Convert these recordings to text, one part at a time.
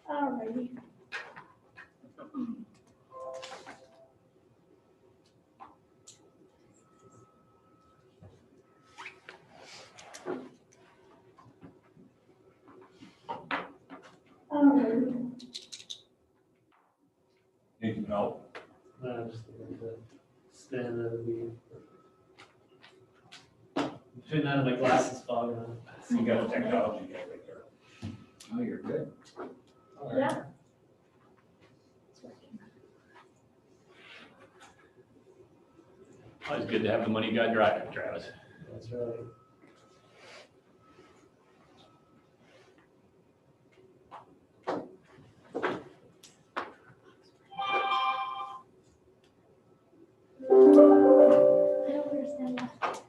Alrighty. Alrighty. Need help? I'm just looking to stand in the meeting. Shouldn't have my glasses fogging up. You got a technology guy right there. Oh, you're good. Yeah. Always good to have the money guy driving, Travis. That's right. I don't understand that.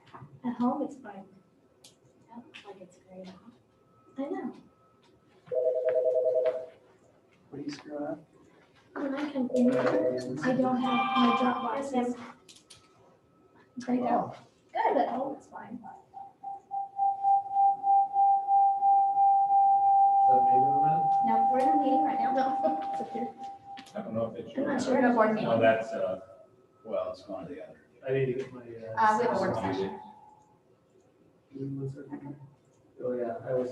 At home, it's fine. That looks like it's great. I know. What are you screwing up? When I come in here, I don't have my drop boxes. Right now. Good, at home, it's fine. Is that me doing that? No, we're in a meeting right now. No, it's up here. I don't know if it's. I'm not We're in a board meeting. No, that's, Well, it's one or the other. I need to get my. We have a work session. Give me 1 second. Oh, yeah, I was.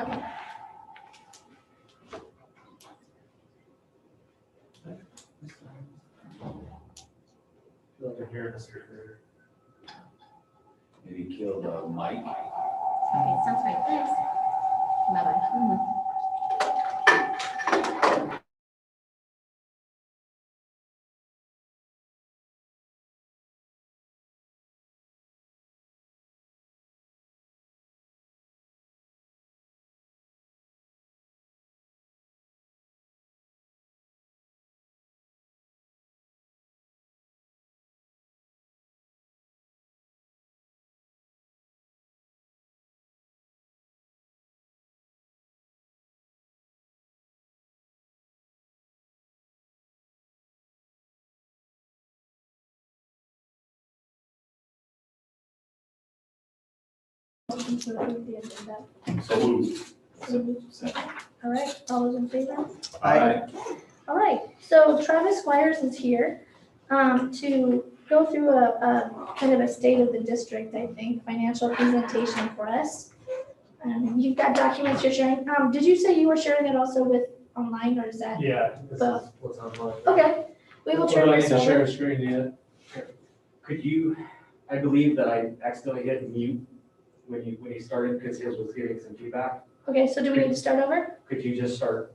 Okay. Feel like I'm hearing a speaker. Maybe kill the mic. Okay, sounds great. Thanks. Bye-bye. Motion to approve the agenda. so moved. All right, all those in favor? Aye. All right, so Travis Squires is here to go through a kind of a state of the district, I think, financial presentation for us. You've got documents you're sharing. Did you say you were sharing it also with online, or is that? Yeah, this Both. is what's online. Okay, we will What do turn I need this to share over. a screen yet? Could you, I believe that I accidentally hit mute when you started because his was giving some feedback. Okay, so do we need to start over? Could you just start?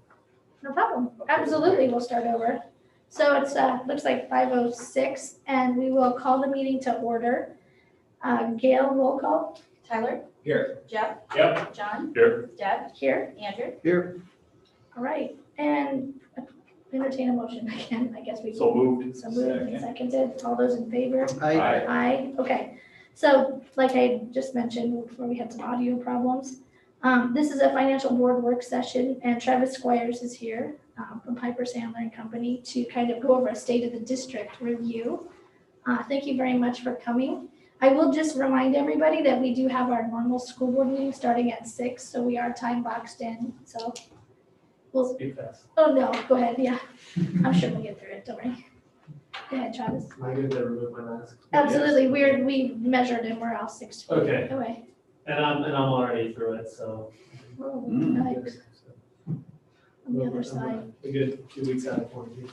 No problem. Absolutely, we'll start over. So it's, looks like 5:06, and we will call the meeting to order. Gail, roll call Tyler? Here. Jeff? Yep. John? Here. Deb? here. Andrew? Here. All right, and entertain a motion again, I guess we. So moved. So moved and seconded. All those in favor? Aye. Aye, okay. So like I just mentioned before, we had some audio problems. This is a financial board work session, and Travis Squires is here from Piper Sandler and Company to kind of go over a state of the district review. Thank you very much for coming. I will just remind everybody that we do have our normal school board meeting starting at 6, so we are time boxed in, so we'll, Speak fast. oh no, go ahead, yeah. I'm sure we'll get through it, don't worry. Go ahead, Travis. Am I good to remove my mask? Absolutely, we measured and we're all 6 feet Okay. away. And I'm already through it, so. Oh, Mm. nice. On the other side. A good 2 weeks out of quarantine.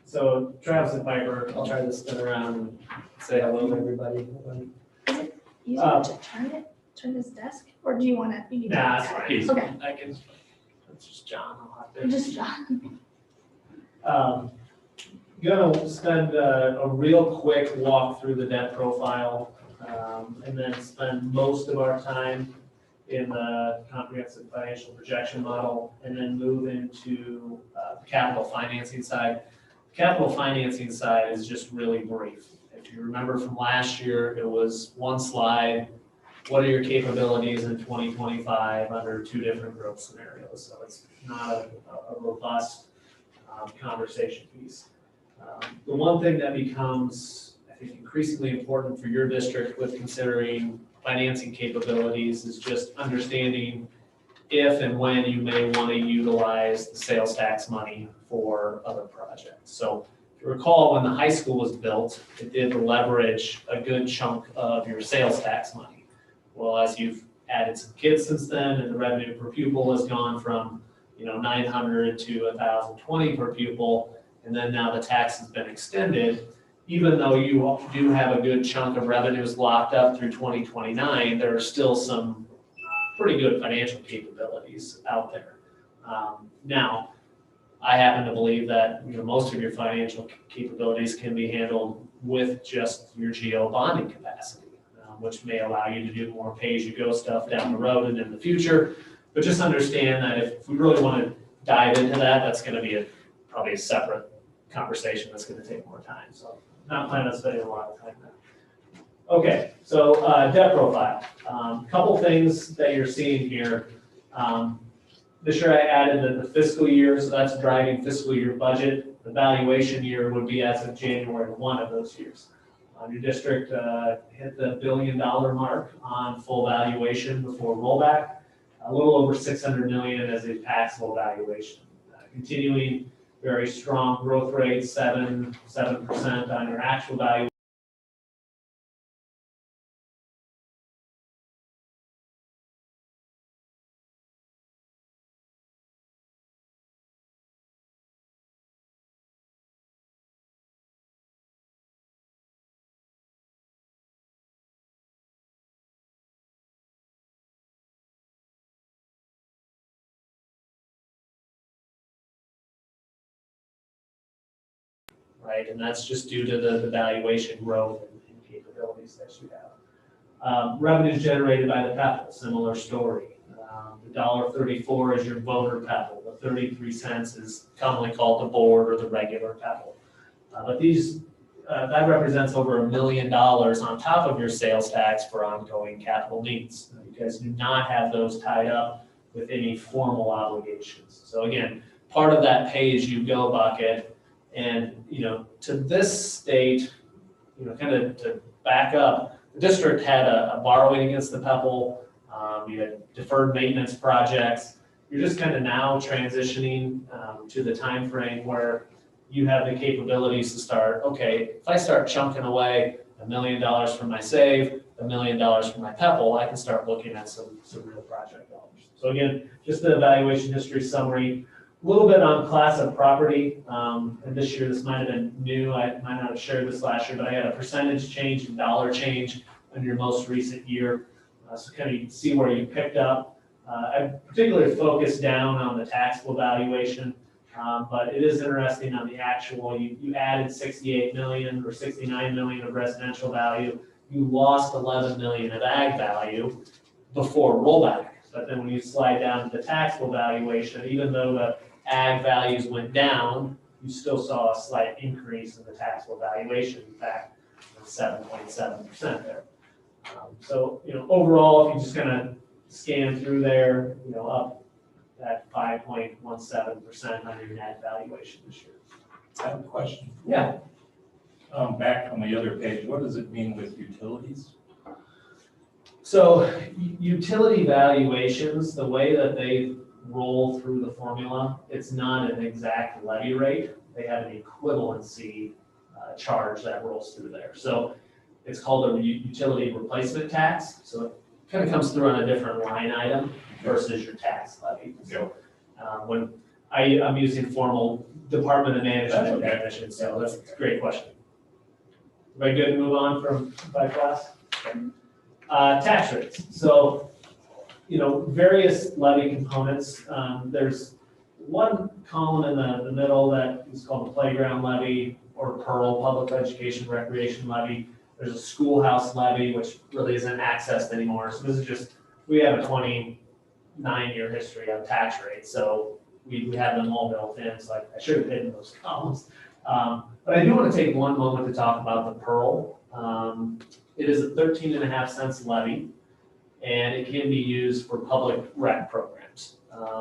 So Travis and Piper, I'll try to spin around and say hello to everybody. Easier to turn his desk, or do you want to? Nah, it's fine. Okay, I can, it's just John. I'll have to. just John. Gonna spend a real quick walk through the debt profile, and then spend most of our time in the comprehensive financial projection model, and then move into the capital financing side. Capital financing side is just really brief. If you remember from last year, it was one slide. What are your capabilities in 2025 under 2 different growth scenarios? So it's not a robust conversation piece. The one thing that becomes, I think, increasingly important for your district with considering financing capabilities is just understanding if and when you may want to utilize the sales tax money for other projects. So if you recall, when the high school was built, it did leverage a good chunk of your sales tax money. Well, as you've added some kids since then, and the revenue per pupil has gone from, 900 to 1,020 per pupil, and then now the tax has been extended, even though you do have a good chunk of revenues locked up through 2029, there are still some pretty good financial capabilities out there. Now, I happen to believe that most of your financial capabilities can be handled with just your GO bonding capacity, which may allow you to do more pay-as-you-go stuff down the road and in the future. But just understand that if we really want to dive into that, that's going to be probably a separate conversation that's going to take more time. So not planning on spending a lot of time there. Okay, so debt profile. Couple things that you're seeing here. This year I added the fiscal year, so that's driving fiscal year budget. The valuation year would be as of January 1 of those years. Your district hit the $1 billion mark on full valuation before rollback. A little over 600 million as a taxable valuation. Continuing very strong growth rate, 7% on your actual value. Right, and that's just due to the valuation growth and capabilities that you have. Revenues generated by the PEPAL, similar story. The $1.34 is your voter PEPAL. The 33 cents is commonly called the board or the regular PEPAL. But that represents over $1 million on top of your sales tax for ongoing capital needs. You guys do not have those tied up with any formal obligations. So again, part of that pay-as-you-go bucket. And, to this state, kind of to back up, the district had a borrowing against the PEPAL. You had deferred maintenance projects. You're just kind of now transitioning to the time frame where you have the capabilities to start, okay, if I start chunking away $1 million from my save, $1 million from my PEPAL, I can start looking at some real project dollars. So again, just the evaluation history summary. A little bit on class of property, and this year this might have been new. I might not have shared this last year, but I had a percentage change and dollar change in your most recent year. So kind of you can see where you picked up. I particularly focused down on the taxable valuation, but it is interesting on the actual. You added 68 million or 69 million of residential value. You lost 11 million of ag value before rollback. But then when you slide down to the taxable valuation, even though the ag values went down, you still saw a slight increase in the taxable valuation. In fact, 7.7% there. So, overall, if you just kind of scan through there, up at 5.17% on your net valuation this year. I have a question. Yeah. Back on the other page, what does it mean with utilities? So utility valuations, the way that they roll through the formula, it's not an exact levy rate. They have an equivalency charge that rolls through there. So it's called a utility replacement tax. So it kind of comes through on a different line item versus your tax levy. So when I'm using formal Department of Management definition, so that's a great question. Everybody good to move on from by class? Okay. Tax rates. So, various levy components. There's one column in the middle that is called the playground levy or PEARL, Public Education Recreation Levy. There's a schoolhouse levy, which really isn't accessed anymore. So this is just, we have a 29-year history of tax rates. So we have them all built in. So I should have hidden those columns. But I do want to take one moment to talk about the PEARL. It is a 13.5 cents levy, and it can be used for public rec programs.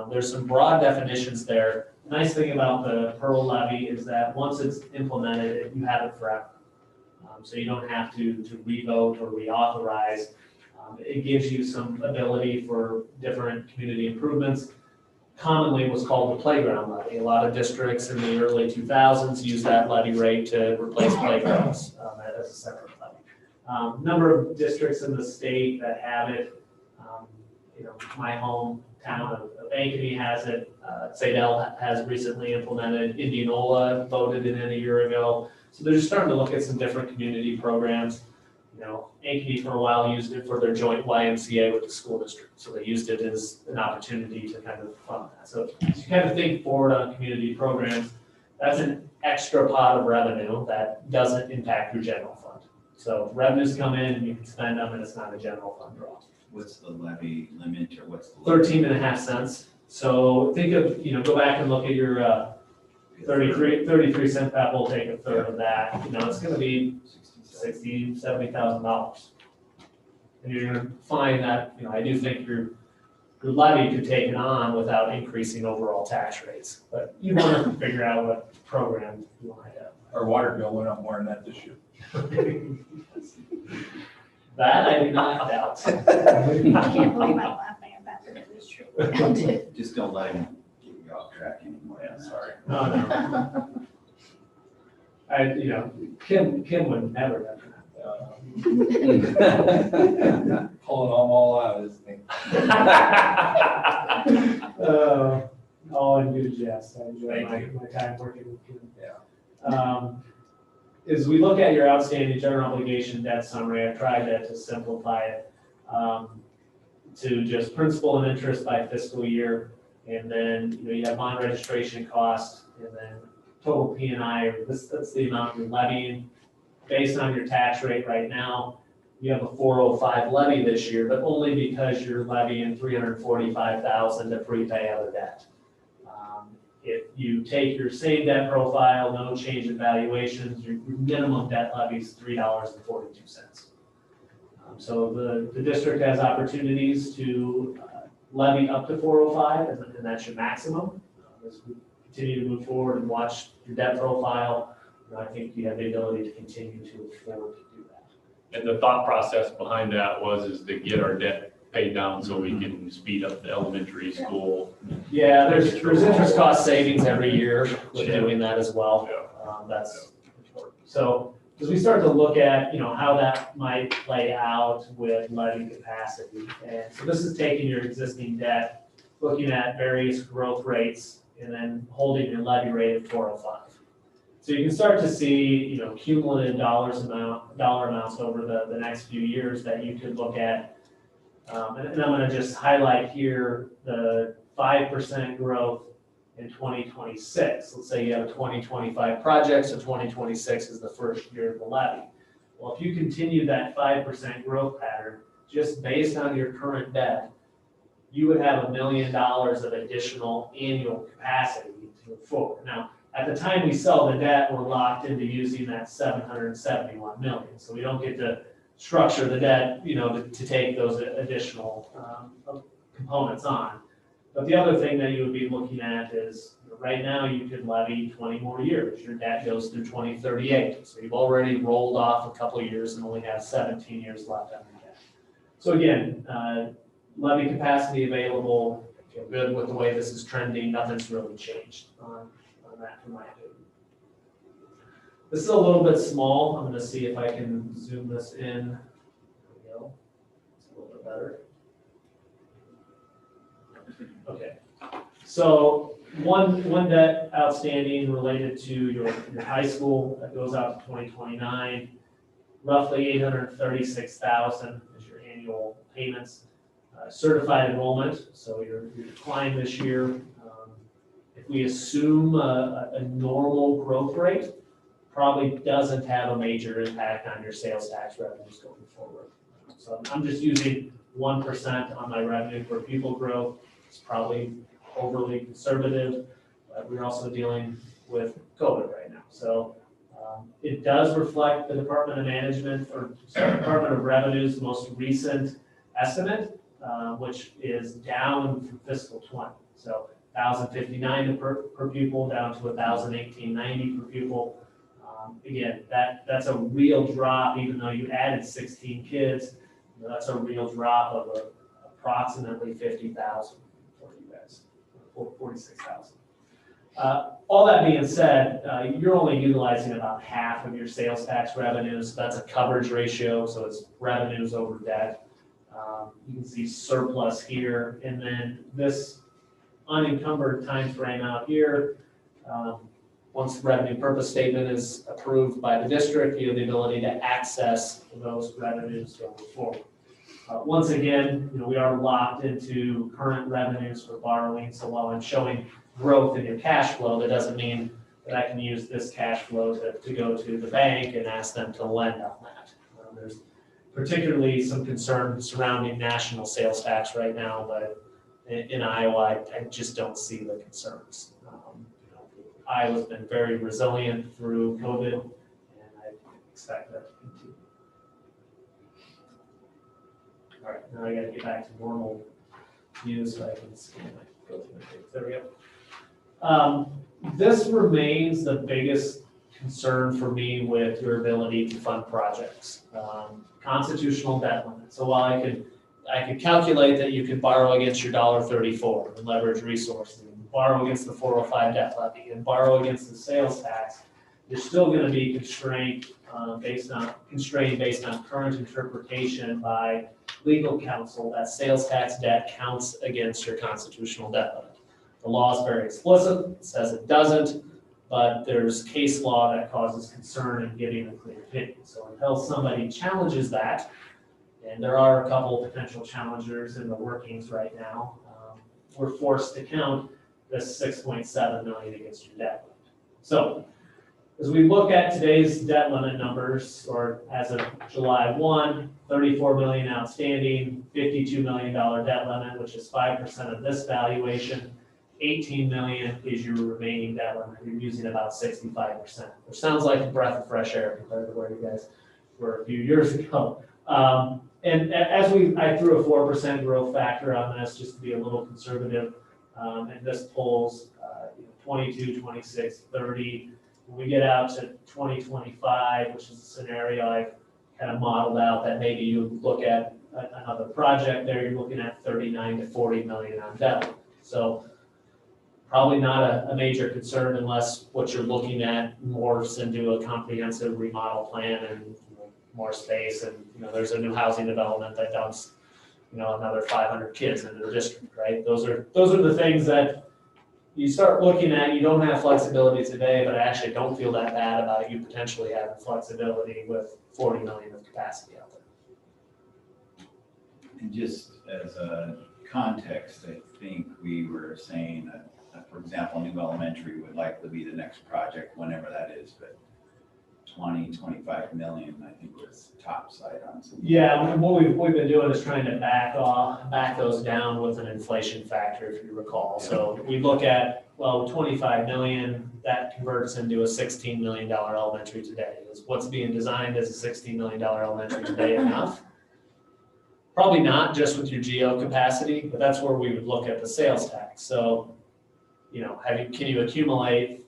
There's some broad definitions there. The nice thing about the PEARL levy is that once it's implemented, you have it forever. So you don't have to revote or reauthorize. It gives you some ability for different community improvements. Commonly was called the playground levy. A lot of districts in the early 2000s used that levy rate to replace playgrounds as a separate levy. Number of districts in the state that have it, my hometown of Ankeny has it. Sadell has recently implemented. Indianola voted it in a year ago. So they're just starting to look at some different community programs. Ankeny for a while used it for their joint YMCA with the school district. So they used it as an opportunity to kind of fund that. So as you kind of think forward on community programs, that's an extra pot of revenue that doesn't impact your general fund. So revenues come in, you can spend them, and it's not a general fund draw. What's the levy limit or what's the? 13.5 cents. So think of, go back and look at your 33 cent pep, we'll take a third of that. It's gonna be $60,000, $70,000. And you're gonna find that, I do think your levy could take it on without increasing overall tax rates. But you wanna figure out what program you wanna have. Our water bill went up more than that this year. That I do not doubt. I can't believe I'm laughing at that, but it is true. Just don't let him get you off track anymore. Yeah, sorry. No. Kim would never have that. Pulling them all out, isn't he? All in good jest. I enjoy Thank my time working with Kim. Yeah. As we look at your outstanding general obligation debt summary, I've tried to simplify it to just principal and interest by fiscal year. And then, you have bond registration costs and then total P&I, that's the amount you're levying. Based on your tax rate right now, you have a 405 levy this year, but only because you're levying $345,000 to prepay other debt. If you take your same debt profile, no change in valuations, your minimum debt levy is $3.42. So the district has opportunities to levy up to 405, and that's your maximum. As we continue to move forward and watch your debt profile, I think you have the ability to continue to afford to do that. And the thought process behind that is to get our debt paid down so we can speed up the elementary school. Yeah, there's interest cost savings every year with doing that as well. Yeah. That's important. So as we start to look at, how that might play out with levy capacity. And so this is taking your existing debt, looking at various growth rates, and then holding your levy rate at 405. So you can start to see, cumulative dollar amounts over the next few years that you could look at. And I'm going to just highlight here the 5% growth in 2026. Let's say you have a 2025 project, so 2026 is the first year of the levy. Well, if you continue that 5% growth pattern, just based on your current debt, you would have $1 million of additional annual capacity to move forward. Now, at the time we sell the debt, we're locked into using that $771 million. So we don't get to structure the debt, to take those additional components on. But the other thing that you would be looking at is, right now you could levy 20 more years. Your debt goes through 2038. So you've already rolled off a couple of years and only have 17 years left on your debt. So again, levy capacity available, feel good with the way this is trending. Nothing's really changed on that from my opinion. This is a little bit small. I'm going to see if I can zoom this in. There we go. It's a little bit better. Okay. So one debt outstanding related to your high school that goes out to 2029, roughly $836,000 is your annual payments. Certified enrollment, so your decline this year. If we assume a normal growth rate, probably doesn't have a major impact on your sales tax revenues going forward. So I'm just using 1% on my revenue per pupil growth. It's probably overly conservative, but we're also dealing with COVID right now. So it does reflect the Department of Revenue's most recent estimate, which is down from fiscal 20. So 1,059 per pupil down to 1,018.90 per pupil. Again, that's a real drop, even though you added 16 kids. That's a real drop of approximately 50,000 for you guys, 46,000. All that being said, you're only utilizing about half of your sales tax revenues. That's a coverage ratio, so it's revenues over debt. You can see surplus here, and then this unencumbered time frame out here. Once the revenue purpose statement is approved by the district, you have the ability to access those revenues going forward. Once again, we are locked into current revenues for borrowing, so while I'm showing growth in your cash flow, that doesn't mean that I can use this cash flow to go to the bank and ask them to lend on that. There's particularly some concern surrounding national sales tax right now, but in Iowa, I just don't see the concerns. Iowa's been very resilient through COVID, and I expect that to continue. All right, now I gotta get back to normal view so I can see go through my page. There we go. This remains the biggest concern for me with your ability to fund projects. Constitutional debt limit. So while I could calculate that you could borrow against your $1.34 and leverage resources, and borrow against the 405 debt levy, and borrow against the sales tax, you're still going to be constrained based on current interpretation by legal counsel that sales tax debt counts against your constitutional debt limit. The law is very explicit, it says it doesn't, but there's case law that causes concern in getting a clear opinion. So until somebody challenges that, and there are a couple potential challengers in the workings right now, we're forced to count this $6.7 million against your debt limit. So as we look at today's debt limit numbers, or as of July 1, 34 million outstanding, $52 million debt limit, which is 5% of this valuation. 18 million is your remaining debt limit. You're using about 65%, which sounds like a breath of fresh air compared to where you guys were a few years ago. And as I threw a 4% growth factor on this just to be a little conservative, and this pulls 22, 26, 30. When we get out to 2025, which is a scenario I've kind of modeled out that maybe you look at another project there, you're looking at 39 to 40 million on debt. So probably not a major concern unless what you're looking at morphs into a comprehensive remodel plan and more space, and there's a new housing development that dumps another 500 kids into the district, right? Those are the things that you start looking at. You don't have flexibility today, but I actually don't feel that bad about you potentially having flexibility with 40 million of capacity out there. And just as a context, I think we were saying that, for example, new elementary would likely be the next project, whenever that is, but 20, 25 million, I think was top side on some. Yeah, what we've been doing is trying to back those down with an inflation factor, if you recall. So we look at, 25 million, that converts into a $16 million elementary today. Is what's being designed as a $16 million elementary today enough? Probably not, just with your geo capacity, but that's where we would look at the sales tax. So, can you accumulate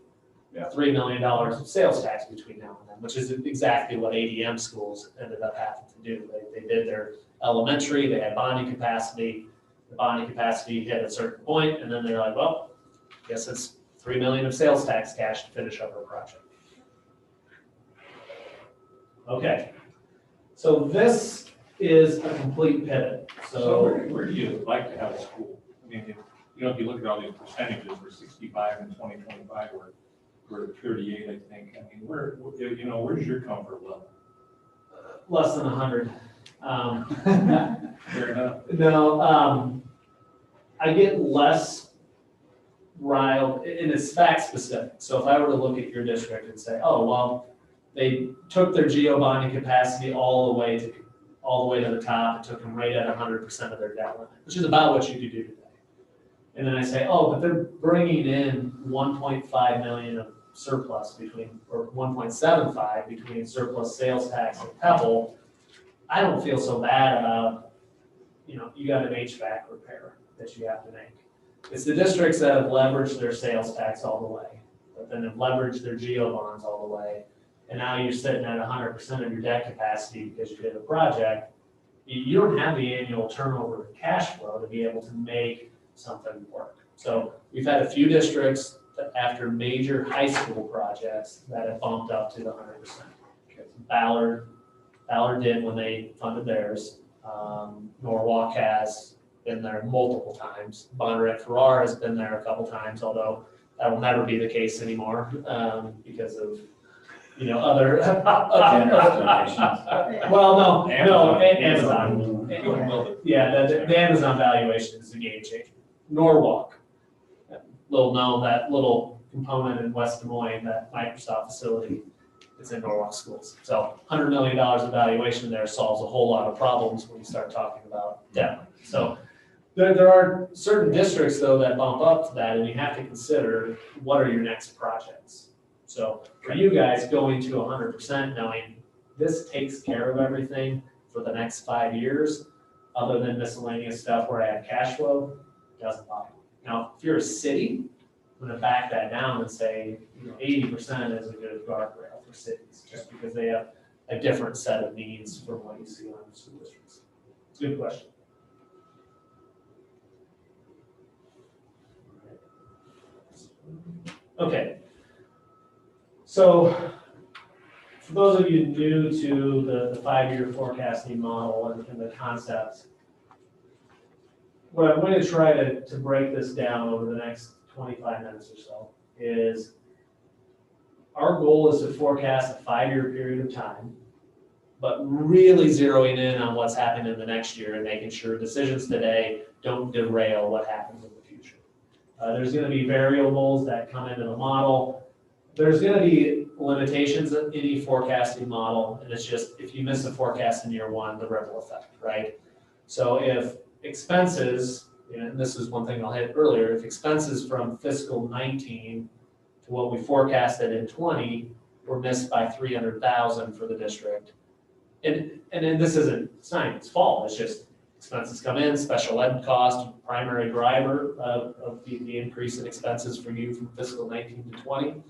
$3 million of sales tax between now and then, which is exactly what ADM schools ended up having to do. They did their elementary, they had bonding capacity, the bonding capacity hit a certain point, and then they're like, well, I guess it's $3 million of sales tax cash to finish up our project. Okay, so this is a complete pivot. So where do you like to have a school? I mean, if you look at all these percentages, we're 65 in 2025, we're at 38, I think. I mean, where's your comfort level? Less than 100. Fair enough. No, I get less riled, and it's fact specific. So if I were to look at your district and say, oh, well, they took their geo bonding capacity all the way to the top, and took them right at 100% of their debt limit, which is about what you could do today. And then I say, oh, but they're bringing in 1.5 million of surplus or 1.75 between surplus sales tax and Pebble. I don't feel so bad about, you got an HVAC repair that you have to make. It's the districts that have leveraged their sales tax all the way, but then have leveraged their geo bonds all the way. And now you're sitting at 100% of your debt capacity because you did a project. you don't have the annual turnover in cash flow to be able to make something work. So we've had a few districts that after major high school projects that have bumped up to the 100%. Ballard did when they funded theirs. Norwalk has been there multiple times. Bonneret Farrar has been there a couple times, although that will never be the case anymore because of, other. Well, no, Amazon. Yeah, the Amazon valuation is a game changer. Norwalk, little known, that little component in West Des Moines, that Microsoft facility, it's in Norwalk schools. So $100 million of valuation there solves a whole lot of problems when you start talking about debt. So there are certain districts though that bump up to that, and you have to consider what are your next projects. So for you guys going to 100% knowing this takes care of everything for the next 5 years, other than miscellaneous stuff where I have cash flow, doesn't bother me. Now, if you're a city, I'm gonna back that down and say 80% is a good guardrail for cities, just because they have a different set of needs from what you see on school districts. It's a good question. Okay. So for those of you new to the 5-year forecasting model and the concepts, what I'm going to try to break this down over the next 25 minutes or so is our goal is to forecast a 5-year period of time, but really zeroing in on what's happening in the next year and making sure decisions today don't derail what happens in the future. There's going to be variables that come into the model. There's going to be limitations in any forecasting model, and it's just if you miss a forecast in year 1, the ripple effect, right? So if expenses, and this is one thing I'll hit earlier, if expenses from fiscal 19 to what we forecasted in 20 were missed by 300,000 for the district, and then this isn't, it's not its fault, it's just expenses come in, special ed cost, primary driver of the increase in expenses for you from fiscal 19 to 20.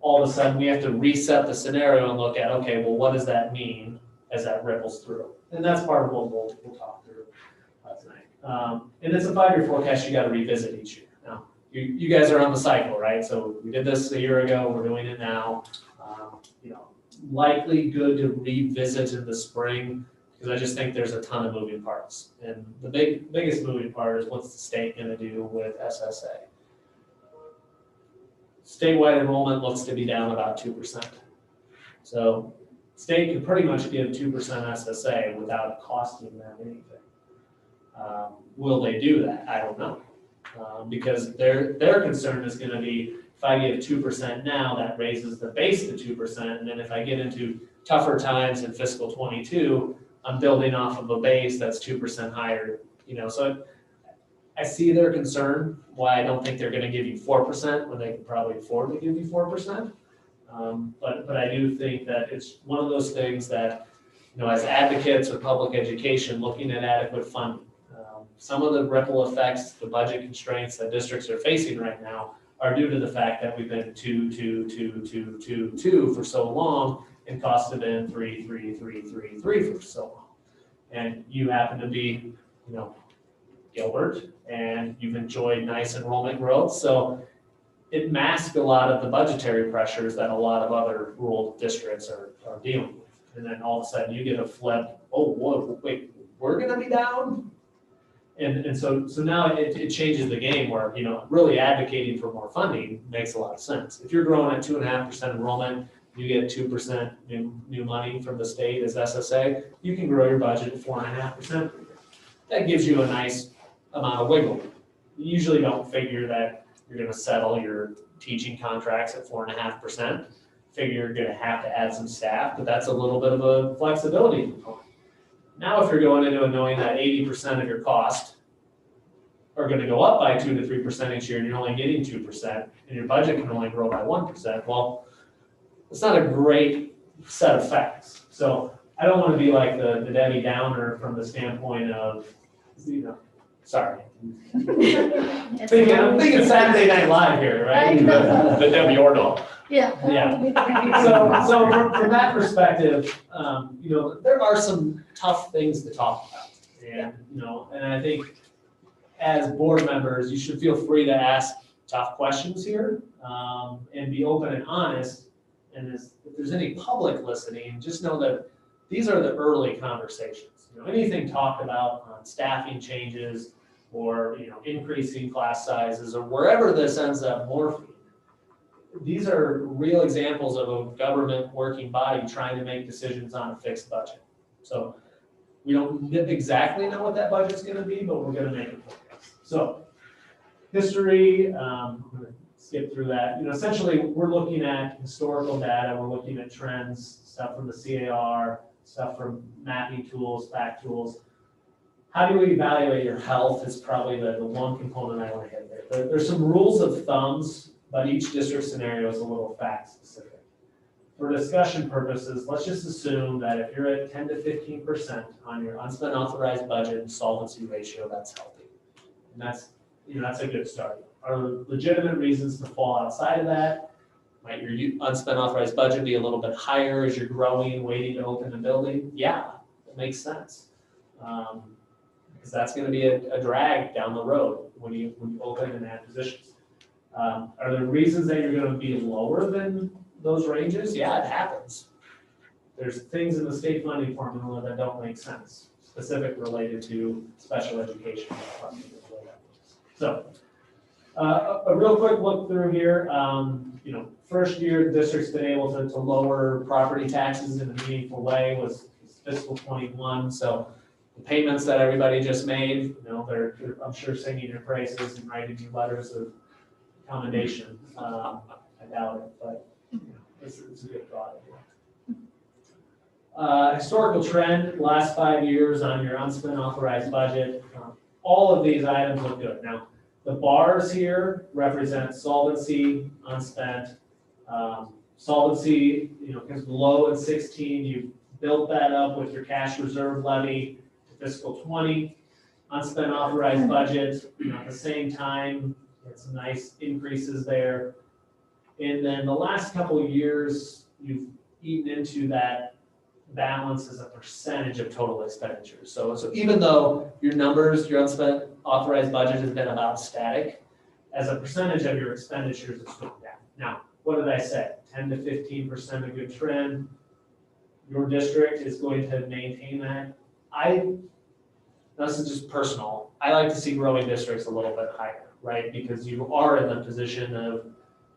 All of a sudden, we have to reset the scenario and look at, okay, well, what does that mean as that ripples through? And that's part of what we'll talk through tonight. And it's a 5-year forecast you got to revisit each year. Now, you guys are on the cycle, right? So we did this a year ago, we're doing it now. Likely good to revisit in the spring, because I just think there's a ton of moving parts. And the biggest moving part is what's the state going to do with SSA? Statewide enrollment looks to be down about 2%. So state can pretty much give 2% SSA without costing them anything. Will they do that? I don't know. Because their concern is going to be, if I give 2% now, that raises the base to 2%. And then if I get into tougher times in fiscal 22, I'm building off of a base that's 2% higher. So I see their concern, why I don't think they're going to give you 4% when they can probably afford to give you 4%. But I do think that it's one of those things that, as advocates of public education, looking at adequate funding, some of the ripple effects, the budget constraints that districts are facing right now are due to the fact that we've been 2 for so long, and costs have been 3 for so long. And you happen to be, Gilbert, and you've enjoyed nice enrollment growth. So it masks a lot of the budgetary pressures that a lot of other rural districts are dealing with. And then all of a sudden you get a flip, oh, whoa, wait, we're gonna be down? And so now it changes the game where, really advocating for more funding makes a lot of sense. If you're growing at 2.5% enrollment, you get 2% new money from the state as SSA, you can grow your budget at 4.5%. That gives you a nice amount of wiggle room. You usually don't figure that you're going to settle your teaching contracts at 4.5%. Figure you're going to have to add some staff, but that's a little bit of a flexibility component. Now, if you're going into it knowing that 80% of your costs are going to go up by 2 to 3% each year, and you're only getting 2%, and your budget can only grow by 1%, well, it's not a great set of facts. So I don't want to be like the Debbie Downer from the standpoint of, sorry. I'm thinking Saturday Night Live here, right? The Debbie Ordall. Yeah. So from that perspective, there are some tough things to talk about. And, and I think as board members, you should feel free to ask tough questions here, and be open and honest. And if there's any public listening, just know that these are the early conversations. Anything talked about on staffing changes or, increasing class sizes or wherever this ends up morphing, these are real examples of a government working body trying to make decisions on a fixed budget. So we don't exactly know what that budget's gonna be, but we're gonna make it forecast. So history, I'm gonna skip through that. Essentially, we're looking at historical data, we're looking at trends, stuff from the CAR, stuff from mapping tools, fact tools. How do you evaluate your health is probably the one component I want to hit there. There's some rules of thumbs, but each district scenario is a little fact specific. For discussion purposes, let's just assume that if you're at 10 to 15% on your unspent authorized budget and solvency ratio, that's healthy. And that's a good start. Are there legitimate reasons to fall outside of that? Might your unspent authorized budget be a little bit higher as you're growing, waiting to open the building? Yeah, it makes sense. Because that's going to be a drag down the road when you open and add positions. Are there reasons that you're going to be lower than those ranges? Yeah, it happens. There's things in the state funding formula that don't make sense, specific related to special education. So, a real quick look through here. First year the district's been able to lower property taxes in a meaningful way was fiscal 21. So the payments that everybody just made, they're I'm sure singing your praises and writing you letters of commendation. I doubt it, but it's a good thought. Historical trend, last 5 years on your unspent authorized budget. All of these items look good. Now, the bars here represent solvency, unspent. Solvency, because low in 16, you built that up with your cash reserve levy to fiscal 20. Unspent authorized budget, at the same time, had some nice increases there. And then the last couple of years, you've eaten into that balance as a percentage of total expenditures. So even though your numbers, your unspent authorized budget has been about static, as a percentage of your expenditures, it's going down. Now, what did I say? 10 to 15% a good trend. Your district is going to maintain that. This is just personal. I like to see growing districts a little bit higher, right? Because you are in the position of,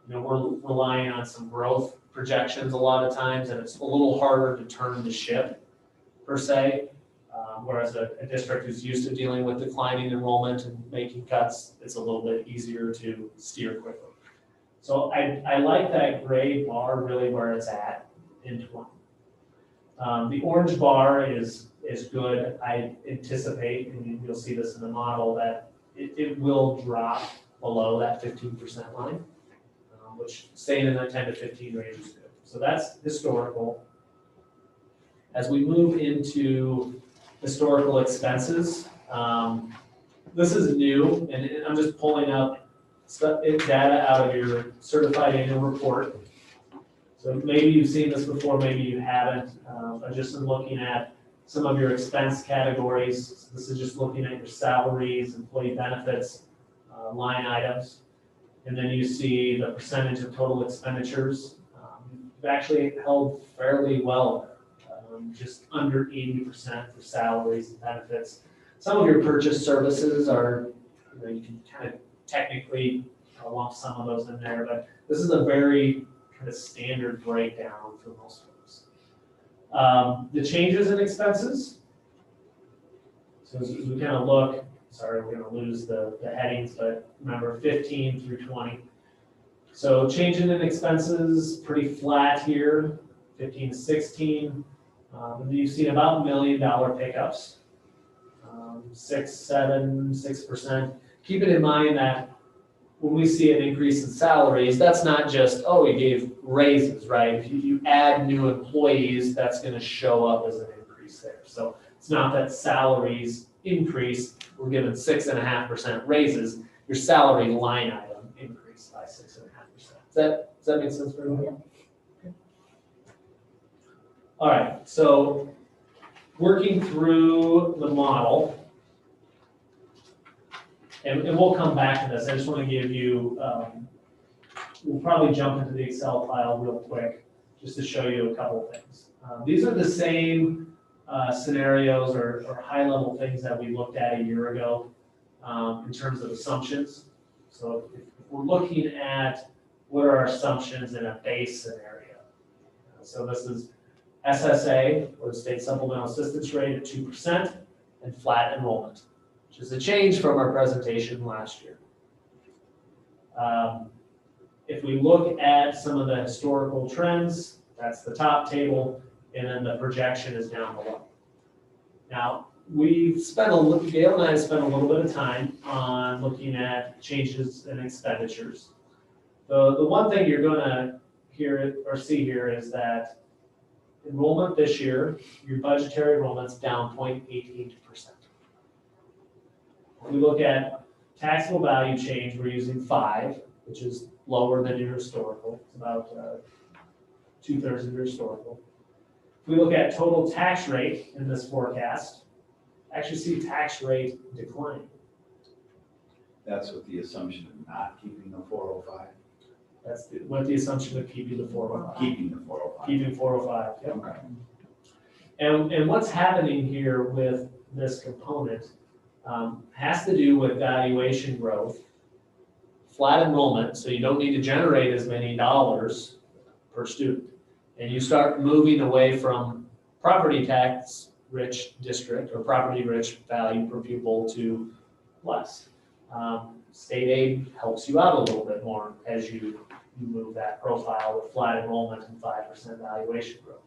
we're relying on some growth projections a lot of times, and it's a little harder to turn the ship, per se. Whereas a district who's used to dealing with declining enrollment and making cuts, it's a little bit easier to steer quickly. So I like that gray bar really where it's at in 20. The orange bar is good. I anticipate, and you'll see this in the model, that it will drop below that 15% line, which staying in that 10 to 15 range is good. So that's historical. As we move into historical expenses, this is new, and I'm just pulling up data out of your certified annual report. So maybe you've seen this before, maybe you haven't. But just in looking at some of your expense categories, this is just looking at your salaries, employee benefits, line items. And then you see the percentage of total expenditures. You've actually held fairly well, just under 80% for salaries and benefits. Some of your purchase services are, you can kind of technically lump some of those in there, but this is a very kind of standard breakdown for most folks. The changes in expenses. So as we kind of look, sorry, we're going to lose the headings, but remember 15 through 20. So changing in expenses, pretty flat here, 15 to 16. And you've seen about $1 million pickups, 6, 7, 6%. Keep it in mind that when we see an increase in salaries, that's not just, oh, you gave raises, right? If you add new employees, that's going to show up as an increase there. So it's not that salaries increase, we're given 6.5% raises, your salary line item increased by 6.5%. Does that Does that make sense for everyone? Okay. All right, so working through the model, and we'll come back to this. I just want to give you, we'll probably jump into the Excel file real quick just to show you a couple things. These are the same scenarios or high-level things that we looked at a year ago in terms of assumptions. So if we're looking at what are our assumptions in a base scenario. So this is SSA, or the State Supplemental Assistance Rate, at 2%, and flat enrollment, which is a change from our presentation last year. If we look at some of the historical trends, that's the top table, and then the projection is down below. Now, we've spent Gail and I have spent a little bit of time on looking at changes in expenditures. The one thing you're gonna hear or see here is that enrollment this year, your budgetary enrollment's down 0.88%. If we look at taxable value change, we're using 5, which is lower than your historical. It's about 2/3 of your historical. If we look at total tax rate in this forecast, actually see tax rate decline. That's with the assumption of not keeping the 405, That's what the assumption of keeping the 405. keeping the 405. Keeping 405, yep. Okay. And what's happening here with this component has to do with valuation growth, flat enrollment, so you don't need to generate as many dollars per student. And you start moving away from property tax rich district or property rich value per pupil to less. State aid helps you out a little bit more as you move that profile with flat enrollment and 5% valuation growth.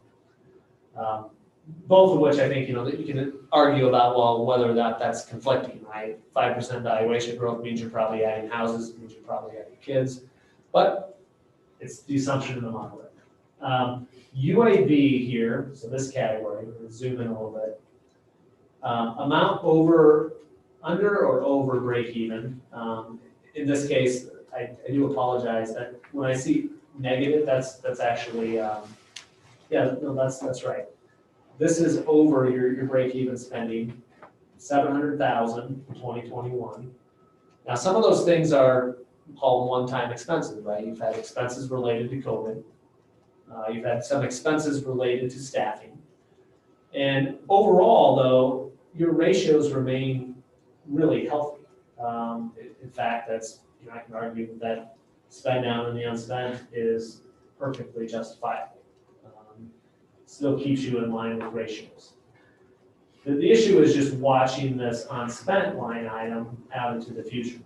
Both of which I think, that you can argue about, well, whether that's conflicting, right? 5% valuation growth means you're probably adding houses, means you're probably adding kids, but it's the assumption in the model. UAB here, so this category, we'll zoom in a little bit. Amount under or over break even. In this case, I do apologize that when I see negative, that's actually, that's right. This is over your break even spending, 700,000 in 2021. Now, some of those things are called one-time expenses, right? You've had expenses related to COVID. You've had some expenses related to staffing. And overall, though, your ratios remain really healthy. In fact, I can argue that spend down and the unspent is perfectly justifiable. Still keeps you in line with ratios. The issue is just watching this unspent line item out into the future.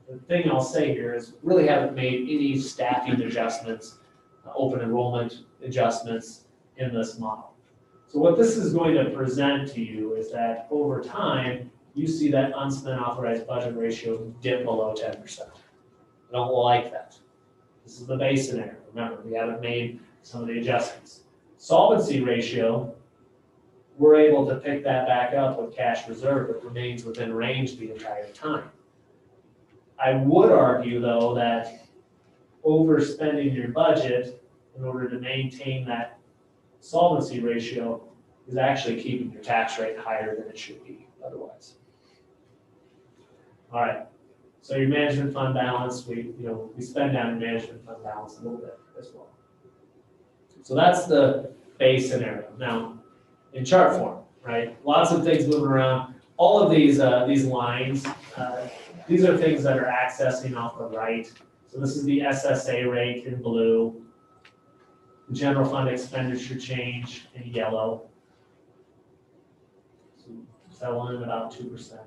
The thing I'll say here is really haven't made any staffing adjustments, open enrollment adjustments in this model. So what this is going to present to you is that over time, you see that unspent authorized budget ratio dip below 10%. I don't like that. This is the base scenario. Remember, we haven't made some of the adjustments. Solvency ratio, we're able to pick that back up with cash reserve. It remains within range the entire time. I would argue, though, that overspending your budget in order to maintain that solvency ratio is actually keeping your tax rate higher than it should be otherwise. All right, so your management fund balance, we spend down your management fund balance a little bit as well. So that's the base scenario. Now, in chart form, right? Lots of things moving around. All of these lines, these are things that are accessing off the right. So this is the SSA rate in blue, the general fund expenditure change in yellow. So settling in about 2%.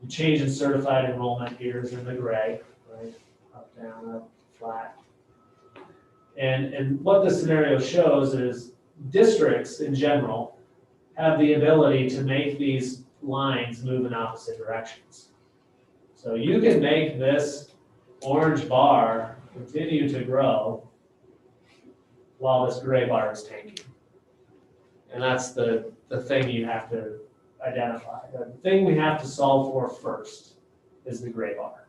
The change in certified enrollment here is in the gray, right? Up, down, up, flat. And what the scenario shows is districts in general have the ability to make these lines move in opposite directions. So you can make this orange bar continue to grow while this gray bar is tanking. And that's the thing you have to identify. The thing we have to solve for first is the gray bar.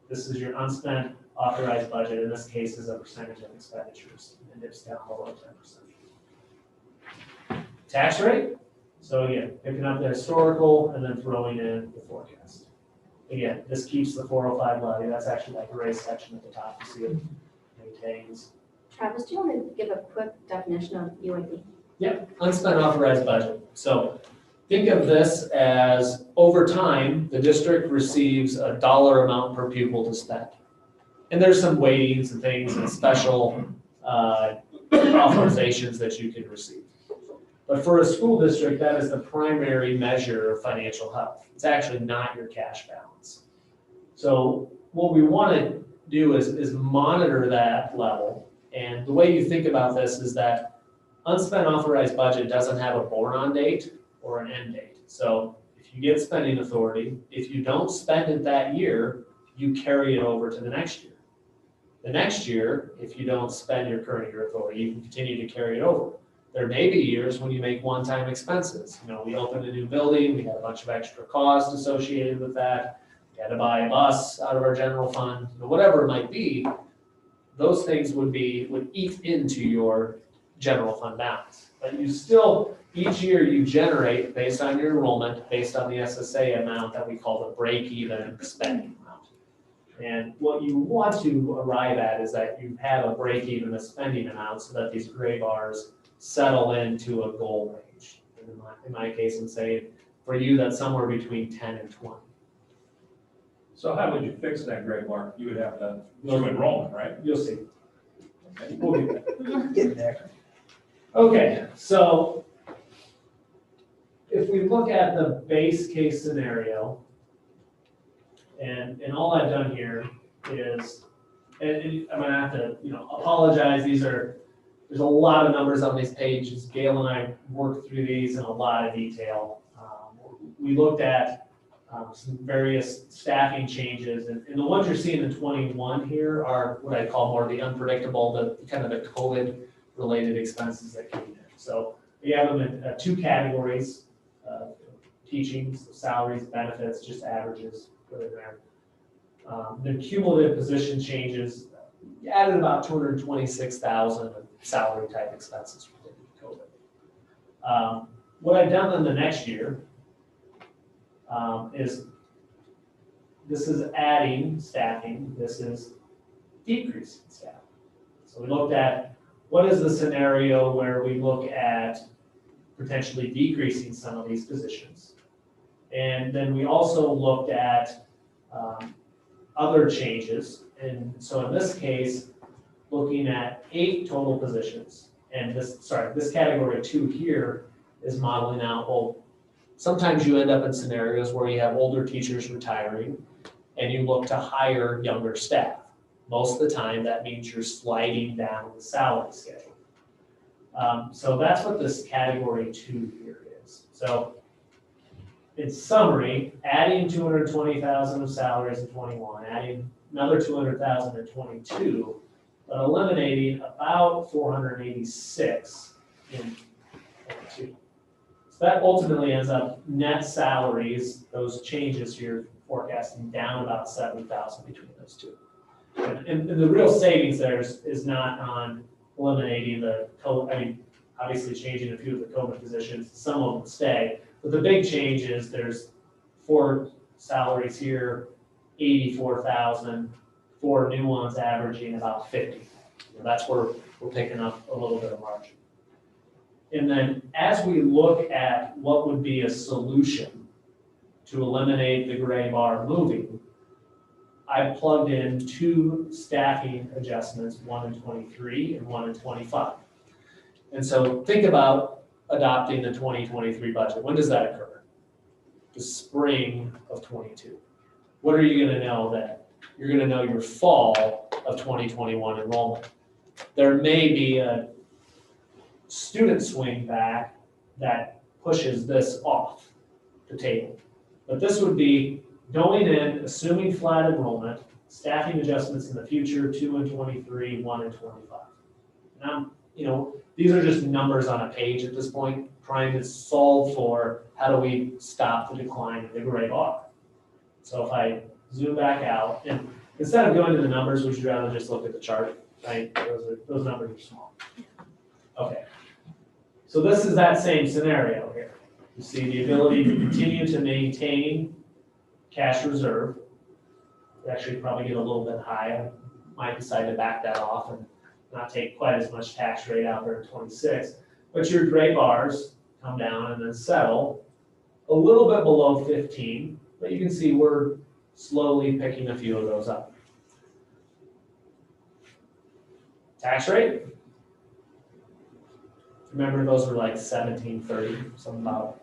This is your unspent authorized budget, in this case is a percentage of expenditures, and it's down below 10%. Tax rate, so again, picking up the historical and then throwing in the forecast. Again, this keeps the 405 levy, that's actually that gray section at the top, you see it maintains. Travis, do you want to give a quick definition of UAB? Unspent authorized budget. So think of this as over time, the district receives a dollar amount per pupil to spend. And there's some weightings and things and special authorizations that you can receive. But for a school district, that is the primary measure of financial health. It's actually not your cash balance. So what we want to do is monitor that level. And the way you think about this is that unspent authorized budget doesn't have a born-on date or an end date. So if you get spending authority, if you don't spend it that year, you carry it over to the next year. The next year, if you don't spend your current year authority, you can continue to carry it over. There may be years when you make one-time expenses. You know, we opened a new building, we had a bunch of extra costs associated with that. We had to buy a bus out of our general fund, whatever it might be. Those things would eat into your general fund balance. But you still, each year you generate based on your enrollment, based on the SSA amount that we call the break-even spending amount. And what you want to arrive at is that you have a break-even spending amount so that these gray bars settle into a goal range. And in my case, I'm saying for you, that's somewhere between 10 and 20. So how would you fix that gray bar? You would have to do enrollment, right? You'll see. Okay. We'll get there. Get there. Okay, so if we look at the base case scenario, and all I've done here is, and I'm gonna have to, apologize, there's a lot of numbers on these pages. Gail and I worked through these in a lot of detail. We looked at some various staffing changes, and the ones you're seeing in 21 here are what I call more the unpredictable, the kind of the COVID-related expenses that came in. So we have them in two categories, teaching, so salaries, benefits, just averages, put in there. The cumulative position changes, added about 226,000 of salary type expenses related to COVID. What I've done in the next year is this is adding staffing, this is decreasing staffing. So we looked at what is the scenario where we look at potentially decreasing some of these positions. And then we also looked at other changes. And so in this case, looking at 8 total positions. And this category 2 here is modeling out, well, sometimes you end up in scenarios where you have older teachers retiring and you look to hire younger staff. Most of the time, that means you're sliding down the salary schedule. So that's what this category 2 here is. So in summary, adding 220,000 of salaries in 21, adding another 200,000 in 22, but eliminating about 486 in 22. So that ultimately ends up net salaries, those changes you're forecasting down about 7,000 between those two. And the real savings there is not on eliminating the COVID, obviously changing a few of the COVID positions, some of them stay, but the big change is there's 4 salaries here, 84,000, 4 new ones averaging about 50. That's where we're picking up a little bit of margin. And then as we look at what would be a solution to eliminate the gray bar moving, I plugged in 2 staffing adjustments, one in 23 and one in 25. And so think about adopting the 2023 budget. When does that occur? The spring of 22. What are you going to know then? You're going to know your fall of 2021 enrollment. There may be a student swing back that pushes this off the table. But this would be going in, assuming flat enrollment, staffing adjustments in the future, 2 in 23, 1 in 25. Now, these are just numbers on a page at this point, trying to solve for how do we stop the decline of the gray bar. So if I zoom back out, and instead of going to the numbers, would you rather just look at the chart, right? Those numbers are small. Okay. So this is that same scenario here. You see the ability to continue to maintain cash reserve. We actually probably get a little bit high. I might decide to back that off and not take quite as much tax rate out there in 26. But your gray bars come down and then settle a little bit below 15, but you can see we're slowly picking a few of those up. Tax rate. Remember, those were like 17.30, so about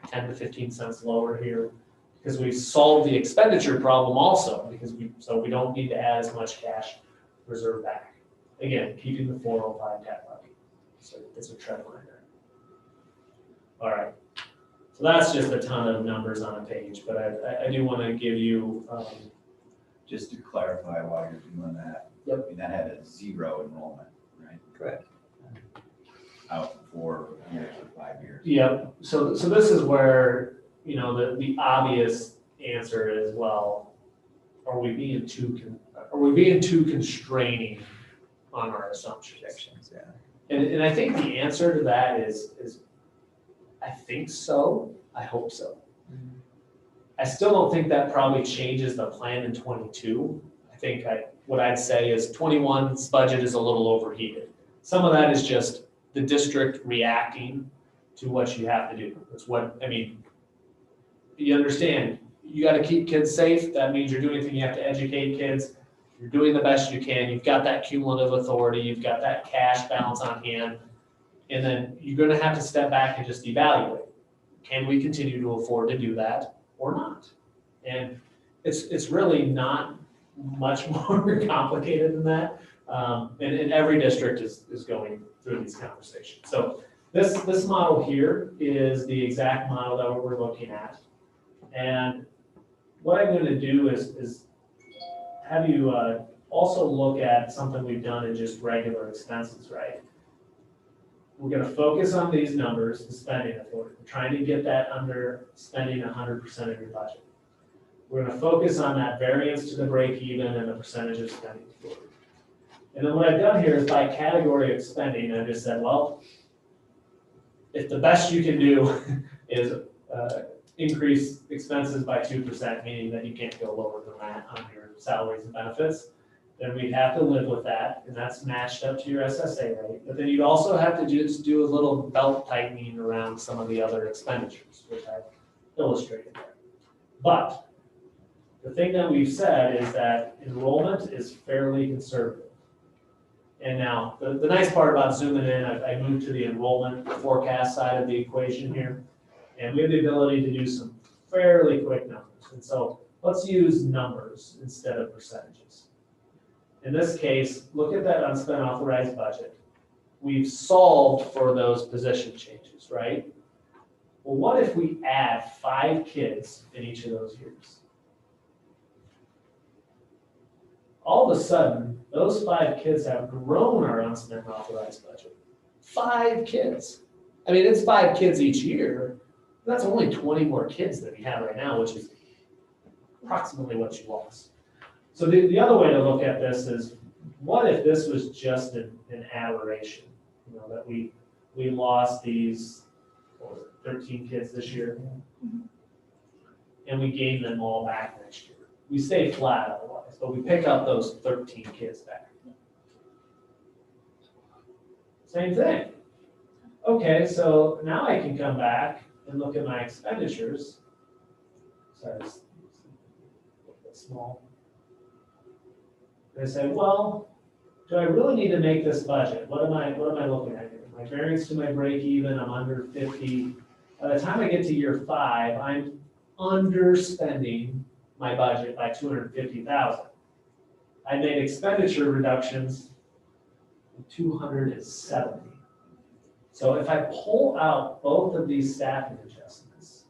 10 to 15 cents lower here, because we've solved the expenditure problem also, because we don't need to add as much cash reserve back. Again, keeping the 405 debt levy. So it's a trend line there. All right. So that's just a ton of numbers on a page, but I do want to give you. Just to clarify why you're doing that. Yep. I mean, that had a 0 enrollment, right? Correct. Out 4 years or 5 years. Yep. So this is where, you know, the obvious answer is, well, are we being too constraining on our assumptions? Yeah. And I think the answer to that is I think so. I hope so. I still don't think that probably changes the plan in 22. I think what I'd say is 21's budget is a little overheated. Some of that is just the district reacting to what you have to do. It's what, I mean, you understand, you got to keep kids safe. That means you're doing anything you have to educate kids. You're doing the best you can. You've got that cumulative authority. You've got that cash balance on hand. And then you're going to have to step back and just evaluate. Can we continue to afford to do that or not? And it's really not much more complicated than that. And every district is going through these conversations. So this model here is the exact model that we're looking at. And what I'm going to do is have you also look at something we've done in just regular expenses, right? We're going to focus on these numbers, the spending authority. We're trying to get that under spending 100% of your budget. We're going to focus on that variance to the break even and the percentage of spending authority. And then what I've done here is by category of spending, I just said, well, if the best you can do is increase expenses by 2%, meaning that you can't go lower than that on your salaries and benefits, then we'd have to live with that, and that's matched up to your SSA rate. But then you'd also have to just do a little belt tightening around some of the other expenditures, which I've illustrated there. But the thing that we've said is that enrollment is fairly conservative. And now, the nice part about zooming in, I moved to the enrollment forecast side of the equation here, and we have the ability to do some fairly quick numbers. And so let's use numbers instead of percentages. In this case, look at that unspent authorized budget. We've solved for those position changes, right? Well, what if we add 5 kids in each of those years? All of a sudden, those 5 kids have grown our unspent authorized budget. 5 kids. I mean, it's 5 kids each year. That's only 20 more kids than we have right now, which is approximately what you lost. So the other way to look at this is, what if this was just an aberration? You know, that we lost these 13 kids this year, and we gained them all back next year. We stay flat otherwise, but we pick up those 13 kids back. Same thing. Okay, so now I can come back and look at my expenditures. Sorry, it's a little bit small. And I say, well, do I really need to make this budget? What am I looking at here? My variance to my break even, I'm under 50. By the time I get to year 5, I'm underspending my budget by $250,000. I made expenditure reductions of $270,000. So if I pull out both of these staffing adjustments,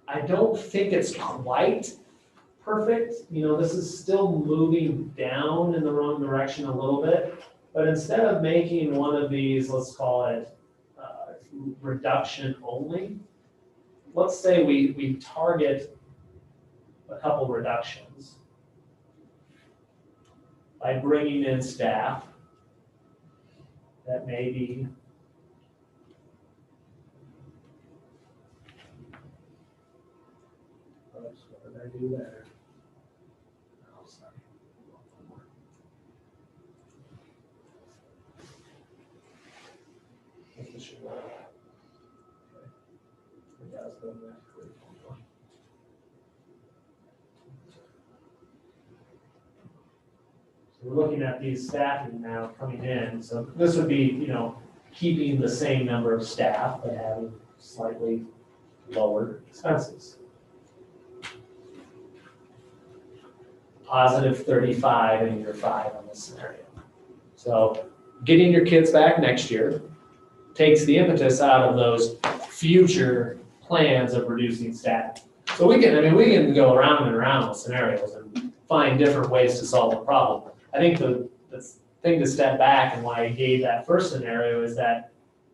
I don't think it's quite perfect. You know, this is still moving down in the wrong direction a little bit, but instead of making one of these, let's call it reduction only, let's say we target a couple reductions by bringing in staff that may be oops, what did I do there? Oh, sorry. This should work. Okay. It does go back to 3.1. So we're looking at these staffing now coming in, so this would be, keeping the same number of staff, but having slightly lower expenses. Positive 35 in year 5 on this scenario. So getting your kids back next year takes the impetus out of those future plans of reducing staff. So we can go around and around with scenarios and find different ways to solve the problem. I think the thing to step back and why I gave that first scenario is that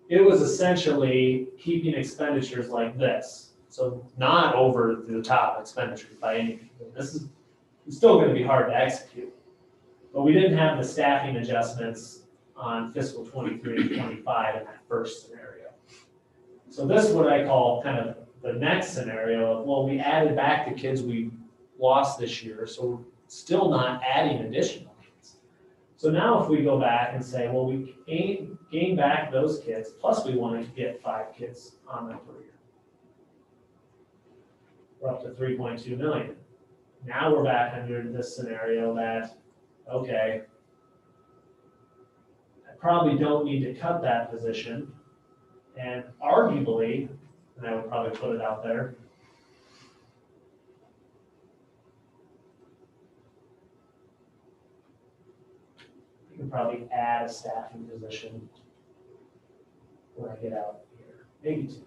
it was essentially keeping expenditures like this. So not over the top expenditures by any means. This is still going to be hard to execute. But we didn't have the staffing adjustments on fiscal 23 and 25 in that first scenario. So this is what I call kind of the next scenario of, well, we added back the kids we lost this year, so we're still not adding additional kids. So now if we go back and say, well, we gain back those kids, plus we want to get 5 kids on them per year. We're up to 3.2 million. Now we're back under this scenario that, okay, I probably don't need to cut that position. And arguably, and I would probably put it out there, you can probably add a staffing position when I get out here, maybe 2.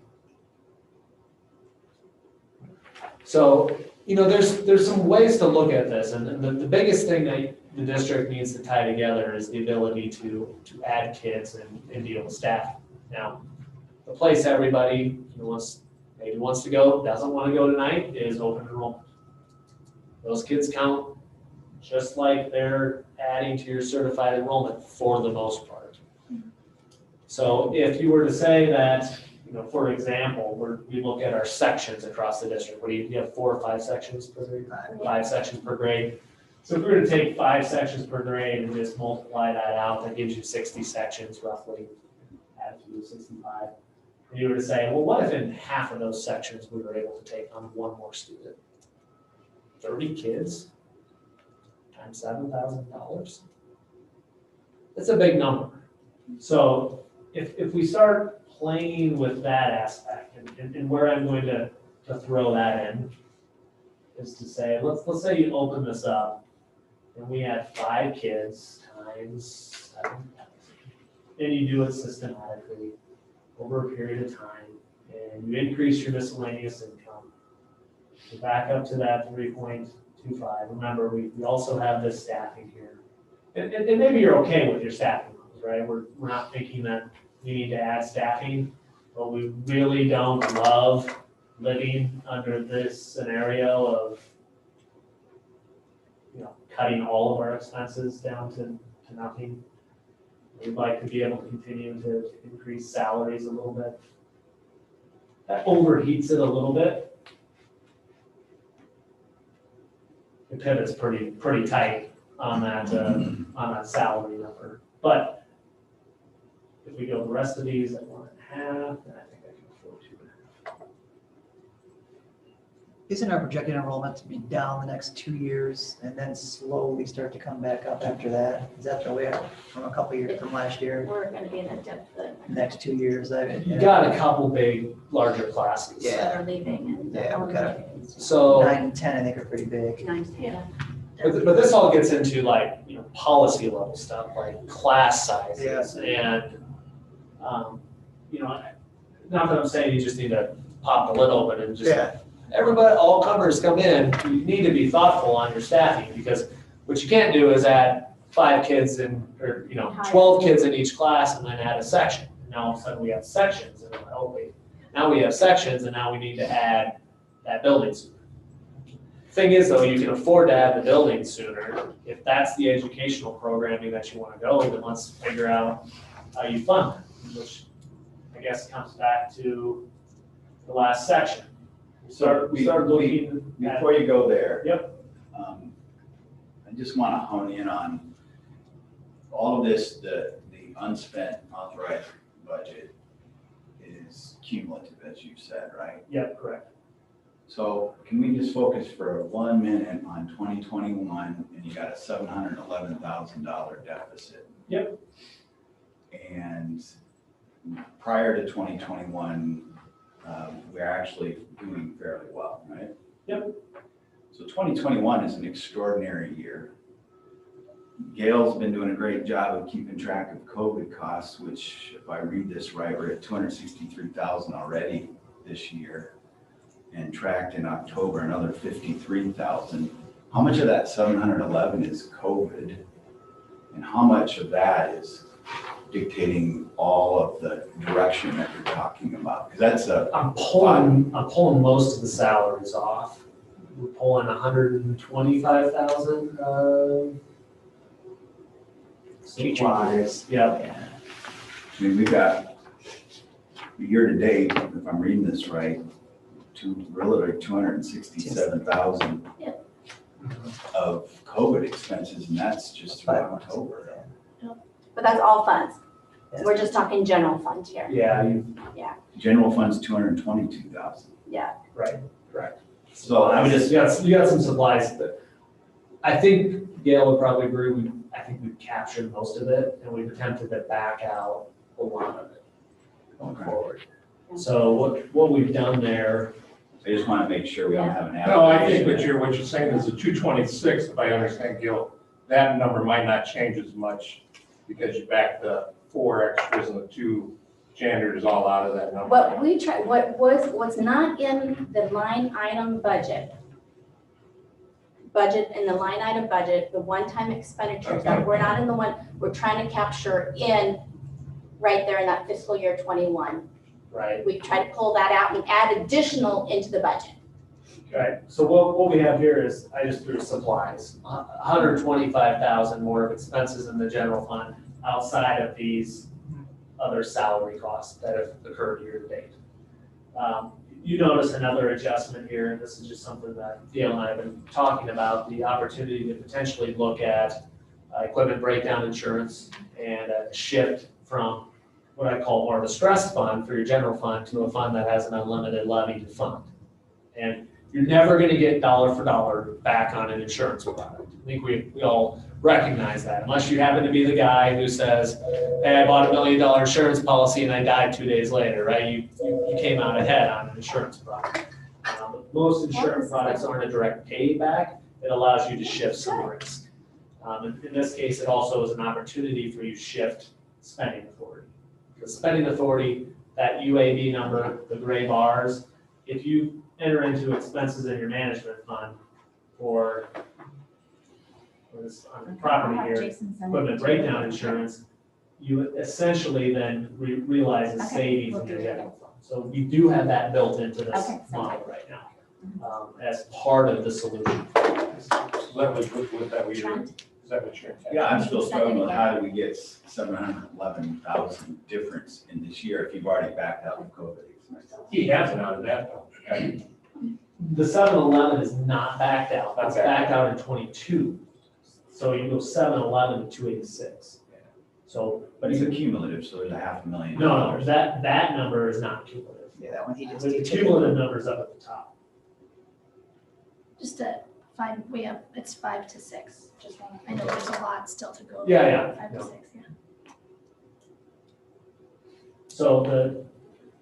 So, there's some ways to look at this, and the biggest thing that the district needs to tie together is the ability to add kids and deal with staff. Now, the place everybody maybe wants to go, doesn't want to go tonight, is open enrollment. Those kids count just like they're adding to your certified enrollment for the most part. So if you were to say that, for example, we look at our sections across the district. What do you have 4 or 5 sections per grade? 5 sections per grade. So if we were to take 5 sections per grade and just multiply that out, that gives you 60 sections roughly, add to 65. And you were to say, well, what if in half of those sections we were able to take on 1 more student? 30 kids times $7,000. That's a big number. So if we start playing with that aspect, and where I'm going to throw that in is to say, let's say you open this up and we had 5 kids times 7,000, and you do it systematically over a period of time, and you increase your miscellaneous income. You're back up to that 3.25. Remember, we also have this staffing here. And maybe you're okay with your staffing levels, right? We're not thinking that we need to add staffing, but we really don't love living under this scenario of cutting all of our expenses down to nothing. We'd like to be able to continue to increase salaries a little bit. That overheats it a little bit. The pivot's pretty tight on that salary number. But if we go the rest of these at 1.5, then I think I can afford 2.5. Isn't our projected enrollment to be down the next 2 years and then slowly start to come back up after that? Is that the way from a couple years from last year? We're going to be in a dip for the Next 2 years, You got a couple big, larger classes. Yeah. that are leaving and Yeah, we got it. So, 9 and 10, I think, are pretty big. 9 to 10. but this all gets into policy level stuff, like class sizes and, not that I'm saying you just need to pop the lid open and just everybody, all comers come in. You need to be thoughtful on your staffing, because what you can't do is add 5 kids or 12 kids in each class and then add a section. And now all of a sudden we have sections, and now we have sections, and now we need to add that building super. Thing is, though, you can afford to have the building sooner. If that's the educational programming that you want to go, then let's figure out how you fund it, which I guess comes back to the last section. Start looking at, Before you go there. Yep. I just want to hone in on all of this, the unspent authorized budget is cumulative, as you said, right? yep, correct. So can we just focus for 1 minute on 2021, and you got a $711,000 deficit? Yep. And prior to 2021, we're actually doing fairly well, right? Yep. So 2021 is an extraordinary year. Gail's been doing a great job of keeping track of COVID costs, which, if I read this right, we're at 263,000 already this year, and tracked in October another 53,000. How much of that 711 is COVID, and how much of that is dictating all of the direction that you're talking about? Because that's a I'm pulling most of the salaries off. We're pulling 125,000 supplies. Yep. Yeah. I mean, we've got year to date, if I'm reading this right, really 267,000 Yep. of COVID expenses, and that's just through October. But that's all funds. Yeah. We're just talking general fund here. Yeah, General fund's 222,000. Yeah. right. So I would just, You got some supplies, but I think Gail would probably agree, I think we've captured most of it, and we've attempted to back out a lot of it going forward. So what we've done there, I just want to make sure we don't have an. No, I think what you're saying is the 226, if I understand, Gil, that number might not change as much because you back the 4 extras and the 2 janitors all out of that number. What we try, what's not in the line item budget, in the line item budget, the one-time expenditures that we're not in the one, we're trying to capture in right there in that fiscal year 21. right? We try to pull that out and add additional into the budget. Right, so what we have here is, I just threw supplies, 125,000 more of expenses in the general fund outside of these other salary costs that have occurred year to date. You notice another adjustment here, and this is just something that Gail and I have been talking about, the opportunity to potentially look at equipment breakdown insurance and a shift from what I call more of a stress fund for your general fund to a fund that has an unlimited levy to fund. And you're never gonna get dollar for dollar back on an insurance product. I think we all recognize that, unless you happen to be the guy who says, hey, I bought $1 million insurance policy and I died 2 days later, right? You came out ahead on an insurance product. Most insurance products aren't a direct payback. It allows you to shift some risk. In this case, it also is an opportunity for you to shift spending authority. The spending authority, that UAB number, the gray bars, if you enter into expenses in your management fund for this on property here, equipment breakdown insurance, you essentially then realize the savings in your general fund. So we do have that built into this model right now as part of the solution. Is that what you're intending? Yeah, I'm still struggling with how do we get 711,000 difference in this year if you've already backed out of COVID expenses? He hasn't out of that though. The 711 is not backed out. That's Okay. backed out in 22. So you go 711 to 286. So, But it's a cumulative, so there's $500,000. no, that number is not cumulative. Yeah, that one he just. The cumulative number's up at the top. Just at 5, it's 5 to 6. Just one, I know there's a lot still to go. Yeah. 5 to 6, yeah. So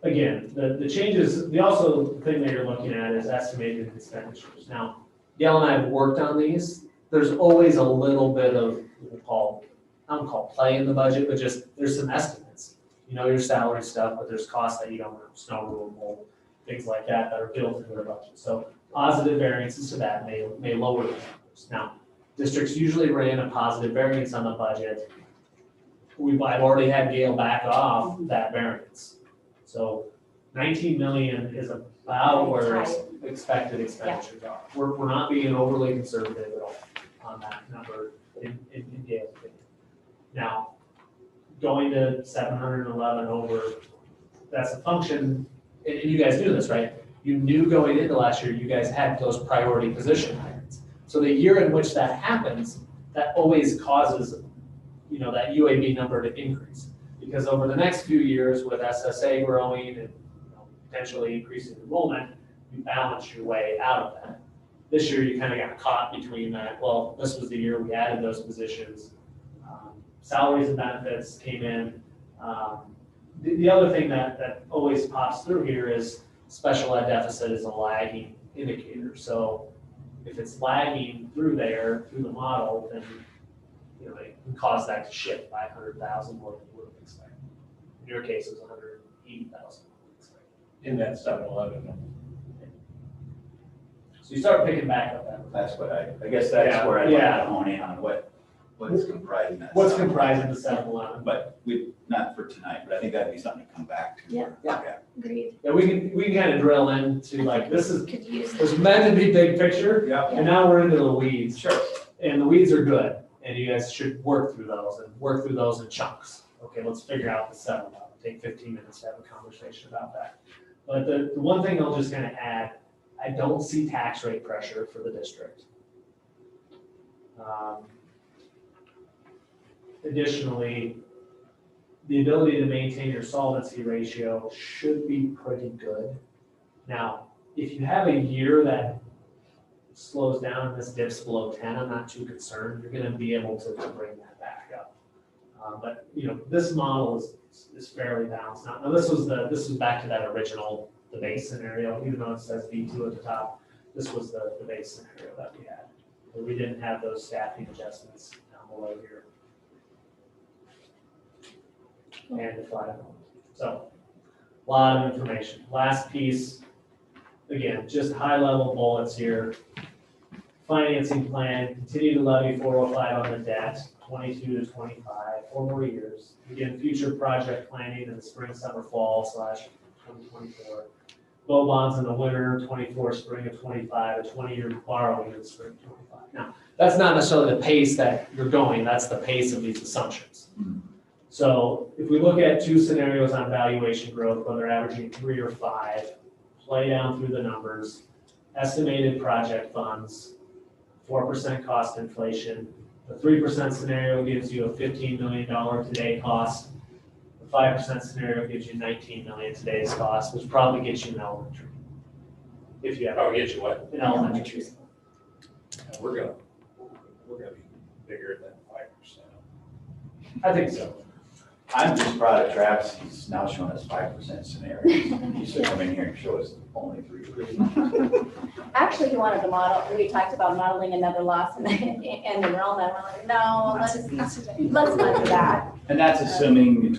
the changes, the thing that you're looking at is estimated expenditures. Now, Gail and I have worked on these. There's always a little bit of, I don't call play in the budget, but just, there's some estimates. You know your salary stuff, but there's costs that you don't know, snow removal, things like that are built into the budget. So positive variances to that may lower the numbers. Now, districts usually ran a positive variance on the budget. I've already had Gail back off that variance. So 19 million is about where expected expenditures are. We're not being overly conservative at all on that number in Gail's opinion. Now, going to 711 over, that's a function, and you guys knew this, right? You knew going into last year, you guys had those priority position hires. So the year in which that happens, that always causes, that UAB number to increase. Because over the next few years with SSA growing and potentially increasing enrollment, you balance your way out of that. This year, you kind of got caught between that. Well, this was the year we added those positions. Salaries and benefits came in. The other thing that always pops through here is special ed deficit is a lagging indicator. So if it's lagging through the model, then it can cause that to shift by 100,000 more than you would have expected. In your case, it was 180,000. In that 7-Eleven. So you start picking back up that. That's what I guess that's where I'd like to hone in on what's comprising that. What's comprising the 7-Eleven? But not for tonight, but I think that'd be something to come back to. Yeah. Okay. Agreed. Yeah, we can kind of drill into like, this Could use was meant to be big picture, Yeah. and now we're into the weeds. Sure. And the weeds are good, and you guys should work through those in chunks. Okay, let's figure out the 7-Eleven. Take 15 minutes to have a conversation about that. But the one thing I'll just kind of add, I don't see tax rate pressure for the district. Additionally, the ability to maintain your solvency ratio should be pretty good. Now, if you have a year that slows down and this dips below 10, I'm not too concerned. You're going to be able to bring that back up. But this model is fairly balanced. Now this was back to that original, the base scenario, even though it says V2 at the top. This was the base scenario that we had. Where we didn't have those staffing adjustments down below here. And the flat enrollment. So, a lot of information. Last piece, again, just high level bullets here. Financing plan, continue to levy 405 on the debt, 22 to 25, 4 more years. Again, future project planning in the spring, summer, fall / 2024. Low bonds in the winter, 24, spring of 25, a 20-year borrowing in the spring of 25. Now, that's not necessarily the pace that you're going, that's the pace of these assumptions. So if we look at 2 scenarios on valuation growth, whether averaging 3 or 5, play down through the numbers, estimated project funds, 4% cost inflation. The 3% scenario gives you a $15 million today cost. The 5% scenario gives you $19 million today's cost, which probably gets you an elementary. If you have Get you what? an elementary. We're gonna be bigger than 5%. I think so. I'm just proud of Travis, he's now showing us 5% scenarios. He should come in here and show us only 3%. Actually, he wanted to model, we talked about modeling another loss in enrollment. We're like, no, let's not do that. And that's assuming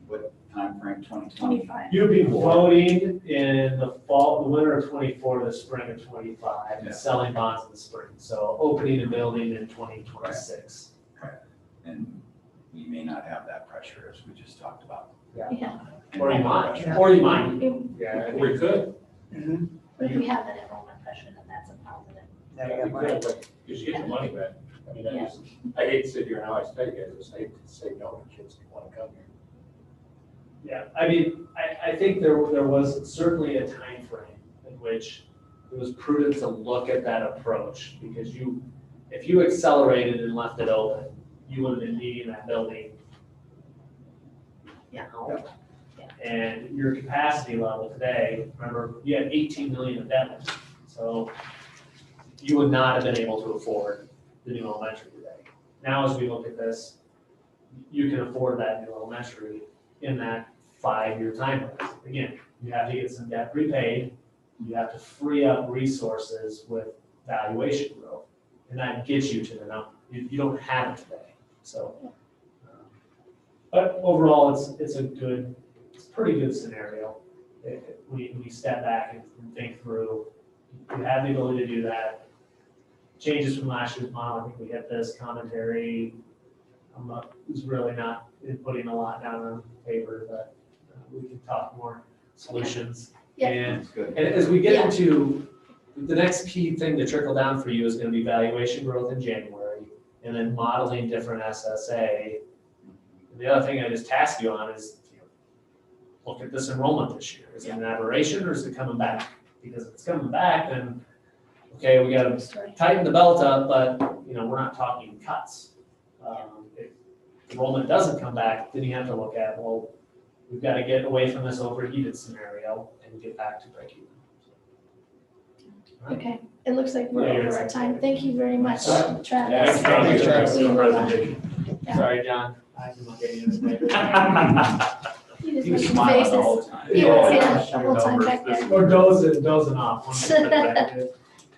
what timeframe, 2020? 25. You'll be voting in the winter of 24, the spring of 25, Yeah. and selling bonds in the spring. So opening a building in 2026. And we may not have that pressure as we just talked about. Yeah. Or you might, Yeah. or you might. If Yeah, We could. we have that enrollment pressure, then that's a positive. Now you We got money. could, but you should get the money back. I mean, I hate to sit here and always tell you guys, I just hate to say no to kids who want to come here. Yeah, I mean, I think there was certainly a time frame in which it was prudent to look at that approach, because if you accelerated and left it open, you would have been needing that building. Yeah. And your capacity level today, remember, you had 18 million of debt, so you would not have been able to afford the new elementary today. Now, as we look at this, you can afford that new elementary in that 5-year time horizon. Again, you have to get some debt repaid, you have to free up resources with valuation growth, and that gets you to the number. You don't have it today, so. But overall, it's a pretty good scenario. When you step back and think through, you have the ability to do that. Changes from last year's model, I think we hit this commentary. Was really not putting a lot down on paper, but we can talk more solutions Yeah. And, That's good. and as we get Yeah. into, the next key thing to trickle down for you is gonna be valuation growth in January, and then modeling different SSA. And the other thing I just task you on is, look at this enrollment this year. Is it an aberration or is it coming back? Because if it's coming back, then, okay, we gotta tighten the belt up, but, we're not talking cuts. If enrollment doesn't come back, then you have to look at, well, we've got to get away from this overheated scenario and get back to break even. All right. Okay, it looks like we're Yeah, over you're- our time. Thank you very much, Yeah, Travis. Thanks, Travis. We will, Presentation. Yeah. Sorry, John. I'm not getting into You just He was making smiling the faces. whole time. He was, yeah, the whole time back there. Or dozing off. One of the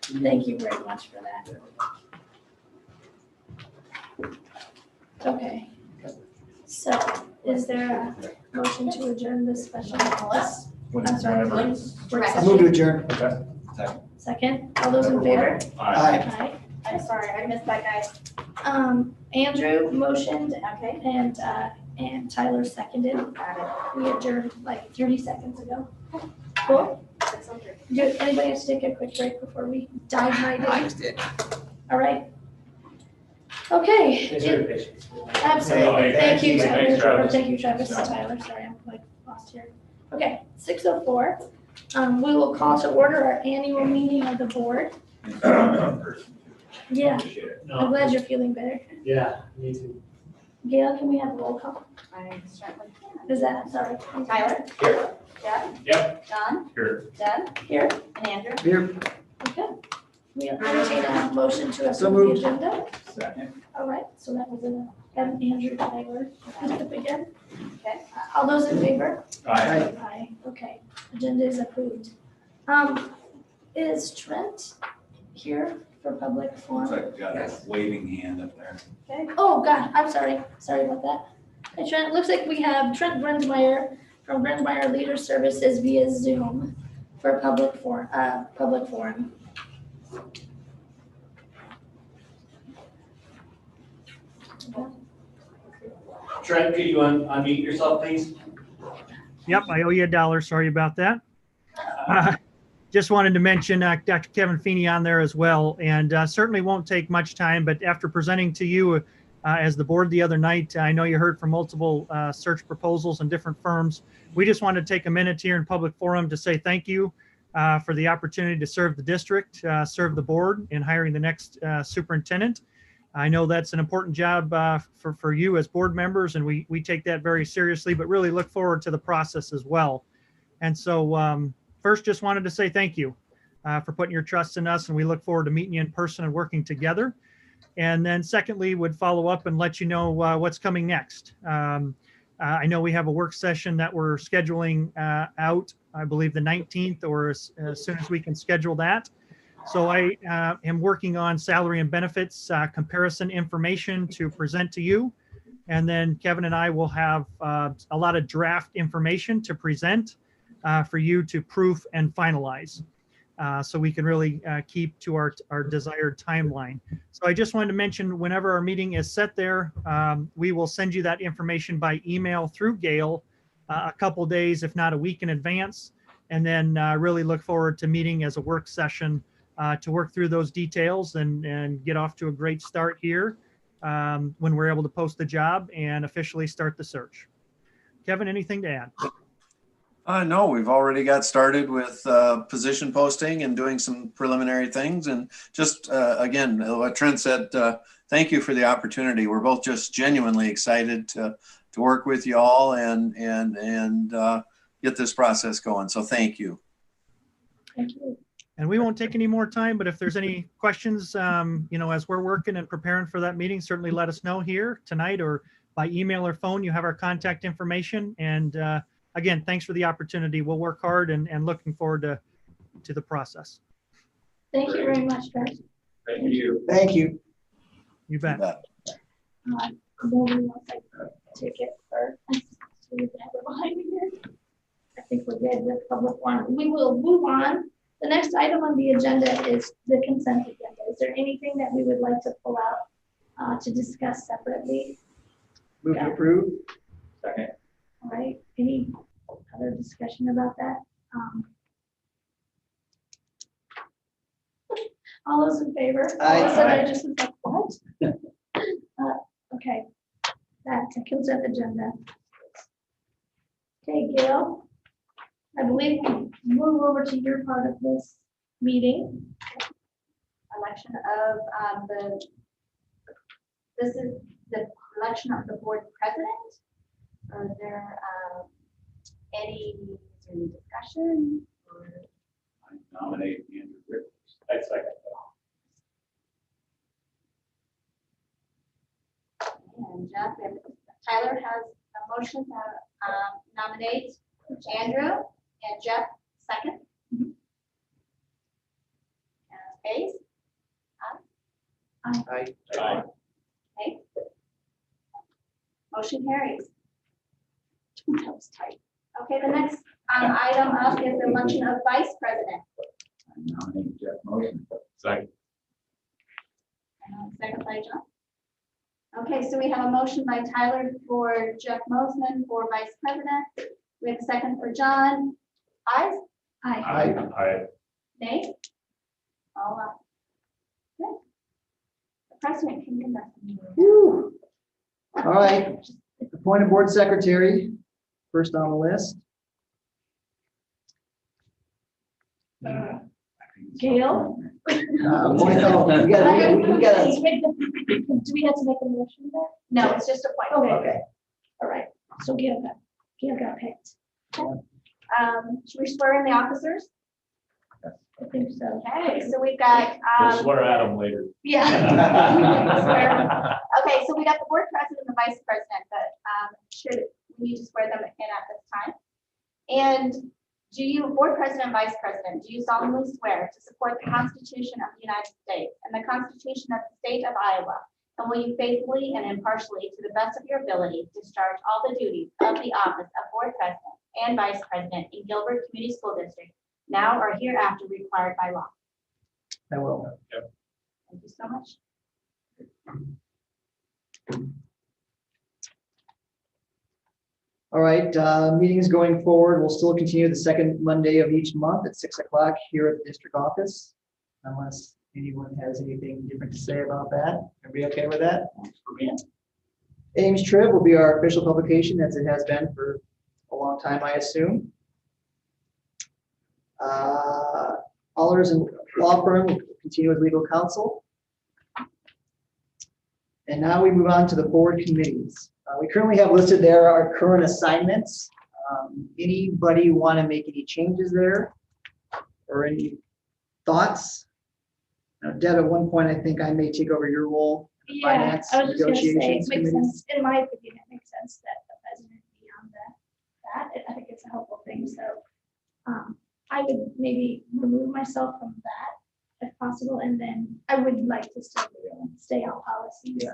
two. Thank you very much for that. Okay. So is there a motion to adjourn this special? I'm sorry. Work Move to session? adjourn. Second, all those in favor? Aye. Aye. I'm sorry, I missed that, guys. Andrew motioned Okay, and Tyler seconded. got it. We adjourned like 30 seconds ago. Cool. 6:03. Do anybody have to take a quick break before we dive right in? I just did. All right. Okay. Thanks for your patience. Absolutely. Thank you, Thanks, Tyler. Travis. Thank you, Travis. Tyler, sorry, I'm like lost here. Okay, 6:04. We will call to order our annual meeting of the board. Yeah, Appreciate it. I'm No, glad you're feeling better. yeah, me too. Gail, can we have a roll call? I certainly can. Is that, sorry. Tyler? Here. Jeff? Yep. John? Here. Deb? Here, And Andrew? Here. okay. We entertain a motion to So approve the moved. agenda. Second. All right, so that was Andrew Tyler again. Okay. All those in favor? Aye. Aye, okay. Agenda is approved. Is Trent here for public Looks forum? like we got a waving hand up there. Okay. Oh, God, I'm sorry. Sorry about that. Hey, Trent, looks like we have Trent Grenzmeyer from Grenzmeyer Leader Services via Zoom for public forum. Trent, could you unmute yourself, please? Yep, I owe you $1. Sorry about that. Just wanted to mention Dr. Kevin Feeney on there as well, and certainly won't take much time, but after presenting to you as the board the other night, I know you heard from multiple search proposals and different firms. We just wanted to take a minute here in public forum to say thank you for the opportunity to serve the district, serve the board in hiring the next superintendent. I know that's an important job for you as board members, and we take that very seriously, but really look forward to the process as well. And so first, just wanted to say thank you for putting your trust in us, and we look forward to meeting you in person and working together. And then secondly, would follow up and let you know what's coming next. I know we have a work session that we're scheduling out, I believe the 19th, or as soon as we can schedule that. So I am working on salary and benefits comparison information to present to you. And then Kevin and I will have a lot of draft information to present for you to proof and finalize. So we can really keep to our desired timeline. So I just wanted to mention, whenever our meeting is set there, we will send you that information by email through Gail a couple days, if not a week in advance. And then really look forward to meeting as a work session to work through those details and get off to a great start here when we're able to post the job and officially start the search. Kevin, anything to add? No, we've already got started with position posting and doing some preliminary things. And just, again, what Trent said, thank you for the opportunity. We're both just genuinely excited to work with you all and get this process going. So thank you. Thank you. And we won't take any more time, but if there's any questions, as we're working and preparing for that meeting, certainly let us know here tonight or by email or phone. You have our contact information. And again, thanks for the opportunity. We'll work hard and looking forward to the process. Thank you very much, guys. Thank you. Thank you. You bet. Nobody wants to take it for, so we can have it behind me here. I think we're good with public forum. We will move on. The next item on the agenda is the consent agenda. Is there anything that we would like to pull out to discuss separately? Move to approve. Second. All right, any other discussion about that? All those in favor? Aye. All of a sudden, I just was like, what? Okay, that kills that agenda. Okay, Gail, I believe we move over to your part of this meeting. Election of this is the election of the board president. Are there any discussion? I nominate Andrew Rick. I second And Jeff, and Tyler has a motion to nominate Andrew and Jeff second. And Hayes? Aye. that. Okay. Motion carries. That was tight. Okay, the next item up is the election of vice president. I nominate Jeff Motion. Second. Second by John. Okay, so we have a motion by Tyler for Jeff Mosman for vice president. We have a second for John. Ayes? Aye. Aye. Nay? All up. Good. The president can conduct the meeting. Whew. All right, appointed board secretary, first on the list. Gail? Appoint- oh, we gotta- Do we have to make a motion there? No, it's just a point. Okay. Okay, All right, so Gail got picked. Should we swear in the officers? I think so. Okay, so we've got, We'll swear at them later. yeah. Okay, so we got the board president and the vice president, but we need to swear them in at this time. And do you, board president and vice president, do you solemnly swear to support the Constitution of the United States and the Constitution of the State of Iowa? And will you faithfully and impartially, to the best of your ability, discharge all the duties of the office of board president and vice president in Gilbert Community School District, now or hereafter required by law? I will. Thank you so much. All right, meetings going forward, we'll still continue the second Monday of each month at 6 o'clock here at the district office. Unless anyone has anything different to say about that. Everybody okay with that? Ames Trib will be our official publication, as it has been for a long time, I assume. Allers and Law Firm will continue as legal counsel. And now we move on to the board committees. We currently have listed there our current assignments. Anybody want to make any changes there? Or any thoughts? Now, Deb, at one point, I think I may take over your role. Yeah, Finance I was just gonna say, it negotiations makes committee. sense, in my opinion, it makes sense that the president be on that. I think it's a helpful thing, so, I would maybe remove myself from that if possible, and then I would like to still stay on policies.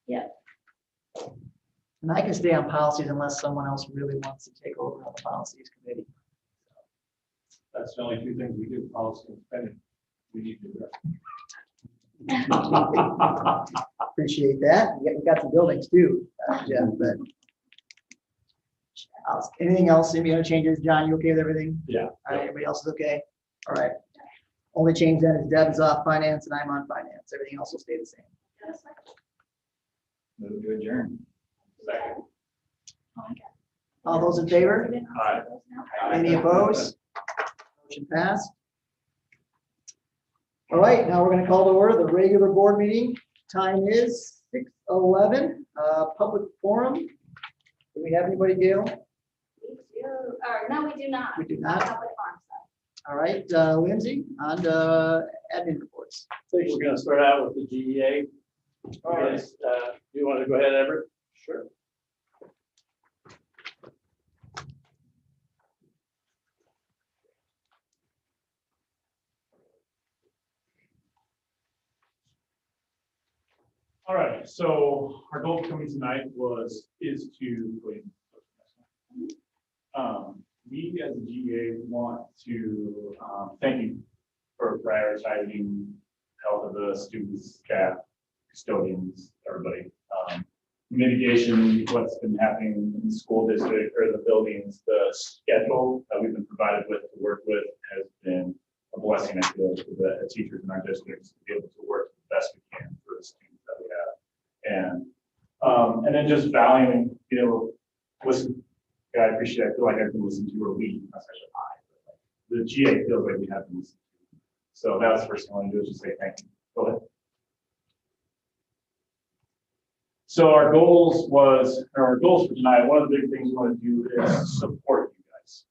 Yeah. And I can stay on policies unless someone else really wants to take over on the policies committee. That's the only two things we do, policy and spending. We need to address. Appreciate that. We got some buildings too, Jeff, but. Anything else? Any other changes? John, you okay with everything? Yeah. All right, everybody else is okay? All right. Only change then is Deb's off finance and I'm on finance. Everything else will stay the same. Move to adjourn. Second. All those in favor? Aye. Any opposed? Motion passed. All right, now we're going to call to order the regular board meeting. Time is 6:11. Public forum. Do we have anybody, Gail? We do, or no, we do not. We do not. Public forum, sorry. All right, Lindsay, on to admin reports. So we're gonna start out with the GEA. All right. You want to go ahead, Everett? Sure. All right, so our goal coming tonight is to we as a GEA want to thank you for prioritizing health of the students, staff, custodians, everybody. Mitigation, what's been happening in the school district or the buildings, the schedule that we've been provided with to work with has been a blessing, I feel, for the teachers in our districts to be able to work the best we can for the students that we have. And then just valuing, you know, listen, I appreciate, I feel like I've been listened to, or we, not such a high, but like, the GA feels like we have been listened to. So that was the first thing I want to do, is just say thank you. Go ahead. So our goals for tonight, one of the big things we want to do is support you guys.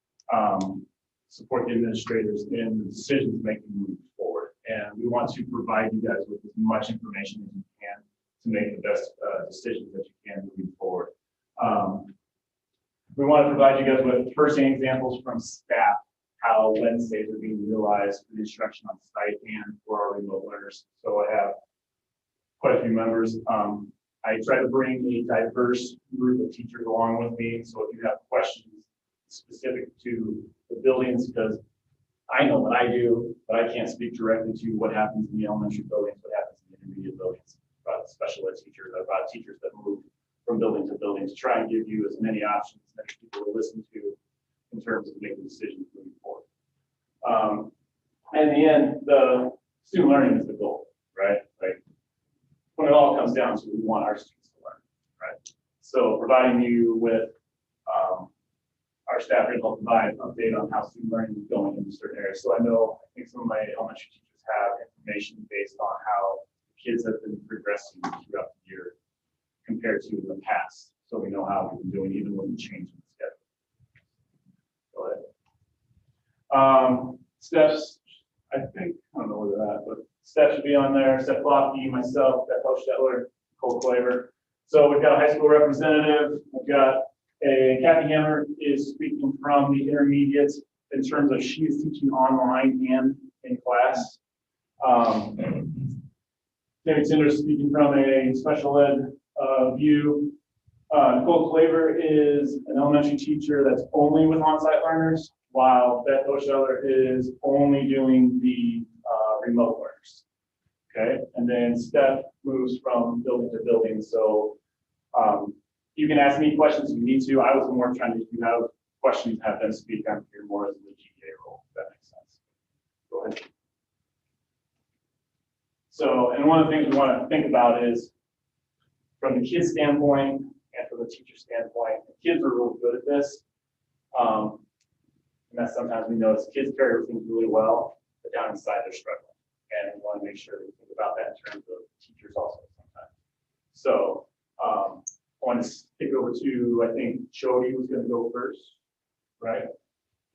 Support the administrators in the decisions making moving forward. And we want to provide you guys with as much information as you can to make the best decisions that you can moving forward. We want to provide you guys with firsthand examples from staff, how Wednesdays are being realized for the instruction on site and for our remote learners. So I have quite a few members. I try to bring a diverse group of teachers along with me. So if you have questions specific to the buildings, because I know what I do, but I can't speak directly to what happens in the elementary buildings, what happens in the intermediate buildings, about special ed teachers, about teachers that move from building to building, to try and give you as many options that people will listen to in terms of making decisions moving forward. And in the end, the student learning is the goal, right? Like, when it all comes down to, we want our students to learn, right? So providing you with our staff are going to provide an update on how student learning is going in certain areas. So I think some of my elementary teachers have information based on how kids have been progressing throughout the year compared to the past. So we know how we've been doing even with the change in the schedule. Go ahead. Steps, I don't know where they're at, but Steph should be on there. Steph Lofty, myself, Beth Hochstetler, Cole Claver. So we've got a high school representative. We've got Kathy Hammer is speaking from the intermediates in terms of she is teaching online and in class. David Tinder is speaking from a special ed view. Nicole Claver is an elementary teacher that's only with on-site learners, while Beth Hochstetler is only doing the remote learners. Okay, and then Steph moves from building to building. So you can ask me questions if you need to. I was more trying to, if you have questions, have them speak. I'm here more as the GA role, if that makes sense. Go ahead. So, and one of the things we want to think about is from the kid's standpoint and from the teacher standpoint, the kids are really good at this. And that sometimes we notice kids carry everything really well, but down inside they're struggling. And we want to make sure that we think about that in terms of teachers also sometimes. So I want to kick over to, I think Jody was going to go first, right?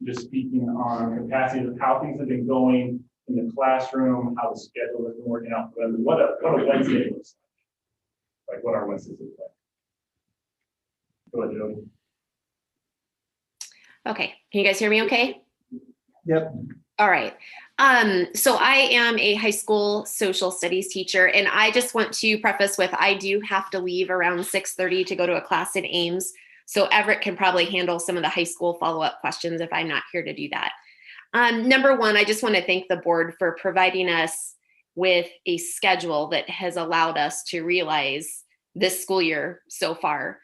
Just speaking on capacity of how things have been going in the classroom, how the schedule has been working out for them, what a Wednesday looks like what our Wednesdays look like. Go ahead, Jody. Okay, can you guys hear me okay? Yep. All right. So I am a high school social studies teacher, and I just want to preface with, I do have to leave around 6:30 to go to a class in Ames. So Everett can probably handle some of the high school follow-up questions if I'm not here to do that. Number one, I just want to thank the board for providing us with a schedule that has allowed us to realize this school year so far.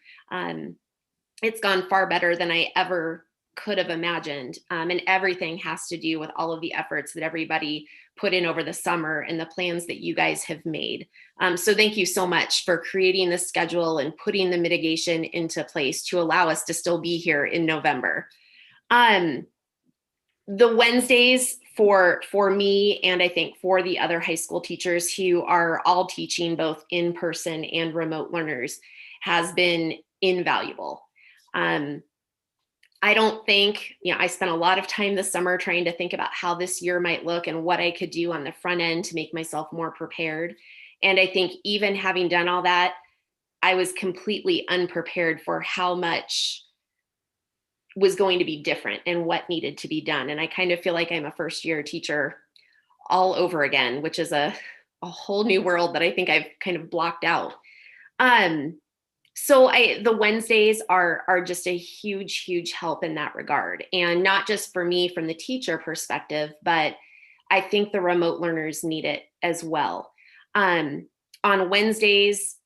It's gone far better than I ever could have imagined. And everything has to do with all of the efforts that everybody put in over the summer and the plans that you guys have made. So thank you so much for creating the schedule and putting the mitigation into place to allow us to still be here in November. The Wednesdays for me, and I think for the other high school teachers who are all teaching both in person and remote learners, has been invaluable. I don't think, I spent a lot of time this summer trying to think about how this year might look and what I could do on the front end to make myself more prepared. And I think even having done all that, I was completely unprepared for how much was going to be different and what needed to be done. And I kind of feel like I'm a first year teacher all over again, which is a whole new world that I think I've kind of blocked out. So the Wednesdays are just a huge, huge help in that regard. And not just for me from the teacher perspective, but I think the remote learners need it as well. On Wednesdays,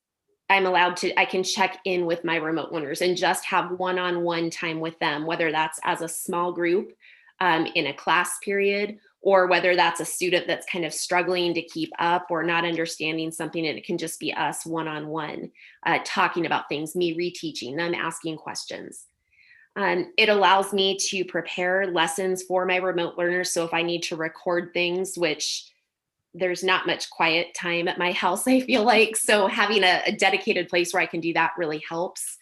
I can check in with my remote learners and just have one-on-one time with them, whether that's as a small group in a class period or whether that's a student that's kind of struggling to keep up or not understanding something, and it can just be us one-on-one talking about things, me reteaching them, asking questions. It allows me to prepare lessons for my remote learners. So if I need to record things, which there's not much quiet time at my house, I feel like, so having a dedicated place where I can do that really helps.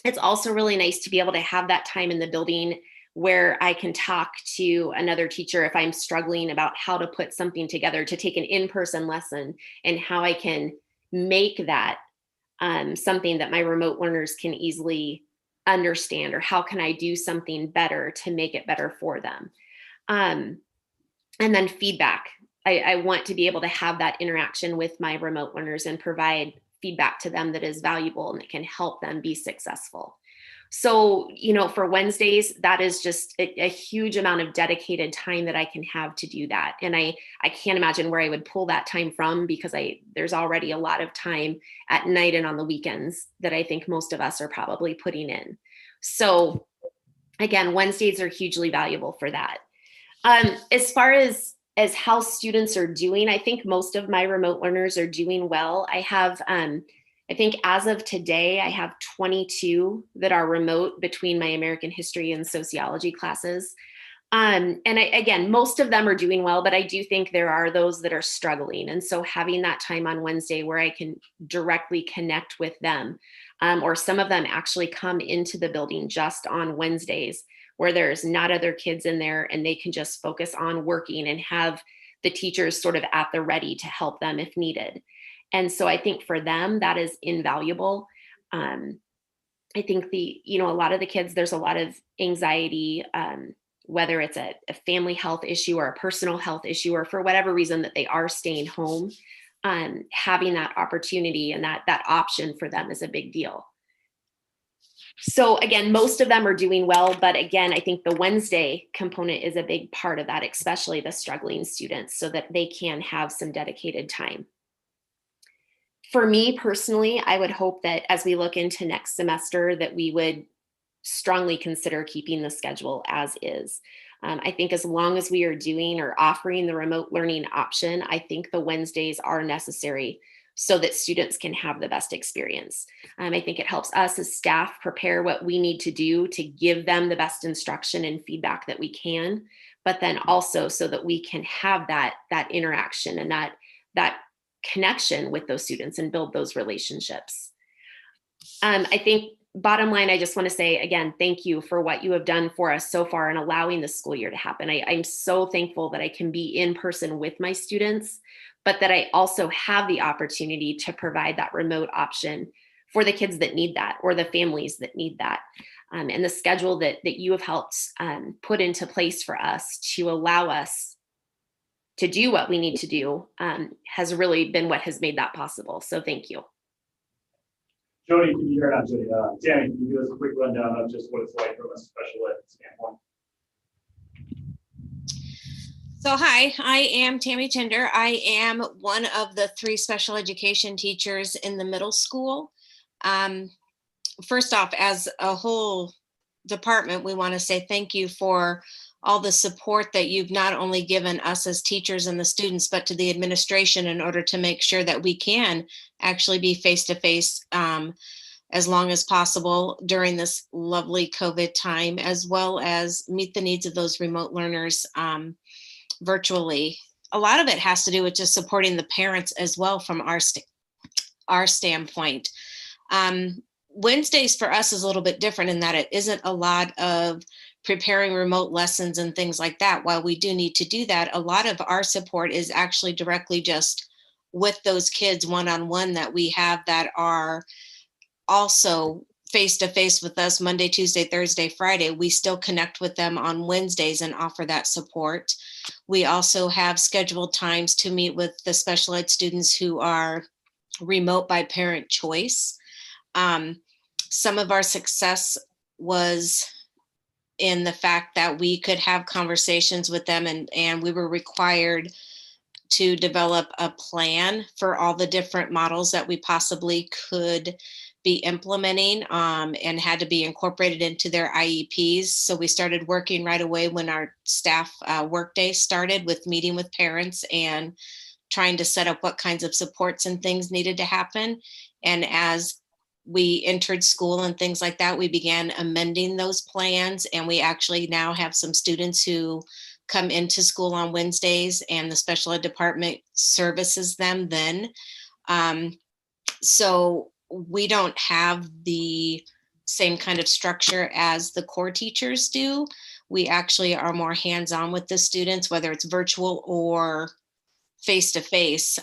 It's also really nice to be able to have that time in the building where I can talk to another teacher if I'm struggling about how to put something together, to take an in-person lesson, and how I can make that something that my remote learners can easily understand, or how can I do something better to make it better for them. And then feedback. I want to be able to have that interaction with my remote learners and provide feedback to them that is valuable and that can help them be successful. So, for Wednesdays, that is just a huge amount of dedicated time that I can have to do that. And I can't imagine where I would pull that time from, because there's already a lot of time at night and on the weekends that I think most of us are probably putting in. So again, Wednesdays are hugely valuable for that. As far as how students are doing, I think most of my remote learners are doing well. I have, I think as of today, I have 22 that are remote between my American history and sociology classes. Again, most of them are doing well, but I do think there are those that are struggling. And so having that time on Wednesday where I can directly connect with them, or some of them actually come into the building just on Wednesdays, where there's not other kids in there and they can just focus on working and have the teachers sort of at the ready to help them if needed. And so I think for them, that is invaluable. I think a lot of the kids, there's a lot of anxiety, whether it's a family health issue or a personal health issue, or for whatever reason that they are staying home, having that opportunity and that option for them is a big deal. So again, most of them are doing well, but again, I think the Wednesday component is a big part of that, especially the struggling students, so that they can have some dedicated time. For me personally, I would hope that as we look into next semester, that we would strongly consider keeping the schedule as is. I think as long as we are doing or offering the remote learning option, I think the Wednesdays are necessary so that students can have the best experience. I think it helps us as staff prepare what we need to do to give them the best instruction and feedback that we can, but then also so that we can have that interaction and that connection with those students and build those relationships. I think bottom line, I just want to say again, thank you for what you have done for us so far in allowing the school year to happen. I'm so thankful that I can be in person with my students, but that I also have the opportunity to provide that remote option for the kids that need that, or the families that need that. And the schedule that you have helped put into place for us to allow us to do what we need to do has really been what has made that possible. So thank you. Jody, can you hear not Jody? Tammy, can you give us a quick rundown of just what it's like from a special ed standpoint? So hi, I am Tammy Tinder. I am one of the 3 special education teachers in the middle school. First off, as a whole department, we want to say thank you for all the support that you've not only given us as teachers and the students, but to the administration in order to make sure that we can actually be face-to-face as long as possible during this lovely COVID time, as well as meet the needs of those remote learners virtually. A lot of it has to do with just supporting the parents as well from our standpoint. Wednesdays for us is a little bit different in that it isn't a lot of preparing remote lessons and things like that. While we do need to do that, a lot of our support is actually directly just with those kids one-on-one that we have that are also face-to-face with us Monday, Tuesday, Thursday, Friday. We still connect with them on Wednesdays and offer that support. We also have scheduled times to meet with the special ed students who are remote by parent choice. Some of our success was in the fact that we could have conversations with them, and we were required to develop a plan for all the different models that we possibly could be implementing and had to be incorporated into their IEPs. So we started working right away when our staff workday started, with meeting with parents and trying to set up what kinds of supports and things needed to happen. And as we entered school and things like that, we began amending those plans. And we actually now have some students who come into school on Wednesdays, and the special ed department services them then. So we don't have the same kind of structure as the core teachers do. We actually are more hands-on with the students, whether it's virtual or face-to-face.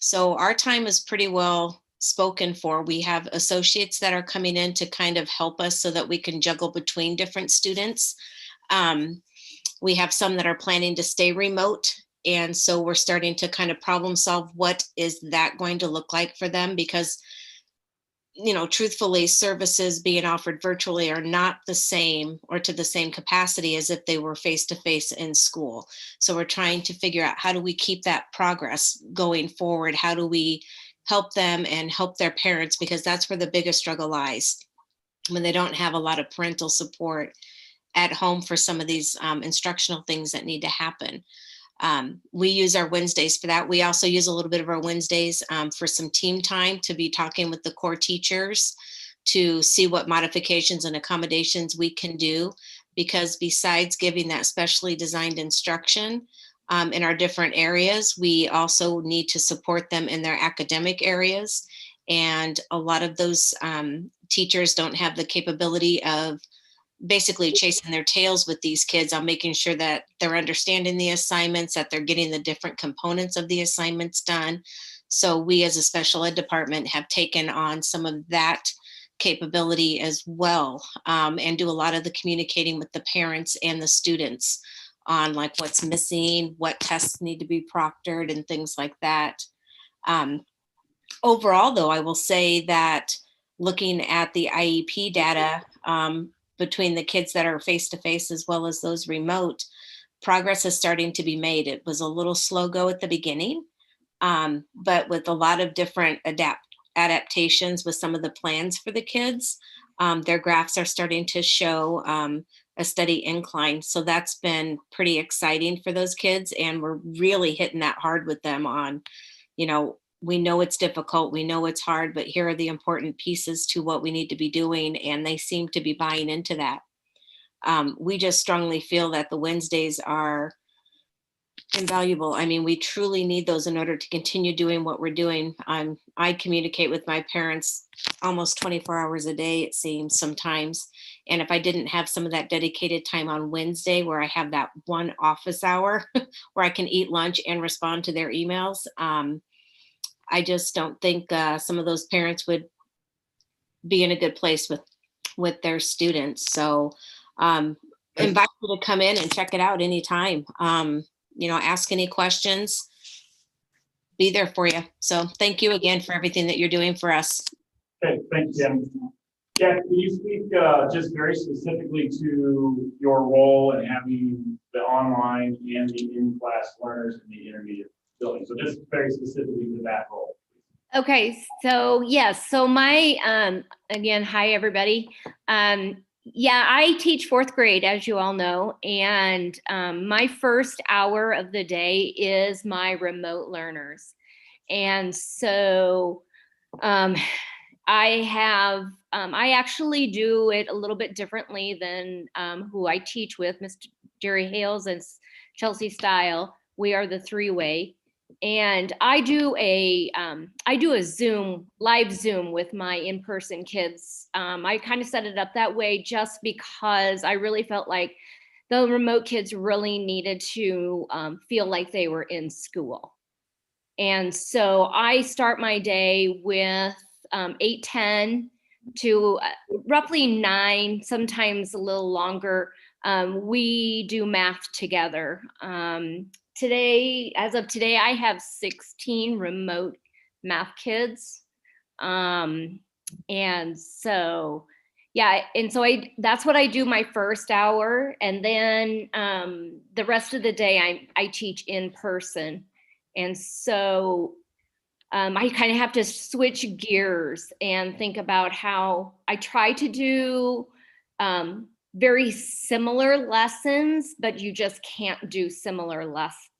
So our time is pretty well spoken for. We have associates that are coming in to kind of help us so that we can juggle between different students. We have some that are planning to stay remote. And so we're starting to kind of problem solve what is that going to look like for them, because, you know, truthfully, services being offered virtually are not the same or to the same capacity as if they were face-to-face in school. So we're trying to figure out, how do we keep that progress going forward? How do we help them and help their parents? Because that's where the biggest struggle lies, when they don't have a lot of parental support at home for some of these instructional things that need to happen. We use our Wednesdays for that. We also use a little bit of our Wednesdays for some team time, to be talking with the core teachers to see what modifications and accommodations we can do. Because besides giving that specially designed instruction in our different areas, we also need to support them in their academic areas. And a lot of those teachers don't have the capability of basically chasing their tails with these kids on making sure that they're understanding the assignments, that they're getting the different components of the assignments done. So we as a special ed department have taken on some of that capability as well, and do a lot of the communicating with the parents and the students on like what's missing, what tests need to be proctored and things like that. Overall, though, I will say that looking at the IEP data, between the kids that are face-to-face as well as those remote, progress is starting to be made. It was a little slow go at the beginning, but with a lot of different adaptations with some of the plans for the kids, their graphs are starting to show a steady incline. So that's been pretty exciting for those kids. And we're really hitting that hard with them on, you know, we know it's difficult, we know it's hard, but here are the important pieces to what we need to be doing. And they seem to be buying into that. We just strongly feel that the Wednesdays are invaluable. I mean, we truly need those in order to continue doing what we're doing. I communicate with my parents almost 24 hours a day, it seems sometimes. And if I didn't have some of that dedicated time on Wednesday, where I have that one office hour where I can eat lunch and respond to their emails, I just don't think some of those parents would be in a good place with their students. So invite you to come in and check it out anytime. You know, ask any questions, be there for you. So thank you again for everything that you're doing for us. Okay, thank you, Tim. Yeah, can you speak just very specifically to your role in having the online and the in-class learners in the intermediate building? So just very specifically to that role. Okay, so yes, so my, again, hi, everybody. Yeah, I teach fourth grade, as you all know, and my first hour of the day is my remote learners. And so I actually do it a little bit differently than who I teach with, Mr. Jerry Hales and Chelsea Style. We are the three-way. And I do a live Zoom with my in-person kids. I kind of set it up that way just because I really felt like the remote kids really needed to feel like they were in school. And so I start my day with 8:10 to roughly 9, sometimes a little longer. We do math together. Today, as of today, I have 16 remote math kids. And so, yeah, and so that's what I do my first hour. And then the rest of the day I teach in person. And so I kind of have to switch gears and think about how I try to do very similar lessons, but you just can't do similar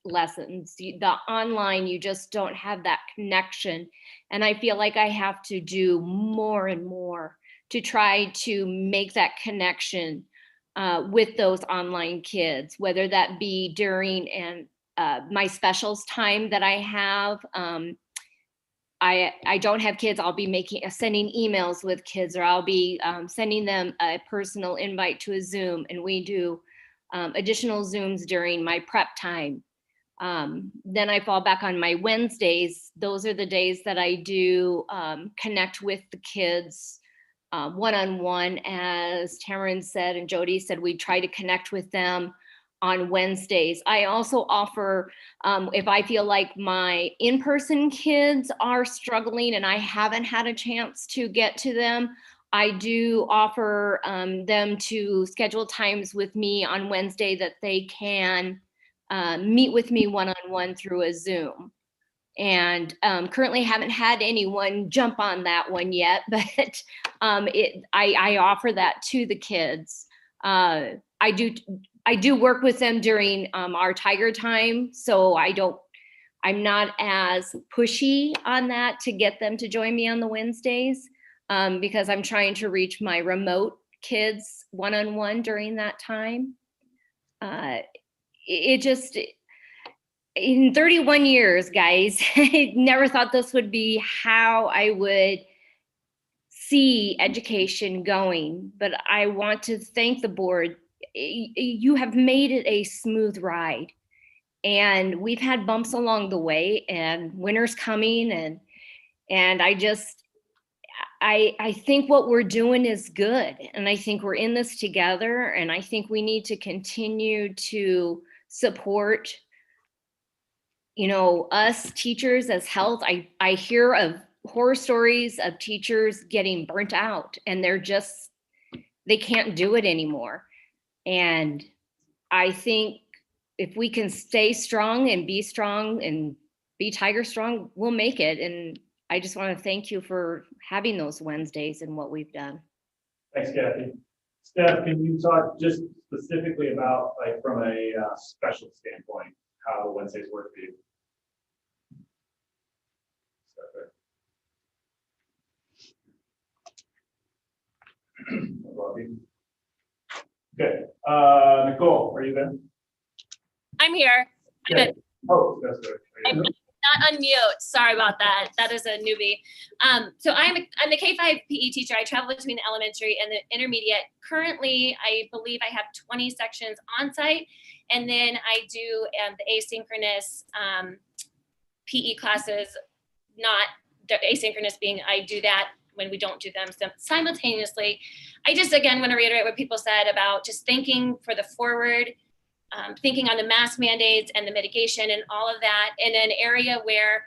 lessons. The online, you just don't have that connection. And I feel like I have to do more and more to try to make that connection with those online kids, whether that be during my specials time that I have. I don't have kids, I'll be sending emails with kids, or I'll be sending them a personal invite to a Zoom, and we do additional Zooms during my prep time. Then I fall back on my Wednesdays. Those are the days that I do connect with the kids one-on-one. As Taryn said and Jody said, we try to connect with them on Wednesdays. I also offer, if I feel like my in-person kids are struggling and I haven't had a chance to get to them, I do offer them to schedule times with me on Wednesday that they can meet with me one-on-one through a Zoom. And currently haven't had anyone jump on that one yet, but I offer that to the kids. I do work with them during our Tiger time, so I'm not as pushy on that to get them to join me on the Wednesdays because I'm trying to reach my remote kids one-on-one during that time. In 31 years, guys, I never thought this would be how I would see education going, but I want to thank the board. You have made it a smooth ride, and we've had bumps along the way, and winter's coming, and I think what we're doing is good, and I think we're in this together, and I think we need to continue to support us teachers as health. I hear of horror stories of teachers getting burnt out, and they can't do it anymore. And I think if we can stay strong and be Tiger strong, we'll make it. And I just want to thank you for having those Wednesdays and what we've done. Thanks, Kathy. Steph, can you talk just specifically about, like, from a special standpoint, how the Wednesdays work for you? Okay, Nicole, are you there? I'm here. Okay. Oh, that's good. I'm not unmute. Sorry about that. That is a newbie. So I'm the K-5 PE teacher. I travel between the elementary and the intermediate. Currently, I believe I have 20 sections on site, and then I do the asynchronous PE classes. Not the asynchronous being I do that when we don't do them simultaneously. I just, again, want to reiterate what people said about just thinking for the forward, thinking on the mask mandates and the mitigation and all of that in an area where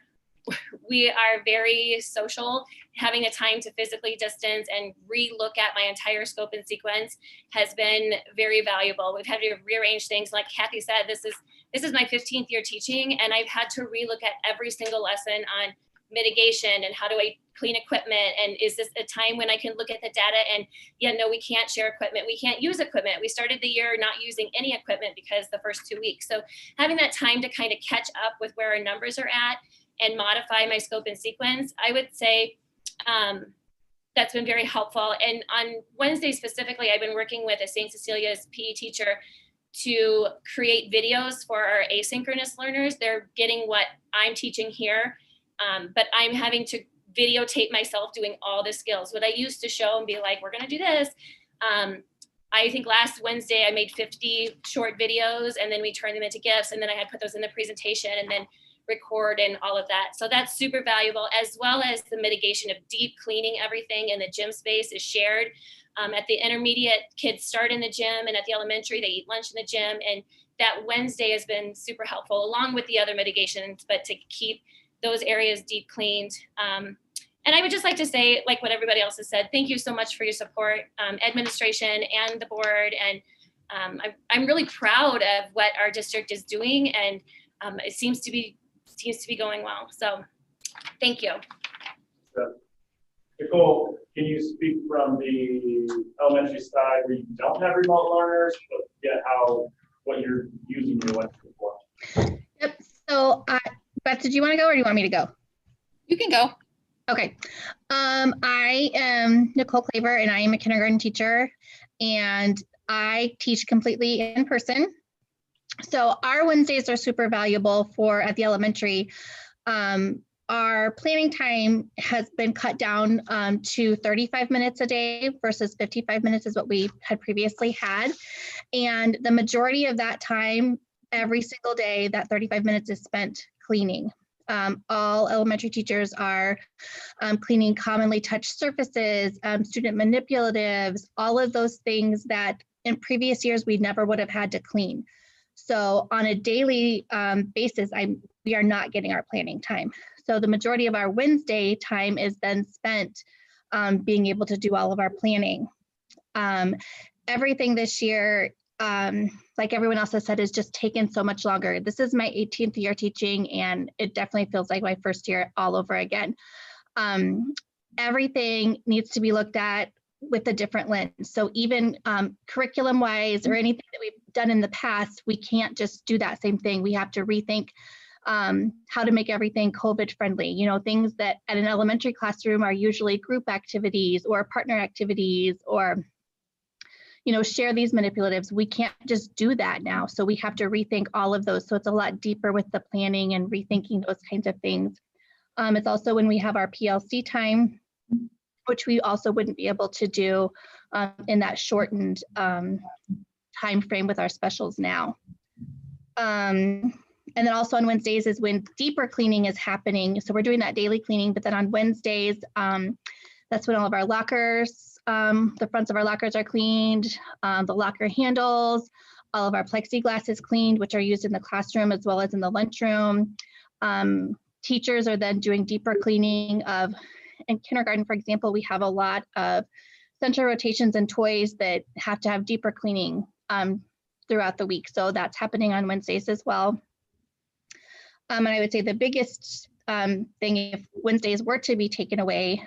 we are very social. Having a time to physically distance and re-look at my entire scope and sequence has been very valuable. We've had to rearrange things. Like Kathy said, this is my 15th year teaching, and I've had to re-look at every single lesson on mitigation and how do I clean equipment, and is this a time when I can look at the data and no, we can't share equipment, we can't use equipment. We started the year not using any equipment because the first 2 weeks. So having that time to kind of catch up with where our numbers are at and modify my scope and sequence, I would say that's been very helpful. And on Wednesday specifically, I've been working with a St. Cecilia's PE teacher to create videos for our asynchronous learners. They're getting what I'm teaching here, but I'm having to videotape myself doing all the skills. What I used to show and be like, we're gonna do this. I think last Wednesday I made 50 short videos, and then we turned them into GIFs, and then I had put those in the presentation and then record and all of that. So that's super valuable, as well as the mitigation of deep cleaning everything in the gym space is shared. At the intermediate, kids start in the gym, and at the elementary, they eat lunch in the gym. And that Wednesday has been super helpful, along with the other mitigations, but to keep those areas deep cleaned. And I would just like to say, like what everybody else has said, thank you so much for your support, administration and the board. And I'm really proud of what our district is doing, and it seems to be going well. So Thank you. Nicole, can you speak from the elementary side where you don't have remote learners, but yet what you're using your electric for? Yep. So, Beth, did you want to go or do you want me to go? You can go. Okay. I am Nicole Claver and I am a kindergarten teacher and I teach completely in person. So our Wednesdays are super valuable at the elementary. Our planning time has been cut down to 35 minutes a day versus 55 minutes is what we had previously had. And the majority of that time, every single day, that 35 minutes is spent cleaning. All elementary teachers are cleaning commonly touched surfaces, student manipulatives, all of those things that in previous years we never would have had to clean. So on a daily basis, we are not getting our planning time. So the majority of our Wednesday time is then spent being able to do all of our planning. Everything this year, like everyone else has said, is just taken so much longer. This is my 18th year teaching, and it definitely feels like my first year all over again. Everything needs to be looked at with a different lens. So even curriculum wise or anything that we've done in the past, we can't just do that same thing. We have to rethink how to make everything COVID friendly. You know, things that at an elementary classroom are usually group activities or partner activities or, you know, share these manipulatives. We can't just do that now. So we have to rethink all of those. So it's a lot deeper with the planning and rethinking those kinds of things. It's also when we have our PLC time, which we also wouldn't be able to do in that shortened time frame with our specials now. And then also on Wednesdays is when deeper cleaning is happening. So we're doing that daily cleaning, but then on Wednesdays, that's when all of our lockers, the fronts of our lockers are cleaned, the locker handles, all of our plexiglass is cleaned, which are used in the classroom as well as in the lunchroom. Teachers are then doing deeper cleaning of, in kindergarten, for example, we have a lot of central rotations and toys that have to have deeper cleaning throughout the week. So that's happening on Wednesdays as well. And I would say the biggest thing, if Wednesdays were to be taken away,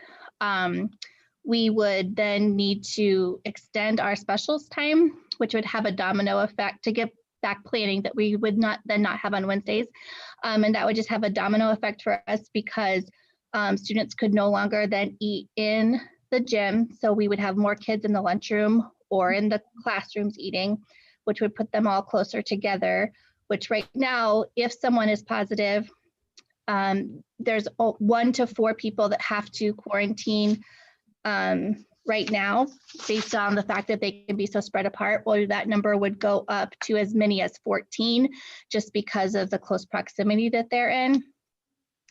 we would then need to extend our specials time, which would have a domino effect to get back planning that we would not have on Wednesdays. And that would just have a domino effect for us because students could no longer then eat in the gym. So we would have more kids in the lunchroom or in the classrooms eating, which would put them all closer together, which right now, if someone is positive, there's 1 to 4 people that have to quarantine right now, based on the fact that they can be so spread apart. Well, that number would go up to as many as 14 just because of the close proximity that they're in.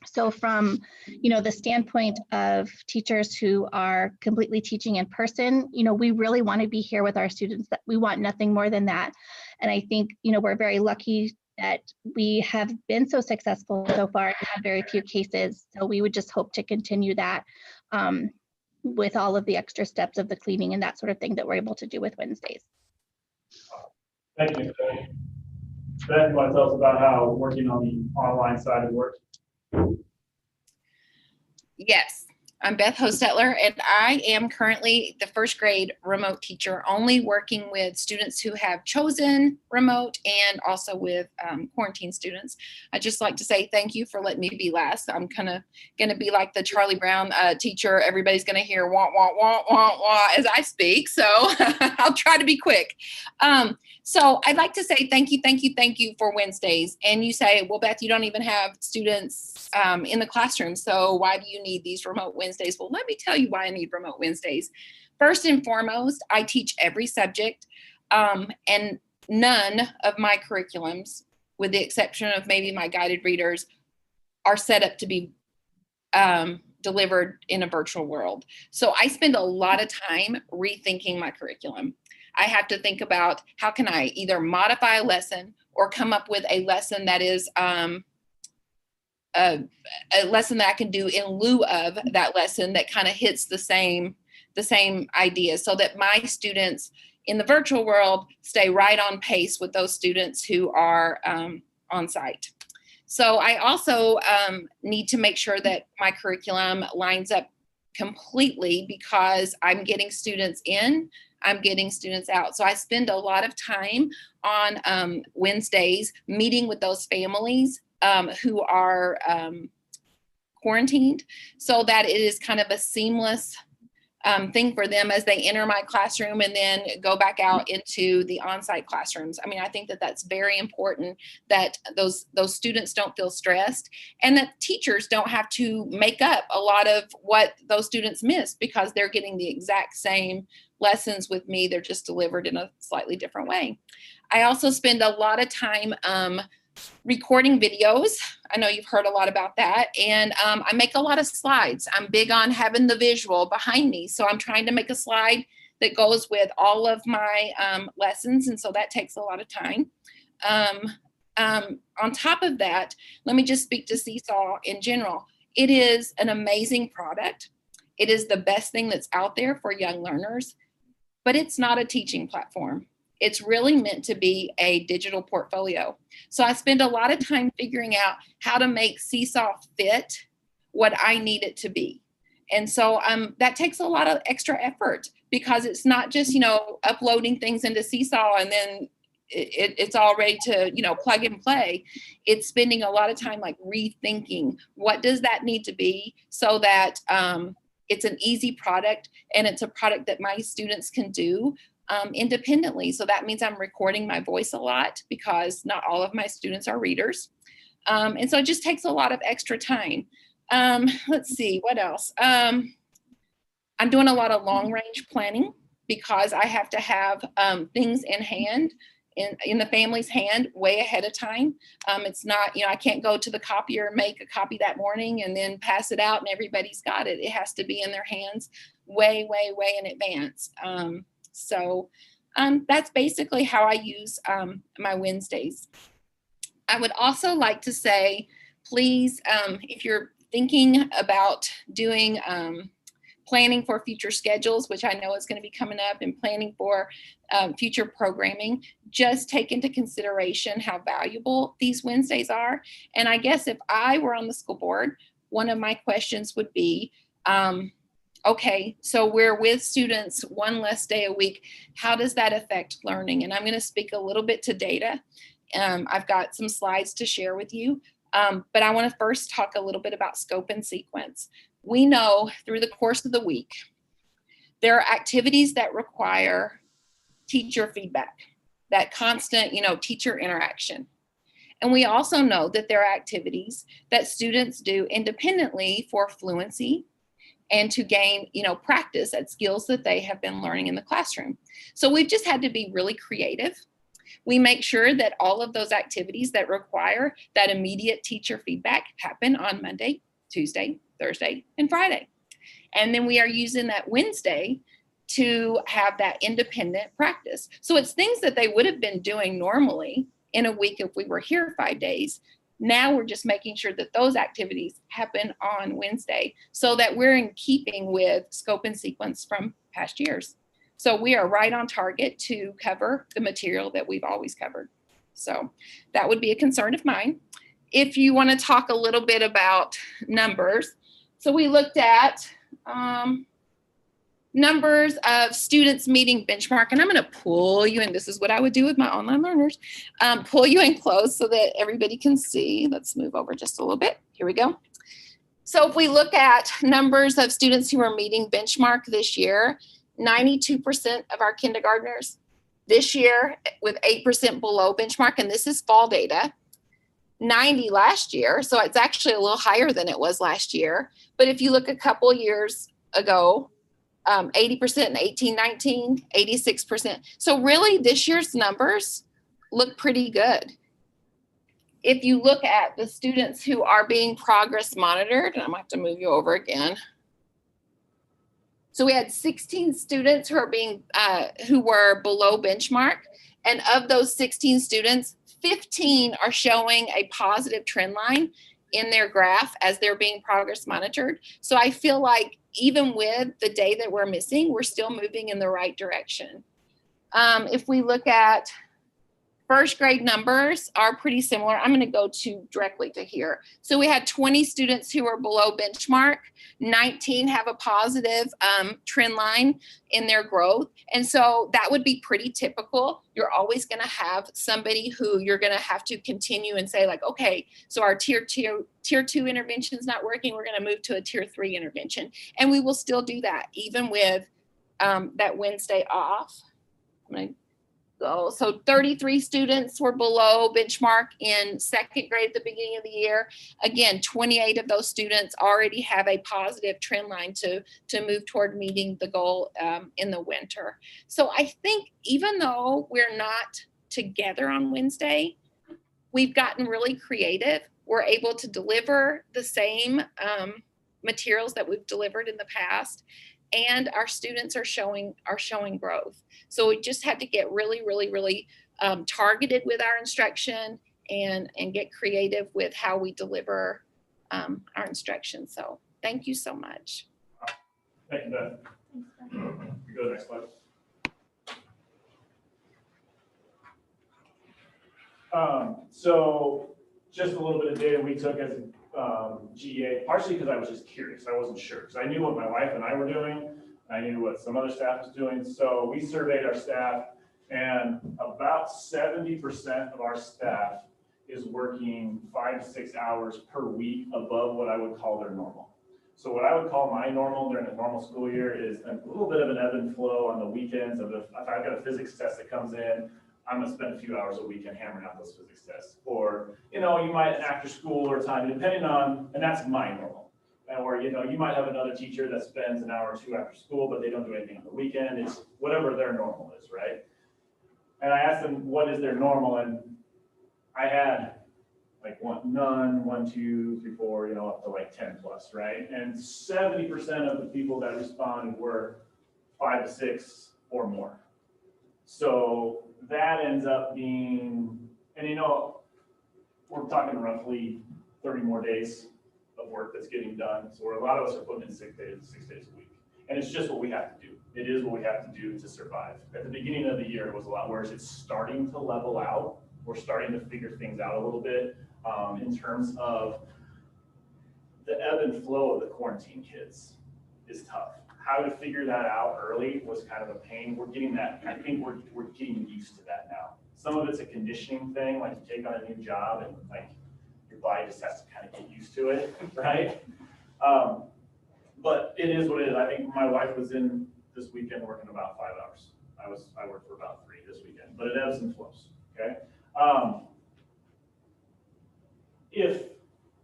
So from, you know, the standpoint of teachers who are completely teaching in person, you know, we really want to be here with our students. That we want nothing more than that. And I think, you know, we're very lucky that we have been so successful so far and have very few cases. So we would just hope to continue that with all of the extra steps of the cleaning and that sort of thing that we're able to do with Wednesdays. Thank you, Nicole. Beth, you want to tell us about how working on the online side has worked? Yes, I'm Beth Hostetler, and I am currently the first grade remote teacher, only working with students who have chosen remote and also with quarantine students. I'd just like to say thank you for letting me be last. I'm kind of going to be like the Charlie Brown teacher. Everybody's going to hear wah, wah, wah, wah, wah as I speak, so I'll try to be quick. So I'd like to say thank you for Wednesdays. And you say, well, Beth, you don't even have students in the classroom, so why do you need these remote Wednesdays? Well, let me tell you why I need remote Wednesdays. First and foremost, I teach every subject, and none of my curriculums, with the exception of maybe my guided readers, are set up to be delivered in a virtual world. So I spend a lot of time rethinking my curriculum. I have to think about how can I either modify a lesson or come up with a lesson that is a lesson that I can do in lieu of that lesson that kind of hits the same idea, so that my students in the virtual world stay right on pace with those students who are on site. So I also need to make sure that my curriculum lines up completely, because I'm getting students in, I'm getting students out. So I spend a lot of time on Wednesdays meeting with those families who are quarantined, so that it is kind of a seamless thing for them as they enter my classroom and then go back out into the on-site classrooms. I mean, I think that that's very important, that those students don't feel stressed, and that teachers don't have to make up a lot of what those students missed, because they're getting the exact same lessons with me. They're just delivered in a slightly different way. I also spend a lot of time recording videos. I know you've heard a lot about that. And I make a lot of slides. I'm big on having the visual behind me. So I'm trying to make a slide that goes with all of my lessons. And so that takes a lot of time. On top of that, let me just speak to Seesaw in general. It is an amazing product. It is the best thing that's out there for young learners, but it's not a teaching platform. It's really meant to be a digital portfolio. So I spend a lot of time figuring out how to make Seesaw fit what I need it to be. And so that takes a lot of extra effort, because it's not just, uploading things into Seesaw and then it's all ready to, plug and play. It's spending a lot of time like rethinking, what does that need to be, so that it's an easy product, and it's a product that my students can do independently. So that means I'm recording my voice a lot, because not all of my students are readers. And so it just takes a lot of extra time. Let's see, what else? I'm doing a lot of long range planning, because I have to have things in hand, in the family's hand, way ahead of time. It's not, I can't go to the copier, make a copy that morning and then pass it out and everybody's got it. It has to be in their hands way, way, way in advance. So that's basically how I use my Wednesdays. I would also like to say, please, if you're thinking about doing planning for future schedules, which I know is going to be coming up, and planning for future programming, just take into consideration how valuable these Wednesdays are. And I guess if I were on the school board, one of my questions would be, okay, so we're with students one less day a week. How does that affect learning? And I'm going to speak a little bit to data. I've got some slides to share with you, but I want to first talk a little bit about scope and sequence. We know through the course of the week, there are activities that require teacher feedback, that constant, teacher interaction. And we also know that there are activities that students do independently for fluency and to gain, practice at skills that they have been learning in the classroom. So we've just had to be really creative. We make sure that all of those activities that require that immediate teacher feedback happen on Monday, Tuesday, Thursday, and Friday. And then we are using that Wednesday to have that independent practice. So it's things that they would have been doing normally in a week if we were here 5 days. Now we're just making sure that those activities happen on Wednesday, so that we're in keeping with scope and sequence from past years. So we are right on target to cover the material that we've always covered. So that would be a concern of mine. If you want to talk a little bit about numbers, so we looked at numbers of students meeting benchmark, and I'm going to pull you in. This is what I would do with my online learners. Pull you in close so that everybody can see. Let's move over just a little bit. Here we go. So if we look at numbers of students who are meeting benchmark this year, 92% of our kindergartners this year with 8% below benchmark, and this is fall data. 90 last year, so it's actually a little higher than it was last year. But if you look a couple years ago, 80% in 18-19, 86%. So really this year's numbers look pretty good. If you look at the students who are being progress monitored, and I'm gonna have to move you over again. So we had 16 students who are being who were below benchmark, and of those 16 students, 15 are showing a positive trend line in their graph as they're being progress monitored. So I feel like even with the day that we're missing, we're still moving in the right direction. If we look at First grade numbers are pretty similar. I'm going to go directly to here. So we had 20 students who are below benchmark. 19 have a positive trend line in their growth. And so that would be pretty typical. You're always going to have somebody who you're going to have to continue and say like, okay, so our tier two intervention is not working. We're going to move to a tier 3 intervention. And we will still do that even with that Wednesday off. I'm going to So 33 students were below benchmark in second grade at the beginning of the year. Again, 28 of those students already have a positive trend line to move toward meeting the goal in the winter. So I think even though we're not together on Wednesday, we've gotten really creative. We're able to deliver the same materials that we've delivered in the past, and our students are showing growth. So we just had to get really targeted with our instruction and get creative with how we deliver our instruction. So thank you so much. Thank you, Beth. We go to the next slide. So just a little bit of data we took as GEA, partially because I was just curious. I wasn't sure because I knew what my wife and I were doing. I knew what some other staff was doing. So we surveyed our staff, and about 70% of our staff is working 5 to 6 hours per week above what I would call their normal. So what I would call my normal during a normal school year is a little bit of an ebb and flow on the weekends. If I've got a physics test that comes in, I'm going to spend a few hours a weekend hammering out those physics tests. Or, you might after school or time, depending on, and that's my normal. Or, you might have another teacher that spends an hour or two after school, but they don't do anything on the weekend. It's whatever their normal is, right? And I asked them, what is their normal? And I had like none, 1, 2, 3, 4, up to like 10 plus, right? And 70% of the people that responded were 5 to 6 or more. So that ends up being, and we're talking roughly 30 more days of work that's getting done. So a lot of us are putting in 6 days a week. And it's just what we have to do. It is what we have to do to survive. At the beginning of the year, it was a lot worse. It's starting to level out. We're starting to figure things out a little bit in terms of the ebb and flow of the quarantine kids is tough. How to figure that out early was kind of a pain. We're getting that, I think we're getting used to that now. Some of it's a conditioning thing, like you take on a new job and like your body just has to kind of get used to it, right? But it is what it is. I think my wife was in this weekend working about 5 hours. I worked for about 3 this weekend, but it ebbs and flows, okay? If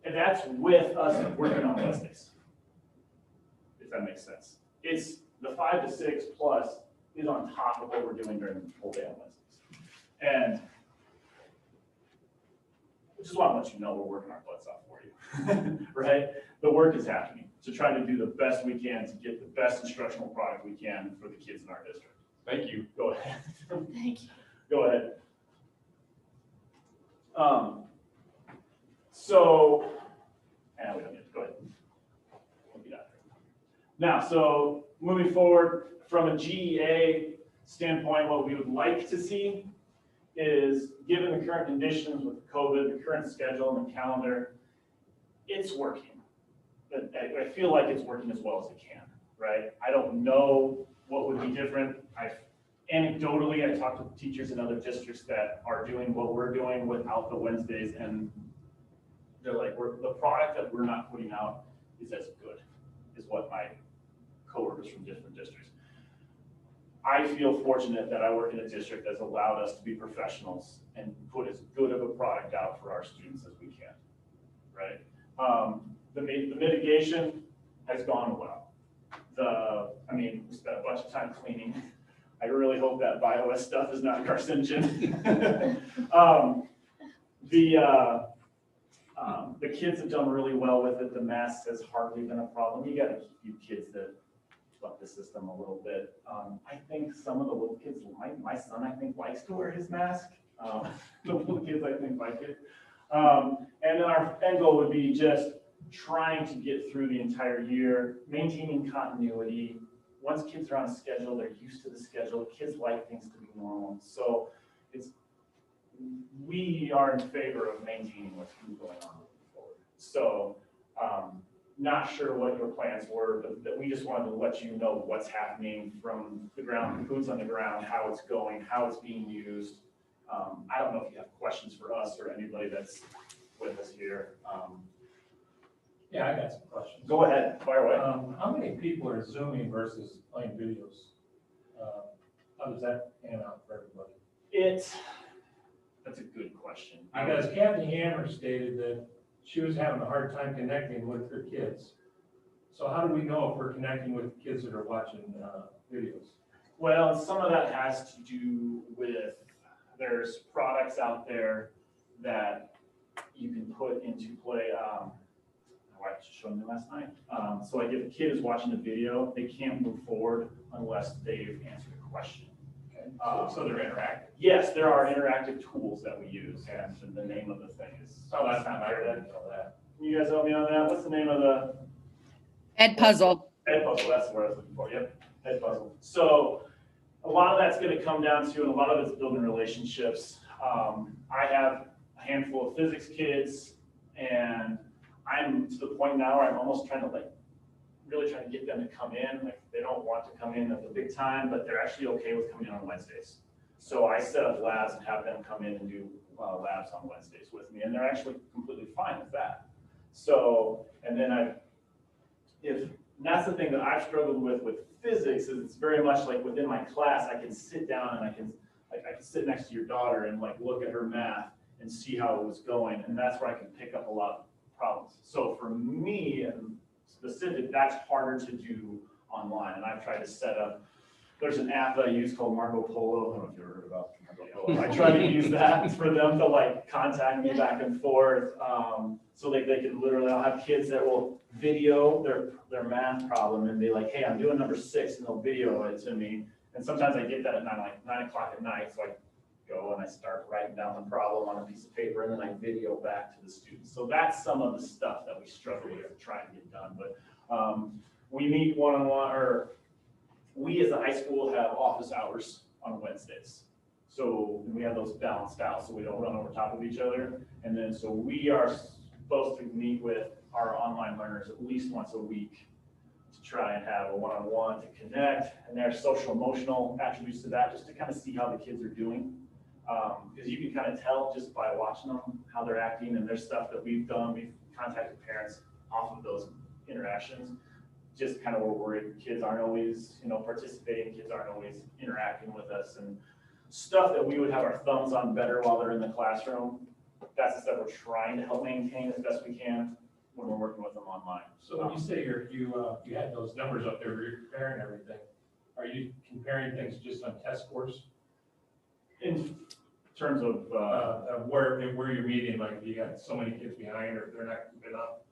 that's with us working on Wednesdays, if that makes sense. It's the 5 to 6 plus is on top of what we're doing during the full day on Wednesdays. And I just want to let you know we're working our butts off for you, right? The work is happening to try to do the best we can to get the best instructional product we can for the kids in our district. Thank you. Go ahead. Thank you. Go ahead. So, and we don't need to go ahead. We'll be done. Now, so moving forward from a GEA standpoint, what we would like to see is, given the current conditions with COVID, the current schedule and the calendar, it's working. I feel like it's working as well as it can, right? I don't know what would be different. Anecdotally, I talked to teachers in other districts that are doing what we're doing without the Wednesdays, and they're like, the product that we're not putting out is as good as what my coworkers from different districts. I feel fortunate that I work in a district that's allowed us to be professionals and put as good of a product out for our students as we can, right? The mitigation has gone well. We spent a bunch of time cleaning. I really hope that BioS stuff is not carcinogen. The kids have done really well with it. The mask has hardly been a problem. You got a few kids that buck the system a little bit. I think some of the little kids, my son, I think, likes to wear his mask. The little kids, I think, like it. And then our end goal would be just trying to get through the entire year, maintaining continuity. Once kids are on a schedule, they're used to the schedule. Kids like things to be normal. So we are in favor of maintaining what's going on moving forward. So, not sure what your plans were, but that we just wanted to let you know what's happening from the ground, boots on the ground, how it's going, how it's being used. I don't know if you have questions for us or anybody that's with us here. Yeah, I got some questions. Go ahead, fire away. How many people are Zooming versus playing videos? How does that pan out for everybody? That's a good question. Because Kathy Hammer stated that she was having a hard time connecting with her kids. So how do we know if we're connecting with kids that are watching videos? Well, some of that has to do with, there's products out there that you can put into play. My wife just showed me last night. So like if a kid is watching a video, they can't move forward unless they've answered a question. Okay. So they're interactive. Yes, there are interactive tools that we use, and the name of the thing is. Oh, that's not my didn't know that. Can you guys help me on that? What's the name of the? Ed Puzzle. Ed Puzzle, that's the word I was looking for, yep, Ed Puzzle. So a lot of that's gonna come down to, and a lot of it's building relationships. I have a handful of physics kids, and I'm to the point now where I'm almost trying to really trying to get them to come in. Like they don't want to come in at the big time, but they're actually okay with coming in on Wednesdays. So I set up labs and have them come in and do labs on Wednesdays with me, and they're actually completely fine with that. So, and then and that's the thing that I've struggled with physics is it's very much like within my class, I can sit down and I can sit next to your daughter and look at her math and see how it was going. And that's where I can pick up a lot of problems. So for me and specific, that's harder to do online. And I've tried to set up, there's an app that I use called Marco Polo. I don't know if you've ever heard about Marco Polo. I try to use that for them to contact me back and forth. So they can literally, I'll have kids that will video their math problem and be like, hey, I'm doing number 6, and they'll video it to me. And sometimes I get that at 9 o'clock at night. So I go and I start writing down the problem on a piece of paper, and then I video back to the students. So that's some of the stuff that we struggle with trying to get done. But we meet one-on-one, or we as a high school have office hours on Wednesdays. So we have those balanced out so we don't run over top of each other. And then so we are supposed to meet with our online learners at least once a week to try and have a one-on-one to connect. And there's social emotional attributes to that, just to kind of see how the kids are doing. Because you can kind of tell just by watching them how they're acting, and there's stuff that we've done. We've contacted parents off of those interactions. Just kind of we're worried kids aren't always, participating, kids aren't always interacting with us, and stuff that we would have our thumbs on better while they're in the classroom. That's the stuff we're trying to help maintain as best we can when we're working with them online. So when you say you had those numbers up there, you're comparing everything. Are you comparing things just on test scores? In terms of where you're meeting, like you got so many kids behind, or they're not keeping up.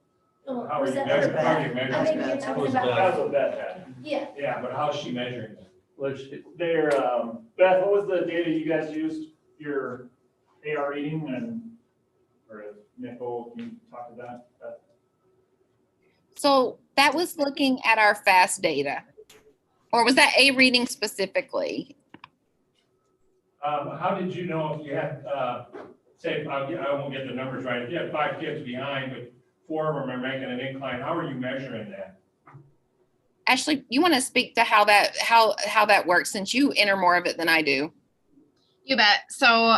Oh, How are was you that measuring? for How are you Beth? measuring? I think you're that? talking about. That's what Beth had. Yeah. Yeah, but how's she measuring that? They're, Beth, what was the data you guys used? Your AR reading or Nicole, can you talk to that? Beth? So that was looking at our FAST data, or was that A reading specifically? How did you know if you had, say, I won't get the numbers right, if you had 5 kids behind, but 4 of them are making an incline, how are you measuring that? Ashley, you want to speak to how that works, since you enter more of it than I do? You bet. So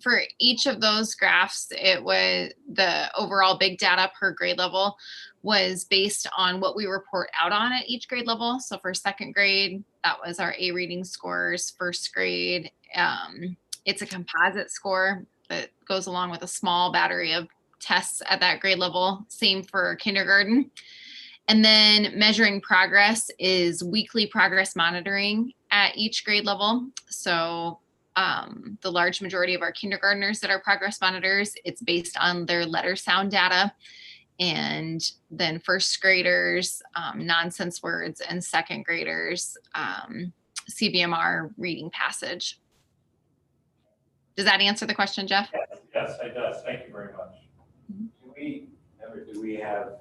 for each of those graphs, it was the overall big data per grade level was based on what we report out on at each grade level. So for 2nd grade, that was our A reading scores. 1st grade, it's a composite score that goes along with a small battery of tests at that grade level. Same for kindergarten. And then measuring progress is weekly progress monitoring at each grade level. So the large majority of our kindergartners that are progress monitors, it's based on their letter sound data. And then 1st graders, nonsense words, and 2nd graders, CBMR reading passage. Does that answer the question, Jeff? Yes, it does. Thank you very much. Do we have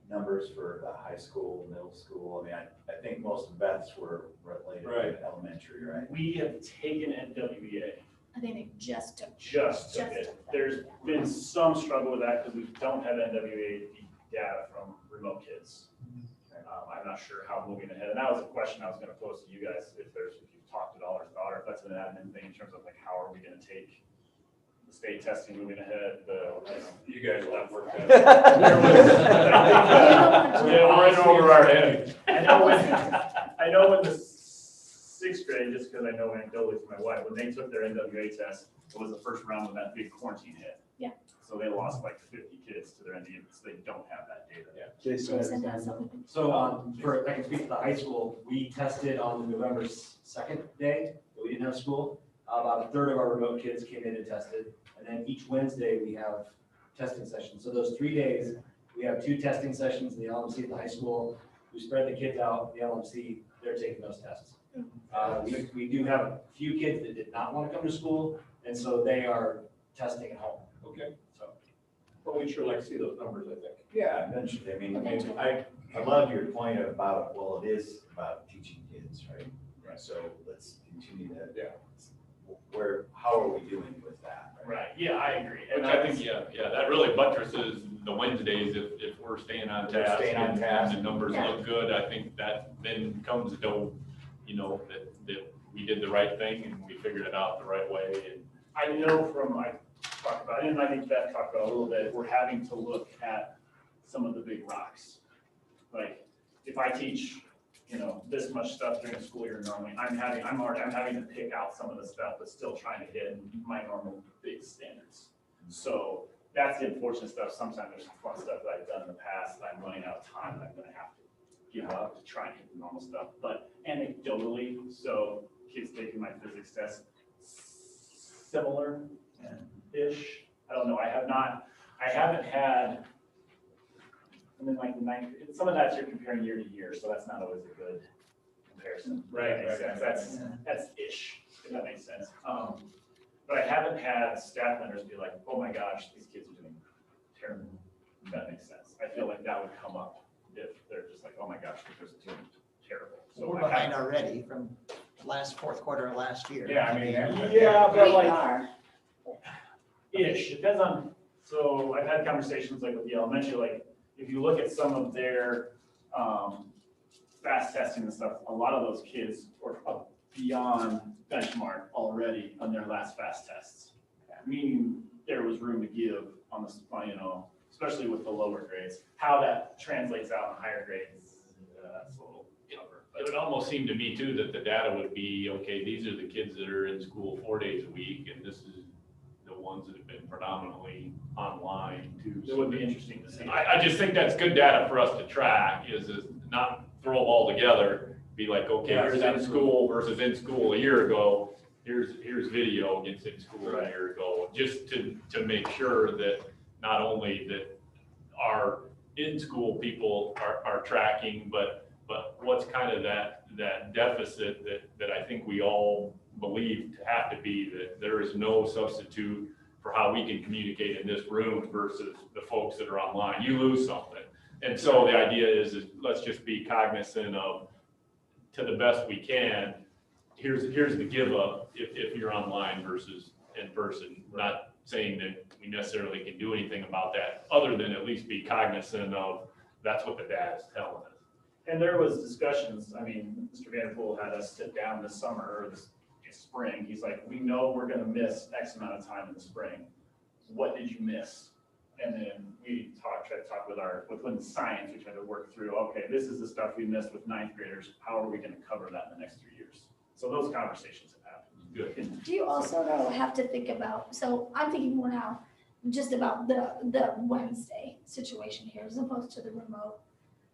numbers for the high school, middle school? I mean, I think most of Beth's were related to elementary, right? We have taken NWEA. I think they just took. Just took it. There's been some struggle with that because we don't have NWA data from remote kids. I'm not sure how moving ahead, and that was a question I was going to pose to you guys, if you've talked at all or thought, or if that's an admin thing in terms of like, how are we going to take the state testing moving ahead, You guys will have work. Yeah, right over our head. I know when the sixth grade, just because I know anecdotally from my wife, when they took their NWA test, it was the first round when that big quarantine hit. Yeah. So they lost like 50 kids to their NWA, so they don't have that data. Jason has something. So I can speak to the high school. We tested on the November 2nd day, but we didn't have school. About a third of our remote kids came in and tested. And then each Wednesday we have testing sessions. So those 3 days, we have 2 testing sessions in the LMC at the high school. We spread the kids out, the LMC, they're taking those tests. We do have a few kids that did not want to come to school, and so they are testing at home. Okay. So, well, we'd sure like to see those numbers, I think. Yeah, eventually. I mean, I love your point about, well, it is about teaching kids, right? Right. So let's continue that. Yeah. How are we doing with that? Right. Yeah, I agree. Which I think, that really buttresses the Wednesdays if we're staying on task. And the numbers look good. I think that then comes to, that we did the right thing and we figured it out the right way. And I know I talked about it, and I think Beth talked about it a little bit, we're having to look at some of the big rocks. Like, if I teach, this much stuff during the school year normally, I'm having to pick out some of the stuff that's still trying to hit my normal big standards. So that's the unfortunate stuff. Sometimes there's some fun stuff that I've done in the past that I'm running out of time and I'm gonna have to give up to try and hit the normal stuff. But anecdotally, so kids taking my physics test, similar-ish. I don't know, I haven't had, and then like some of that you're comparing year to year, so that's not always a good comparison. Right. That's ish, if that makes sense. But I haven't had staff members be like, oh my gosh, these kids are doing terrible, if that makes sense. I feel like that would come up if they're just like, oh my gosh, they're just doing terrible. So we're behind already from last fourth quarter of last year. Yeah, I mean, but like, ish, depends on, so I've had conversations like with the elementary, like, if you look at some of their fast testing and stuff, a lot of those kids are beyond benchmark already on their last fast tests. Meaning there was room to give on the, especially with the lower grades. How that translates out in higher grades, that's a little tougher. It would almost seem to me too that the data would be, okay, these are the kids that are in school 4 days a week, and this is the ones that have been predominantly online too. It would be interesting to see. I just think that's good data for us to track, is not throw them all together, be like, okay, here's in school versus in school a year ago, here's video against in school a year ago, just to make sure that not only that our in-school people are tracking, but what's kind of that deficit that I think we all believe to have to be, that there is no substitute for how we can communicate in this room versus the folks that are online. You lose something. And so the idea is let's just be cognizant of, to the best we can, here's the give up if you're online versus in person. Not saying that we necessarily can do anything about that, other than at least be cognizant of that's what the data is telling us. And there was discussions, I mean, Mr. Vanderpool had us sit down this summer or this spring. He's like, we know we're gonna miss X amount of time in the spring. What did you miss? And then we tried to talk with science, we tried to work through, okay, this is the stuff we missed with 9th graders. How are we gonna cover that in the next 3 years? So those conversations have happened. Good. Do you also though have to think about, so I'm thinking more now just about the Wednesday situation here as opposed to the remote.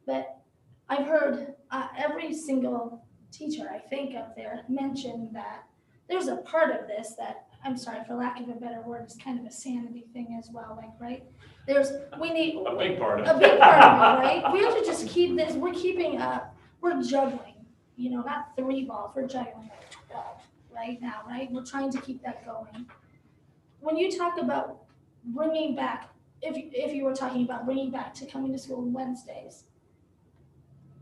But I've heard every single teacher, I think, up there mention that there's a part of this that, I'm sorry, for lack of a better word, is kind of a sanity thing as well, like, right? We need a big part of it. A big part of it, right? We have to just keep this, we're juggling, not 3 balls, we're juggling like 12 right now, right? We're trying to keep that going. When you talk about bringing back, if you were talking about bringing back to coming to school on Wednesdays,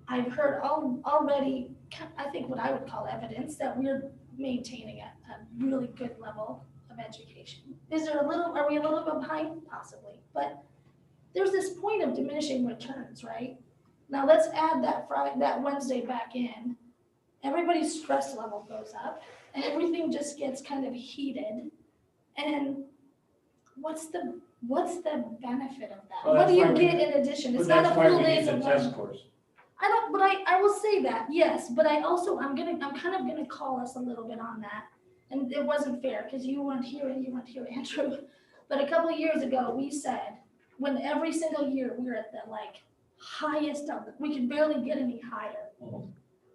I've heard already, I think what I would call evidence that we're maintaining a really good level of education. Are we a little bit behind? Possibly, but there's this point of diminishing returns, right? Now let's add that Wednesday back in. Everybody's stress level goes up and everything just gets kind of heated. And what's the benefit of that? Well, What do that's you why we get need- in addition? It's But not that's a why full we day need the of test learning. scores. I will say that, yes, but I'm kind of gonna call us a little bit on that. And it wasn't fair because you weren't here, Andrew. But a couple of years ago, we said, when every single year we were at the like highest of, we could barely get any higher.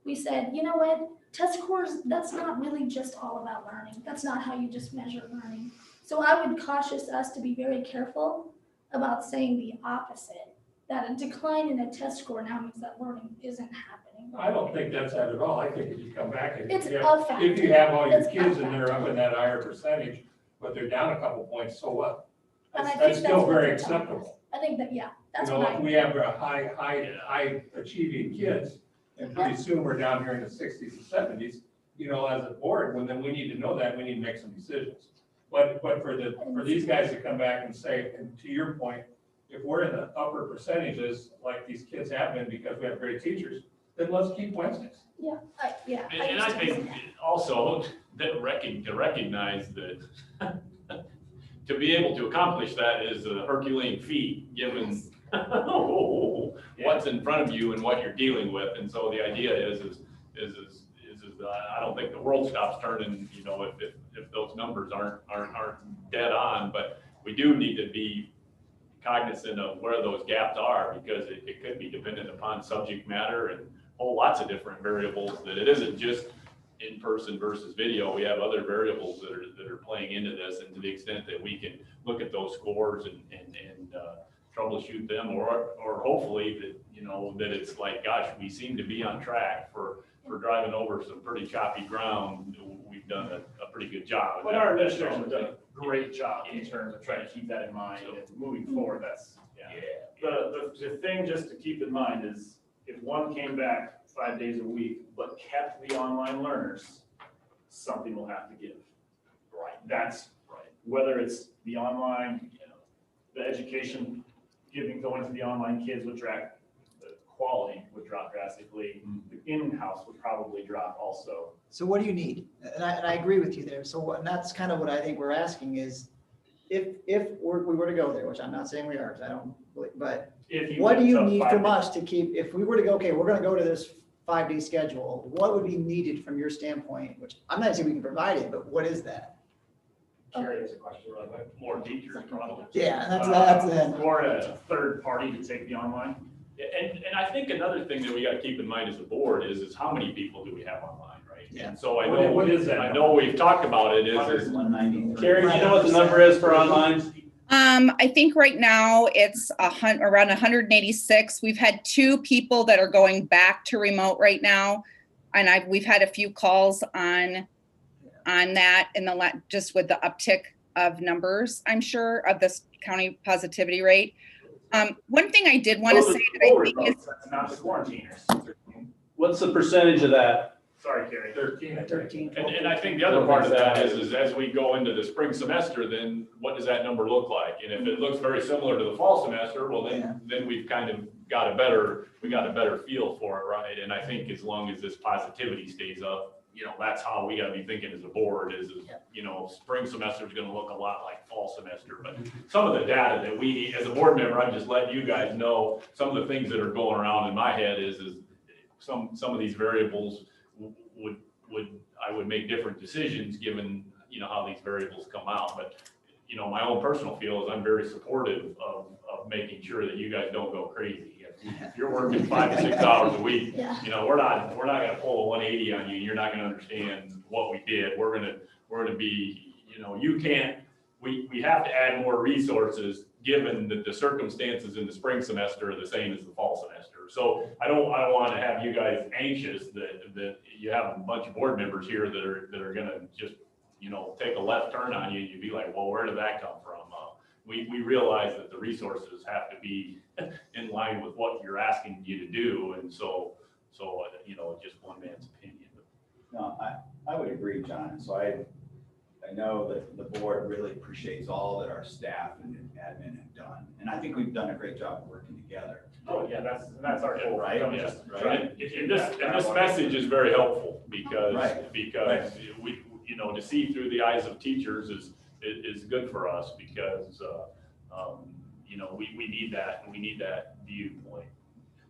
We said, you know what, test scores, that's not really just all about learning. That's not how you just measure learning. So I would caution us to be very careful about saying the opposite, that a decline in a test score now means that learning isn't happening. I don't think that's that at all. I think if you come back and It's if you a have, factor. if you have all your It's a kids and factor. they're up in that higher percentage, but they're down a couple points, so what? And I That's think still that's what very they're telling us. acceptable. I think that, yeah, that's You know, what I. if we have a high achieving kids, and pretty soon we're down here in the 60s and 70s, you know, as a board, well, then we need to know that, we need to make some decisions. But for these guys to come back and say, and to your point, if we're in the upper percentages, like these kids have been because we have great teachers, then let's keep Wednesdays. Yeah, And I think also that to recognize that to be able to accomplish that is a Herculean feat, given what's in front of you and what you're dealing with. And so the idea is I don't think the world stops turning, you know, if those numbers aren't dead on, but we do need to be cognizant of where those gaps are, because it could be dependent upon subject matter and whole lots of different variables, that it isn't just in person versus video. We have other variables that are playing into this, and to the extent that we can look at those scores and troubleshoot them, or hopefully that, you know, that it's like, gosh, we seem to be on track for driving over some pretty choppy ground. We've done a pretty good job. But our administration's done a great job in terms of trying to keep that in mind and moving forward. That's, the thing just to keep in mind is if one came back 5 days a week, but kept the online learners, something will have to give. Right. That's right. Whether it's the online, you know, the education going to the online kids would drop, the quality would drop drastically. The in-house would probably drop also. So what do you need? And I agree with you there. So and that's kind of what I think we're asking is, if we were to go there, which I'm not saying we are, because I don't believe, but what do you need from us to keep, if we were to go, okay, we're gonna go to this 5-day schedule, what would be needed from your standpoint? Which I'm not saying we can provide it, but what is that? Carrie has a question, more teachers probably. Yeah, that's it. Or a third party to take the online. And I think another thing that we got to keep in mind as a board is how many people do we have online, right? Yeah. And so I know, What is that I know we've talked about it, is 193. Carrie, do you know what the number is for online? I think right now it's around 186. We've had 2 people that are going back to remote right now. And we've had a few calls on that just with the uptick of numbers, I'm sure, of this county positivity rate. One thing I did want to say that I think is, That's not the quarantiners. What's the percentage of that? Sorry, Carrie. 13. And I think the other part of that is as we go into the spring semester, then what does that number look like? And if it looks very similar to the fall semester, well, then we've kind of got a better feel for it, right? And I think as long as this positivity stays up, you know, that's how we gotta be thinking as a board is you know, spring semester is gonna look a lot like fall semester. But some of the data that we need, as a board member, I'm just letting you guys know, some of the things that are going around in my head is some of these variables I would make different decisions given, you know, how these variables come out. But, you know, my own personal feel is I'm very supportive of making sure that you guys don't go crazy. If you're working 5 to 6 hours a week, you know, we're not gonna pull a 180 on you. You're not gonna understand what we did. We're gonna be, you know, we have to add more resources given that the circumstances in the spring semester are the same as the fall semester. So I don't want to have you guys anxious that you have a bunch of board members here that are gonna just, you know, take a left turn on you and you'd be like, well, where did that come from? We realize that the resources have to be in line with what you're asking you to do, and so you know, just one man's opinion. No, I would agree, John. So I know that the board really appreciates all that our staff and admin have done. And I think we've done a great job of working together. Oh, yeah, that's our goal, Right? I'm Yeah, just right. trying. And this message is very helpful because, Right. because we, to see through the eyes of teachers is good for us because, we need that, and we need that viewpoint.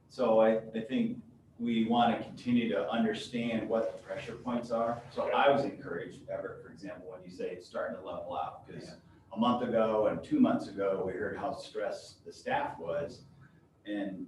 So I think we want to continue to understand what the pressure points are. So I was encouraged, Everett, for example, when you say it's starting to level out, because a month ago and 2 months ago, we heard how stressed the staff was. And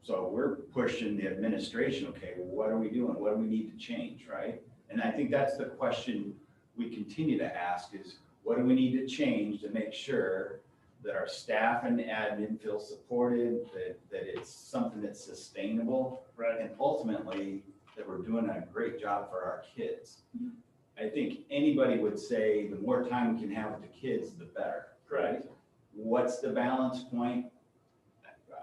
so we're pushing the administration, okay, what are we doing? What do we need to change, right? And I think that's the question we continue to ask is, what do we need to change to make sure that our staff and admin feel supported, that it's something that's sustainable, right? And ultimately, that we're doing a great job for our kids. I think anybody would say the more time we can have with the kids, the better, right? What's the balance point?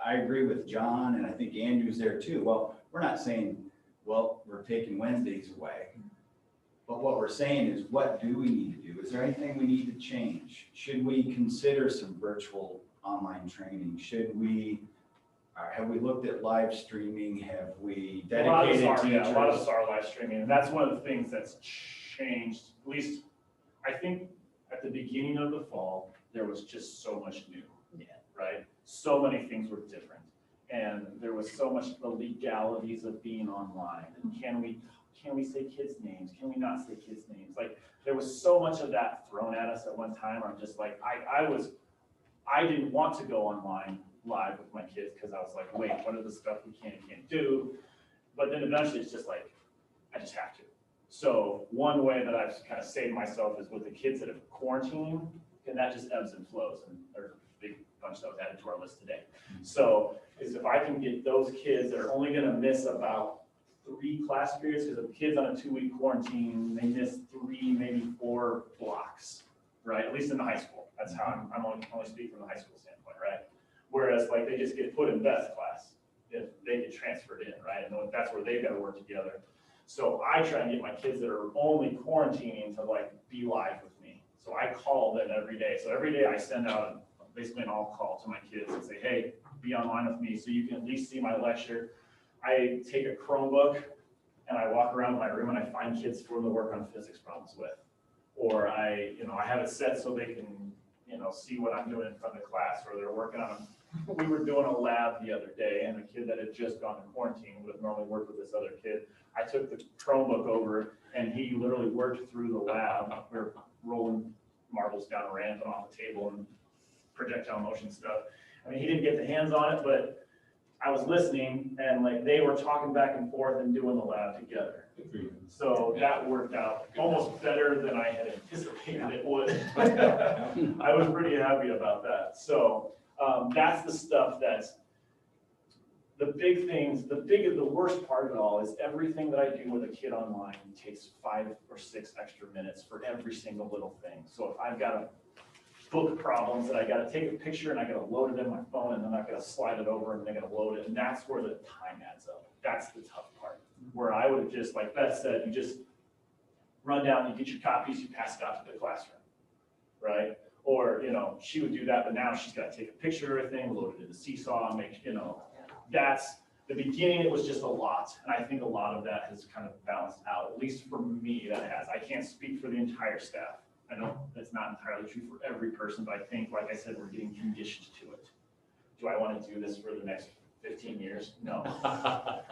I agree with John, and I think Andrew's there too. Well, we're not saying, well, we're taking Wednesdays away. But what we're saying is, what do we need to do? Is there anything we need to change? Should we consider some virtual online training? Should we, have we looked at live streaming? Have we dedicated teachers? A lot of us are live streaming, and that's one of the things that's changed. At least, I think at the beginning of the fall, there was just so much new. Yeah. Right? So many things were different. And there was so much the legalities of being online. And can we say kids' names? Can we not say kids' names? Like, there was so much of that thrown at us at one time. I'm just like, I didn't want to go online live with my kids because I was like, wait, what are the stuff we can and can't do? But then eventually it's just like, I just have to. So one way that I've kind of saved myself is with the kids that have quarantined, and that just ebbs and flows. And there's a big bunch that was added to our list today. So is if I can get those kids that are only going to miss about 3 class periods, because the kids on a 2-week quarantine, they miss 3, maybe 4 blocks, right? At least in the high school. That's how I'm only speaking from the high school standpoint, right? Whereas like they just get put in best class if they get transferred in, right? And that's where they've got to work together. So I try and get my kids that are only quarantining to like be live with me. So I call them every day. So every day I send out basically an all call to my kids and say, hey, be online with me so you can at least see my lecture. I take a Chromebook and I walk around my room and I find kids for them to work on physics problems with. Or I have it set so they can, see what I'm doing in front of the class, or they're working on, we were doing a lab the other day and the kid that had just gone to quarantine would have normally worked with this other kid. I took the Chromebook over and he literally worked through the lab. We were rolling marbles down a ramp and off the table and projectile motion stuff. I mean, he didn't get the hands on it, but I was listening and like they were talking back and forth and doing the lab together. So that worked out almost better than I had anticipated it would. I was pretty happy about that. So that's the stuff that's the big things. The worst part of it all is everything that I do with a kid online takes 5 or 6 extra minutes for every single little thing. So if I've got a book problems that I got to take a picture and I got to load it in my phone and then I got to slide it over and I got to load it. And that's where the time adds up. That's the tough part. Where I would have just, like Beth said, you just run down, you get your copies, you pass it out to the classroom, right? Or, she would do that, but now she's got to take a picture of everything, load it into Seesaw, and make, that's, the beginning, it was just a lot. And I think a lot of that has kind of balanced out, at least for me, that has. I can't speak for the entire staff. I know that's not entirely true for every person, but I think, like I said, we're getting conditioned to it. Do I want to do this for the next 15 years? No.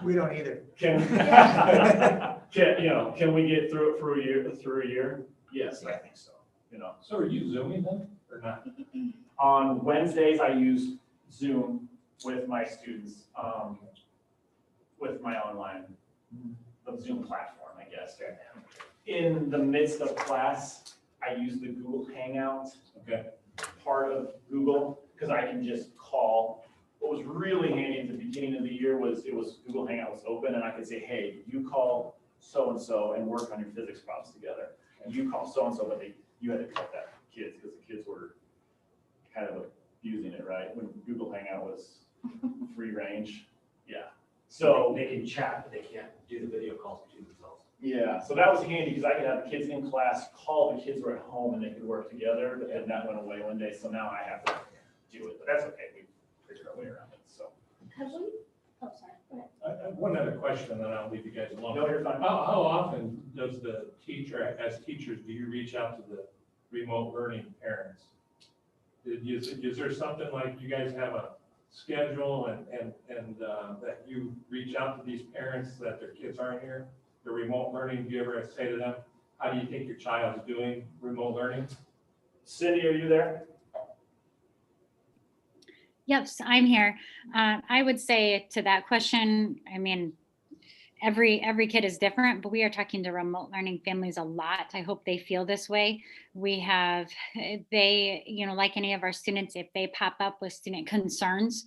We don't either. Can we get through it for a year? Yes, I think so. So are you Zooming then, or not? On Wednesdays, I use Zoom with my students, with my online, the Zoom platform, I guess. In the midst of class, I use the Google Hangout. Okay. Part of Google, because I can just call. What was really handy at the beginning of the year was Google Hangout was open and I could say, hey, you call so-and-so and work on your physics problems together. And you call so-and-so, but you had to cut that for kids because the kids were kind of abusing it, right? When Google Hangout was free range. Yeah. So they can chat, but they can't do the video calls between themselves. Yeah, so that was handy because I could have the kids in class, call the kids who were at home and they could work together, but then that went away one day, so now I have to do it, but that's okay, we figured our way around it, so. Have we? Oh, sorry. Go ahead. I have one other question, and then I'll leave you guys alone. No, you're fine. How often does the teacher, as teachers, do you reach out to the remote learning parents? Is there something like you guys have a schedule and that you reach out to these parents that their kids aren't here? The remote learning, do you ever say to them, how do you think your child is doing remote learning? Cindy, are you there? Yes, I'm here. I would say to that question, I mean, every kid is different, but we are talking to remote learning families a lot. I hope they feel this way. We have, like any of our students, if they pop up with student concerns,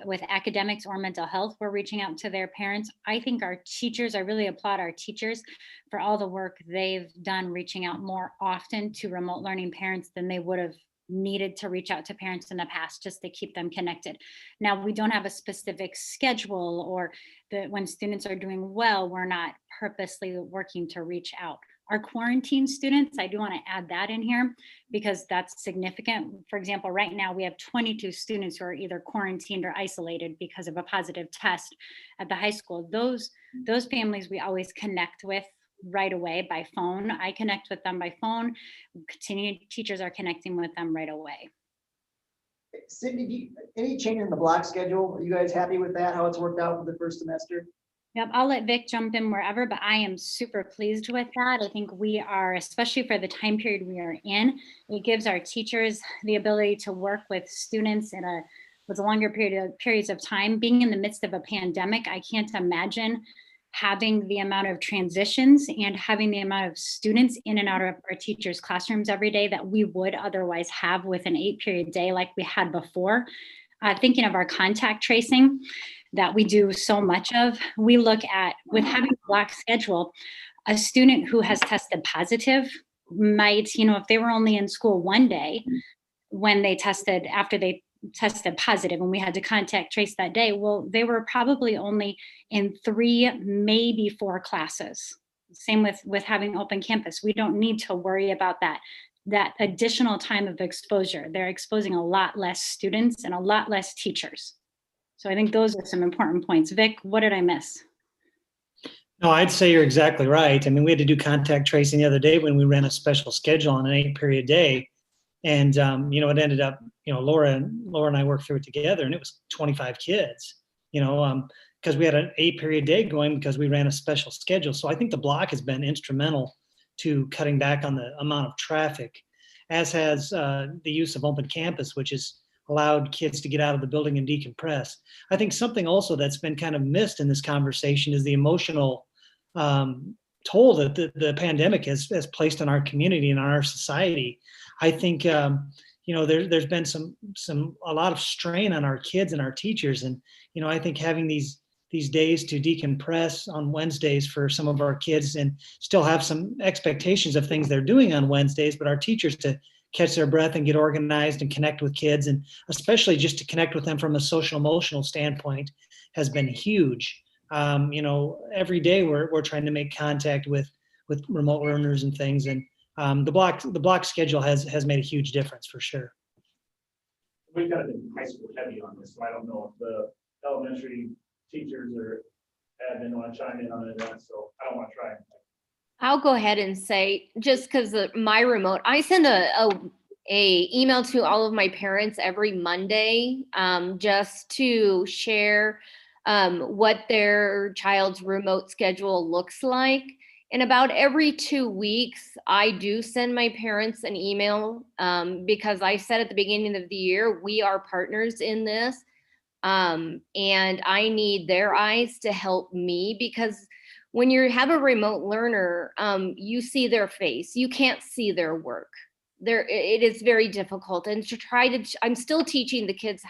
with academics or mental health, we're reaching out to their parents. I think our teachers, I really applaud our teachers for all the work they've done reaching out more often to remote learning parents than they would have needed to reach out to parents in the past just to keep them connected. Now, we don't have a specific schedule, or when students are doing well, we're not purposely working to reach out. Our quarantine students, I do want to add that in here because that's significant. For example, right now we have 22 students who are either quarantined or isolated because of a positive test at the high school. Those families we always connect with right away by phone. I connect with them by phone. Continuing teachers are connecting with them right away. Cindy, any change in the block schedule? Are you guys happy with that, how it's worked out for the first semester? Yep, I'll let Vic jump in wherever, but I am super pleased with that. I think we are, especially for the time period we are in, it gives our teachers the ability to work with students with a longer periods of time. Being in the midst of a pandemic, I can't imagine having the amount of transitions and having the amount of students in and out of our teachers' classrooms every day that we would otherwise have with an 8-period day like we had before. Thinking of our contact tracing that we do so much of, we look at, with having a block schedule, a student who has tested positive might, if they were only in school one day when they tested, after they tested positive and we had to contact trace that day, well, they were probably only in 3, maybe 4 classes. Same with having open campus. We don't need to worry about that additional time of exposure. They're exposing a lot less students and a lot less teachers. So I think those are some important points. Vic, what did I miss? No, I'd say you're exactly right. I mean, we had to do contact tracing the other day when we ran a special schedule on an 8-period day. And, it ended up, Laura and I worked through it together, and it was 25 kids, because we had an 8-period day going because we ran a special schedule. So I think the block has been instrumental to cutting back on the amount of traffic, as has the use of open campus, which has allowed kids to get out of the building and decompress. I think something also that's been kind of missed in this conversation is the emotional toll that the pandemic has placed on our community and on our society. I think there's been a lot of strain on our kids and our teachers, and I think having these days to decompress on Wednesdays for some of our kids and still have some expectations of things they're doing on Wednesdays, but our teachers to catch their breath and get organized and connect with kids, and especially just to connect with them from a social emotional standpoint has been huge. Every day we're trying to make contact with remote learners and things, and the block schedule has made a huge difference for sure. We've kind of been high school heavy on this, so I don't know if the elementary teachers or admin want to chime in on it, so I don't want to try. I'll go ahead and say, just because my remote, I send a email to all of my parents every Monday, just to share what their child's remote schedule looks like. And about every 2 weeks, I do send my parents an email because I said at the beginning of the year, we are partners in this. And I need their eyes to help me, because when you have a remote learner, you see their face, you can't see their work. It is very difficult. And I'm still teaching the kids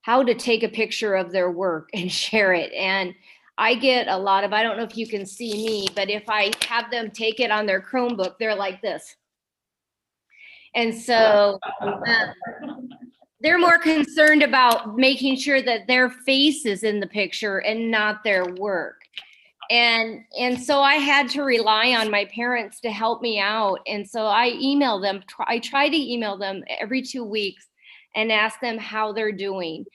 how to take a picture of their work and share it. And I get a lot of, I don't know if you can see me, but if I have them take it on their Chromebook, they're like this. And so they're more concerned about making sure that their face is in the picture and not their work. And so I had to rely on my parents to help me out. And so I email them. I try to email them every 2 weeks and ask them how they're doing.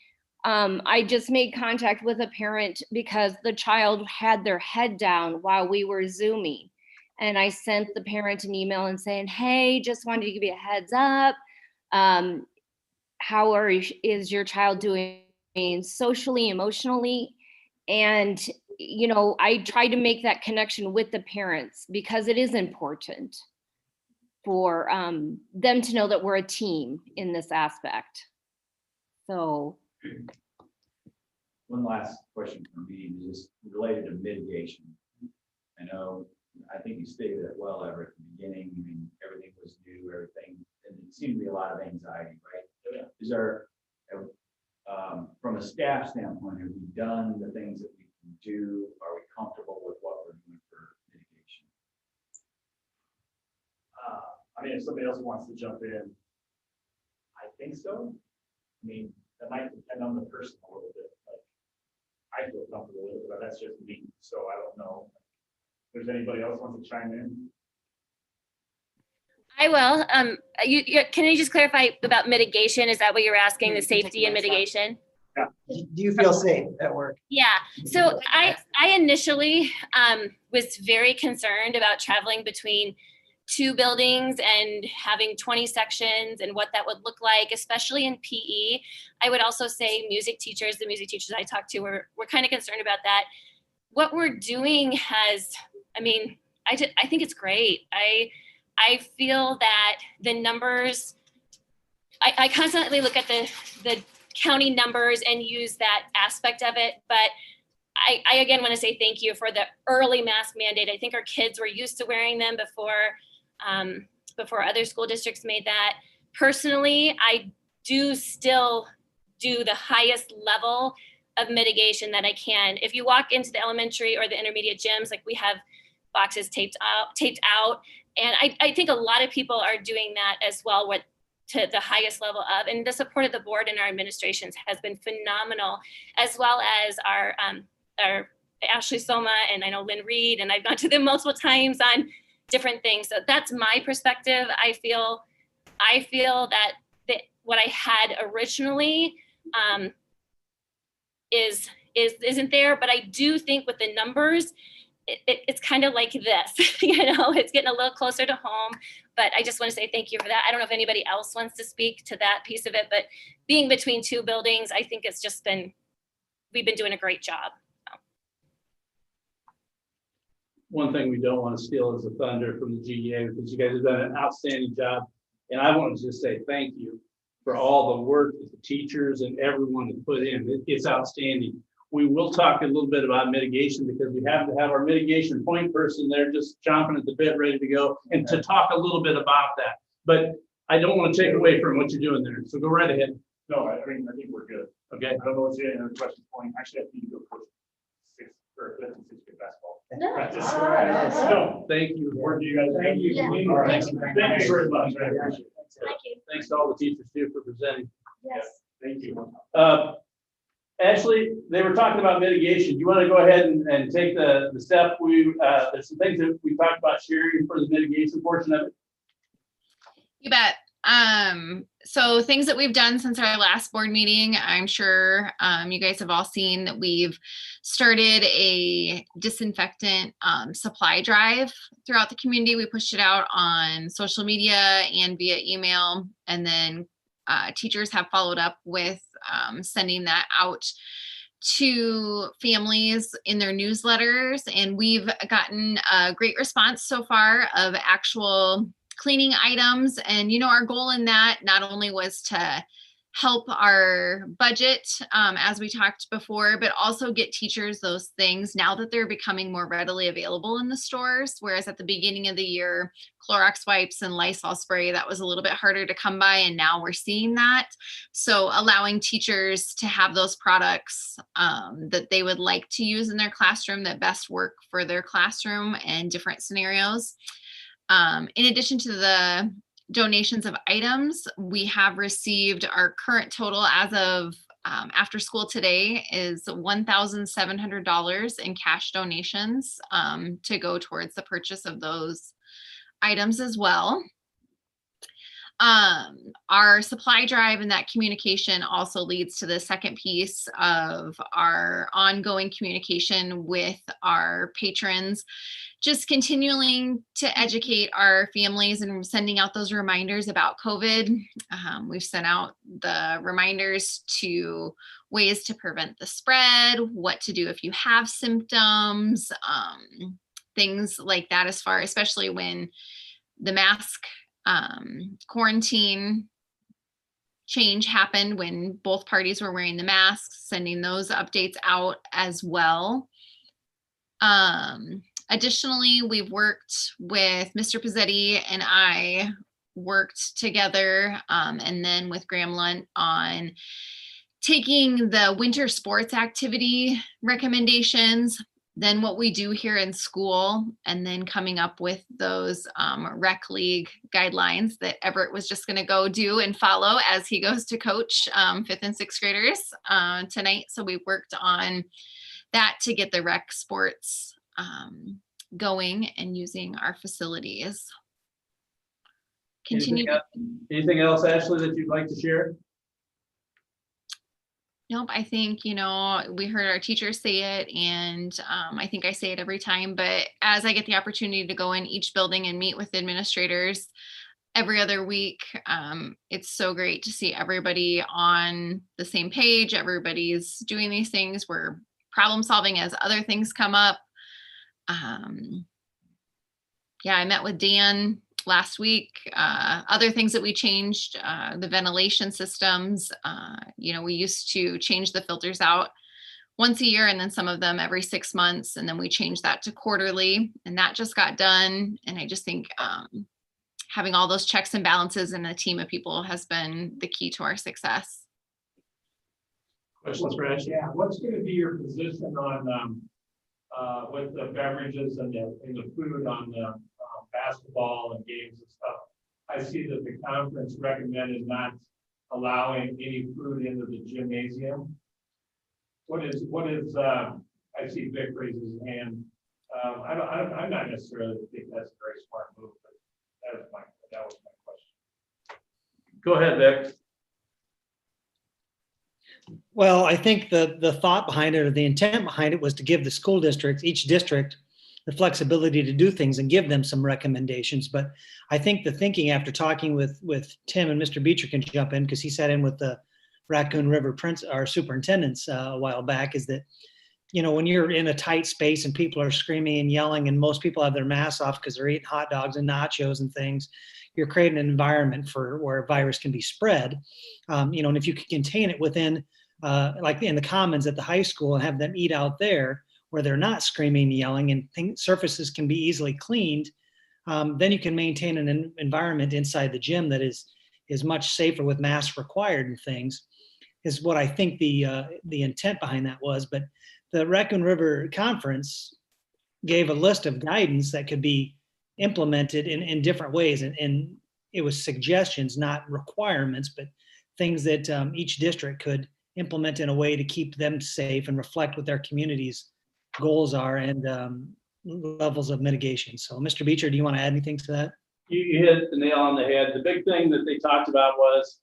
I just made contact with a parent because the child had their head down while we were Zooming. And I sent the parent an email and saying, hey, just wanted to give you a heads up. Is your child doing socially, emotionally? And I try to make that connection with the parents because it is important for them to know that we're a team in this aspect. So. One last question from me is just related to mitigation. I think you stated it well, Everett, at the beginning. I mean, everything was new, everything, and it seemed to be a lot of anxiety, right? Yeah. Is there, from a staff standpoint, have we done the things that we can do? Are we comfortable with what we're doing for mitigation? I mean, if somebody else wants to jump in, I think so. I mean, that might depend on the person a little bit. Like, I feel comfortable with it, but that's just me. So I don't know. If there's anybody else wants to chime in? I will. Can you just clarify about mitigation? Is that what you're asking, the safety and mitigation? Yeah. Do you feel safe at work? Yeah. So I initially was very concerned about traveling between 2 buildings and having 20 sections and what that would look like, especially in PE. I would also say the music teachers I talked to were kind of concerned about that. What we're doing I think it's great. I feel that the numbers, I constantly look at the county numbers and use that aspect of it, but I again want to say thank you for the early mask mandate. I think our kids were used to wearing them before other school districts made that. Personally, I do still do the highest level of mitigation that I can. If you walk into the elementary or the intermediate gyms, like we have boxes taped out. And I think a lot of people are doing that as well, to the highest level of, and the support of the board and our administrations has been phenomenal, as well as our Ashley Soma, and I know Lynn Reed, and I've gone to them multiple times on different things. So that's my perspective. I feel that what I had originally isn't there, but I do think with the numbers, it's kind of like this, it's getting a little closer to home, but I just want to say thank you for that. I don't know if anybody else wants to speak to that piece of it, but being between 2 buildings, I think we've been doing a great job. So. One thing we don't want to steal is the thunder from the GEA, because you guys have done an outstanding job. And I want to just say thank you for all the work that the teachers and everyone has put in. It's outstanding. We will talk a little bit about mitigation because we have to have our mitigation point person there just chomping at the bit, ready to go, and to talk a little bit about that. But I don't want to take away from what you're doing there. So go right ahead. No, I think we're good. Okay. I don't know what's any other questions point. Actually, I think you go coach 5th and 6th grade basketball. No. Practice. All right. So, thank you. Where do you guys? Thank you. Yeah. All right. Thank you very much. I appreciate it. Thank you. Thanks to all the teachers too for presenting. Yes. Thank you. Ashley, they were talking about mitigation. You want to go ahead and take the step? There's some things that we talked about sharing for the mitigation portion of it. You bet. So things that we've done since our last board meeting, I'm sure you guys have all seen that we've started a disinfectant supply drive throughout the community. We pushed it out on social media and via email, and then teachers have followed up with sending that out to families in their newsletters. And we've gotten a great response so far of actual cleaning items. And, our goal in that not only was to help our budget, as we talked before, but also get teachers those things now that they're becoming more readily available in the stores. Whereas at the beginning of the year, Clorox wipes and Lysol spray, that was a little bit harder to come by. And now we're seeing that. So allowing teachers to have those products that they would like to use in their classroom that best work for their classroom and different scenarios. In addition to the donations of items, we have received our current total as of after school today is $1,700 in cash donations to go towards the purchase of those items as well. Our supply drive and that communication also leads to the second piece of our ongoing communication with our patrons, just continuing to educate our families and sending out those reminders about COVID. We've sent out the reminders to ways to prevent the spread, what to do if you have symptoms, things like that, as far, especially when the mask quarantine change happened, when both parties were wearing the masks, sending those updates out as well. Additionally, we've worked with Mr. Pizzetti, and I worked together, and then with Graham Lunt on taking the winter sports activity recommendations, then what we do here in school, and then coming up with those rec league guidelines that Everett was just going to go do and follow as he goes to coach 5th and 6th graders tonight. So we worked on that to get the rec sports going and using our facilities. Continue. Anything else, Ashley, that you'd like to share? Nope, I think, we heard our teachers say it, and I think I say it every time, but as I get the opportunity to go in each building and meet with administrators every other week, it's so great to see everybody on the same page. Everybody's doing these things. We're problem solving as other things come up. Yeah, I met with Dan last week. Other things that we changed, the ventilation systems. We used to change the filters out once a year, and then some of them every 6 months. And then we changed that to quarterly, and that just got done. And I just think having all those checks and balances and a team of people has been the key to our success. Questions for Ashley? Yeah, what's going to be your position on with the beverages and the food on the basketball and games and stuff? I see that the conference recommended not allowing any food into the gymnasium. What is I see Vic raises his hand. I'm not necessarily think that's a very smart move, but that was my question. Go ahead, Vic. Well, I think the thought behind it, or the intent behind it, was to give the school districts, each district, the flexibility to do things and give them some recommendations. But I think the thinking, after talking with Tim, and Mr. Beecher can jump in because he sat in with the Raccoon River our superintendents a while back, is that, when you're in a tight space and people are screaming and yelling, and most people have their masks off because they're eating hot dogs and nachos and things, you're creating an environment where a virus can be spread. And if you can contain it within, like in the commons at the high school, and have them eat out there where they're not screaming and yelling, and surfaces can be easily cleaned, then you can maintain an environment inside the gym that is much safer with masks required and things, is what I think the intent behind that was. But the Raccoon River Conference gave a list of guidance that could be implemented in different ways. And it was suggestions, not requirements, but things that each district could implement in a way to keep them safe and reflect what their community's goals are and levels of mitigation. So Mr. Beecher, do you want to add anything to that? You hit the nail on the head. The big thing that they talked about was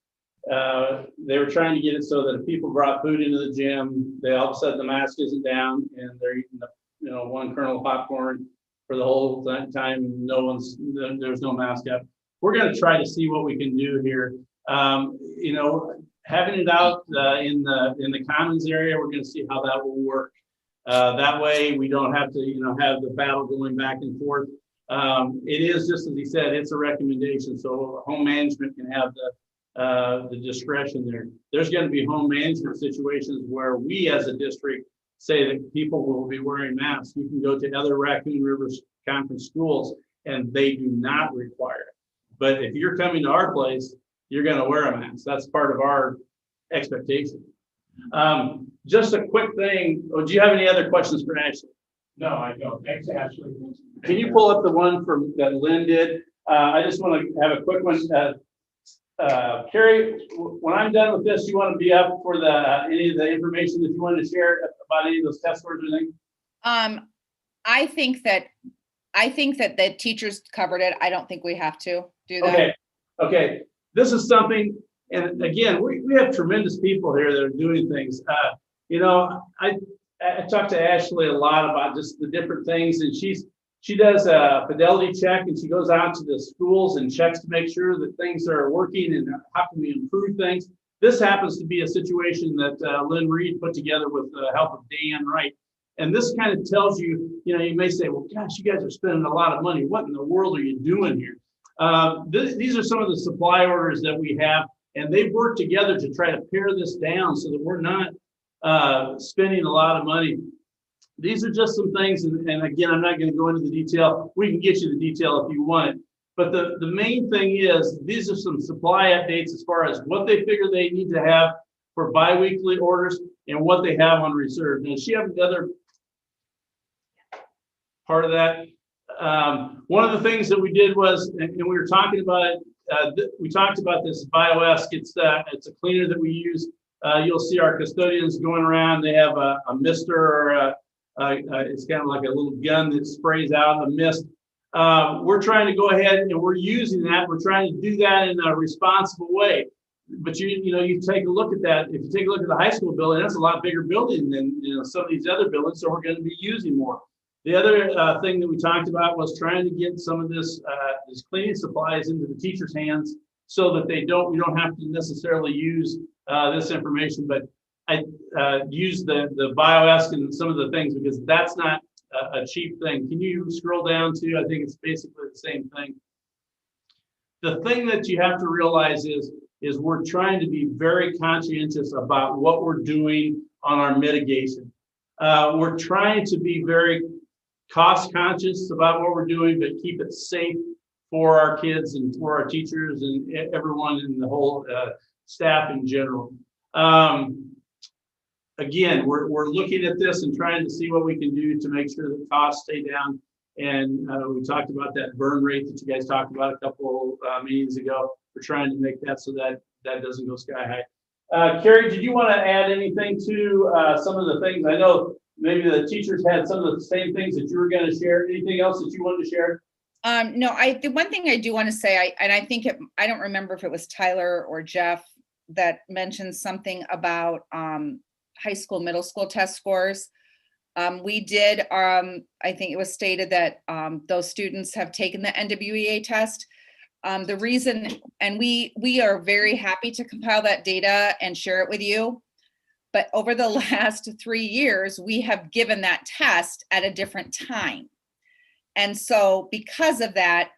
they were trying to get it so that if people brought food into the gym, all of a sudden the mask isn't down and they're eating one kernel of popcorn for the whole time. There's no mask up. We're going to try to see what we can do here. Having it out in the commons area, we're going to see how that will work. That way we don't have to, have the battle going back and forth. It is, just as he said, it's a recommendation. So home management can have the discretion there. There's going to be home management situations where we as a district say that people will be wearing masks. You can go to other Raccoon River Conference schools and they do not require it. But if you're coming to our place, you're going to wear a mask. That's part of our expectation. Just a quick thing. Oh, do you have any other questions for Ashley? No, I don't. Thanks, Ashley. Can you pull up the one that Lynn did? I just want to have a quick one. Carrie, when I'm done with this, you want to be up for any of the information that you want to share about any of those test scores or anything? I think that the teachers covered it. I don't think we have to do that. Okay. This is something, and again, we have tremendous people here that are doing things. I talked to Ashley a lot about just the different things, and she does a fidelity check, and she goes out to the schools and checks to make sure that things are working and how can we improve things. This happens to be a situation that Lynn Reed put together with the help of Dan Wright. And this kind of tells you, you may say, well, gosh, you guys are spending a lot of money. What in the world are you doing here? These are some of the supply orders that we have, and they've worked together to try to pare this down so that we're not spending a lot of money. These are just some things, and again, I'm not going to go into the detail. We can get you the detail if you want it. But the main thing is, these are some supply updates as far as what they figure they need to have for biweekly orders and what they have on reserve. Now, she has another part of that. One of the things that we did was, and we were talking about it, we talked about this BioEsk. It's a cleaner that we use. You'll see our custodians going around. They have a mister or it's kind of like a little gun that sprays out a mist. We're trying to go ahead and we're using that. We're trying to do that in a responsible way. But you take a look at that. If you take a look at the high school building, that's a lot bigger building than some of these other buildings. So we're going to be using more. The other thing that we talked about was trying to get some of this cleaning supplies into the teachers' hands so that we don't have to necessarily use this information, but I use the BioEsk and some of the things because that's not a cheap thing. Can you scroll down to, I think it's basically the same thing. The thing that you have to realize is we're trying to be very conscientious about what we're doing on our mitigation. We're trying to be very cost conscious about what we're doing, but keep it safe for our kids and for our teachers and everyone in the whole staff in general. Again, we're looking at this and trying to see what we can do to make sure that costs stay down. And we talked about that burn rate that you guys talked about a couple meetings ago. We're trying to make that so that doesn't go sky high. Carrie, did you want to add anything to some of the things? I know maybe the teachers had some of the same things that you were going to share. Anything else that you wanted to share? No, the one thing I do want to say, I don't remember if it was Tyler or Jeff that mentioned something about high school, middle school test scores. We did, I think it was stated that those students have taken the NWEA test. The reason, and we are very happy to compile that data and share it with you. But over the last 3 years, we have given that test at a different time. And so because of that,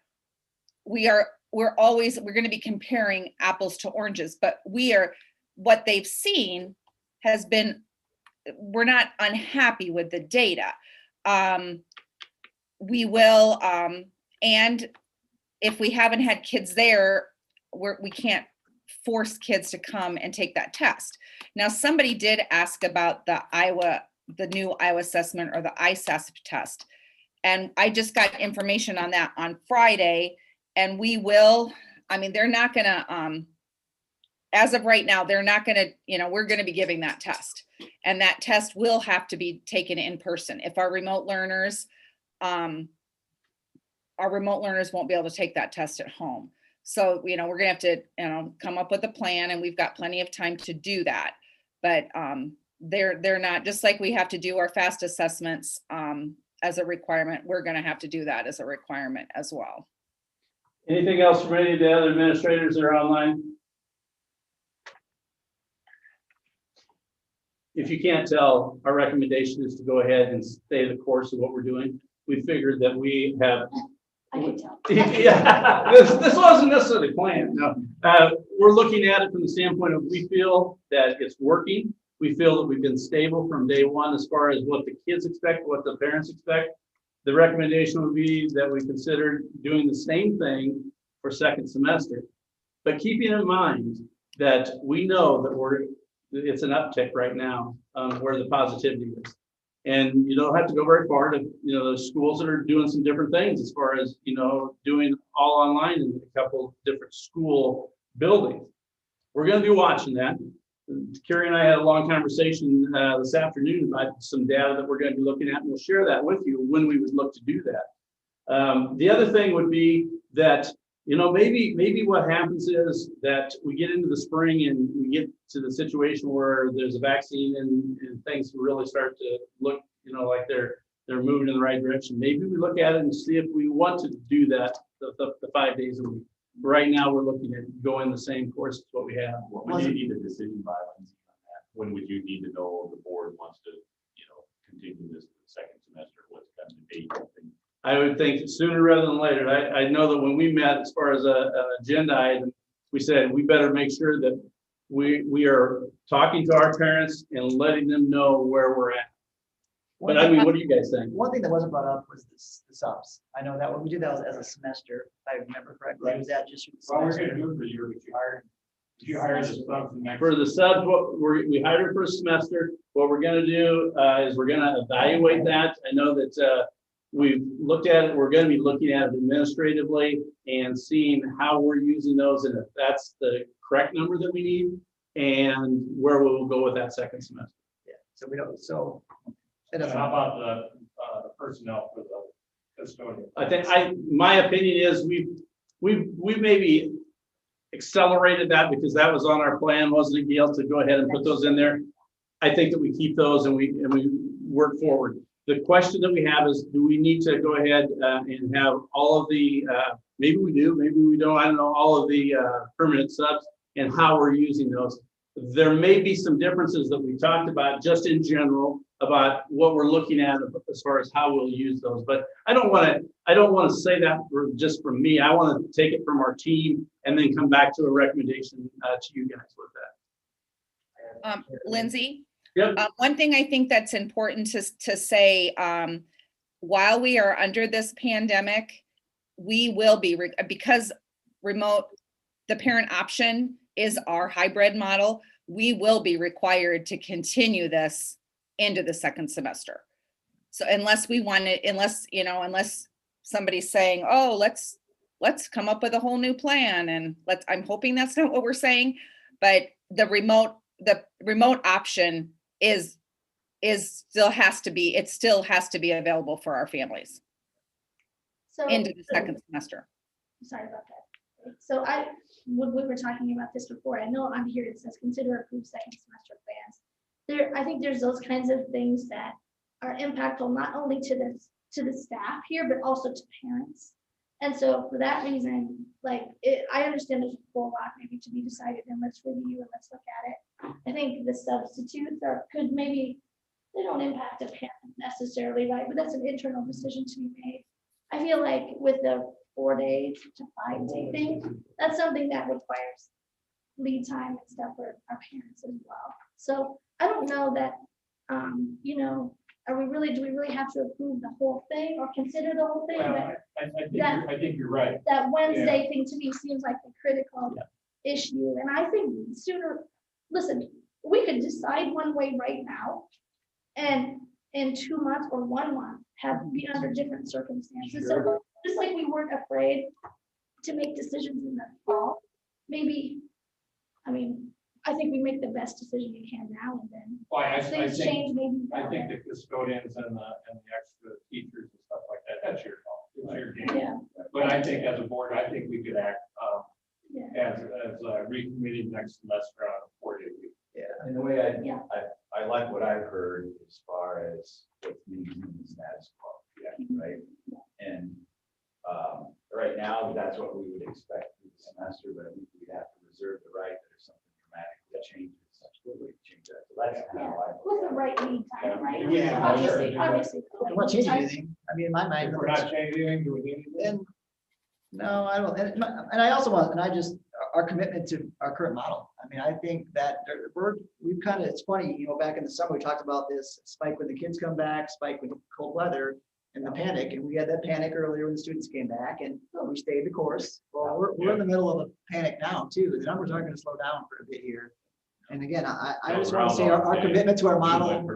we're going to be comparing apples to oranges, but what they've seen has been, we're not unhappy with the data. We will, and if we haven't had kids there, we can't force kids to come and take that test. Now, somebody did ask about the new Iowa assessment or the ISASP test. And I just got information on that on Friday, and they're not gonna, as of right now, they're not gonna, we're gonna be giving that test. And that test will have to be taken in person. If our remote learners won't be able to take that test at home. So, we're gonna have to, come up with a plan, and we've got plenty of time to do that. But they're not, just like we have to do our FAST assessments as a requirement, we're gonna have to do that as a requirement as well. Anything else from any of the other administrators that are online? If you can't tell, our recommendation is to go ahead and stay the course of what we're doing. We figured that we have. I can tell. Yeah, this wasn't necessarily planned. No, we're looking at it from the standpoint of we feel that it's working. We feel that we've been stable from day one as far as what the kids expect, what the parents expect. The recommendation would be that we consider doing the same thing for second semester, but keeping in mind that we know that it's an uptick right now where the positivity is. And you don't have to go very far to, the schools that are doing some different things as far as, doing all online in a couple different school buildings. We're gonna be watching that. Carrie and I had a long conversation this afternoon about some data that we're gonna be looking at, and we'll share that with you when we would look to do that. The other thing would be that, you know, maybe what happens is that we get into the spring and we get to the situation where there's a vaccine and things really start to look, you know, like they're moving in the right direction. Maybe we look at it and see if we want to do that, the 5 days a week. Right now, we're looking at going the same course as what we have. When do you need a decision by, Lindsay, on that? When would you need to know the board wants to, you know, continue this second semester? What's kind of the date? I would think sooner rather than later. I know that when we met, as far as an agenda item, we said we better make sure that we are talking to our parents and letting them know where we're at. But I mean, what do you guys think? One thing that wasn't brought up was the subs. I know that when we did that was as a semester, if I remember correctly. Right. Was that just? Well, we're gonna do it for you, but you hired the subs next. For the subs, we hired her for a semester. What we're gonna do is we're gonna evaluate that. I know that we've looked at it. We're gonna be looking at it administratively and seeing how we're using those and if that's the correct number that we need and where we'll go with that second semester. Yeah, so we don't, so. And how about the personnel for the custodian? I think my opinion is we've maybe accelerated that because that was on our plan, wasn't it, Gail, to go ahead and put those in there. I think that we keep those and we work forward. The question that we have is, do we need to go ahead and have all of the, maybe we do, maybe we don't, I don't know, all of the permanent subs and how we're using those. There may be some differences that we talked about just in general about what we're looking at as far as how we'll use those. But I don't want to say that just from me. I want to take it from our team and then come back to a recommendation to you guys with that. Lindsay? Yep. One thing I think that's important to say, while we are under this pandemic, we will be, because remote, the parent option is our hybrid model, we will be required to continue this into the second semester. So unless we want it, unless somebody's saying, oh, let's come up with a whole new plan and I'm hoping that's not what we're saying, but the remote option is still has to be available for our families So into the second semester. Sorry about that. So when we were talking about this before, I know on here it says consider approved second semester plans. I think there's those kinds of things that are impactful not only to the staff here, but also to parents. And so for that reason, I understand there's a whole lot maybe to be decided, and let's review and let's look at it. I think the substitutes could maybe, they don't impact a parent necessarily, right? But that's an internal decision to be made. I feel like with the 4-day to 5-day thing, that's something that requires lead time and stuff for our parents as well. So I don't know that, do we really have to approve the whole thing or consider the whole thing? Well, I think you're right. That Wednesday thing to me seems like the critical issue. And I think listen, we could decide one way right now and in 2 months or 1 month be under different circumstances. Sure. So just like we weren't afraid to make decisions in the fall, maybe, I think we make the best decision we can now and then. Well, I Things think, change maybe. I think the custodians and the extra teachers and stuff like that, that's your fault. It's your game. Yeah. But I think as a board, I think we could act as a recommitting next semester on a 4-day week. Yeah, and the way I like what I've heard as far as what's needed in the status quo. Yeah, right. And right now, that's what we would expect through the semester, but I think we'd have to reserve the right that if something dramatically changes, we change that. So that's how I. With the right lead time, right? Yeah, Obviously. We're not changing anything. In my mind. If we're not changing anything, do we need anything? No, I don't. And I also want, our commitment to our current model. I think that we've kind of, it's funny, back in the summer, we talked about this spike when the kids come back, spike with cold weather and the panic. And we had that panic earlier when the students came back and we stayed the course. Well, we're in the middle of a panic now too. The numbers aren't going to slow down for a bit here. And again, I just want to say our commitment to our model.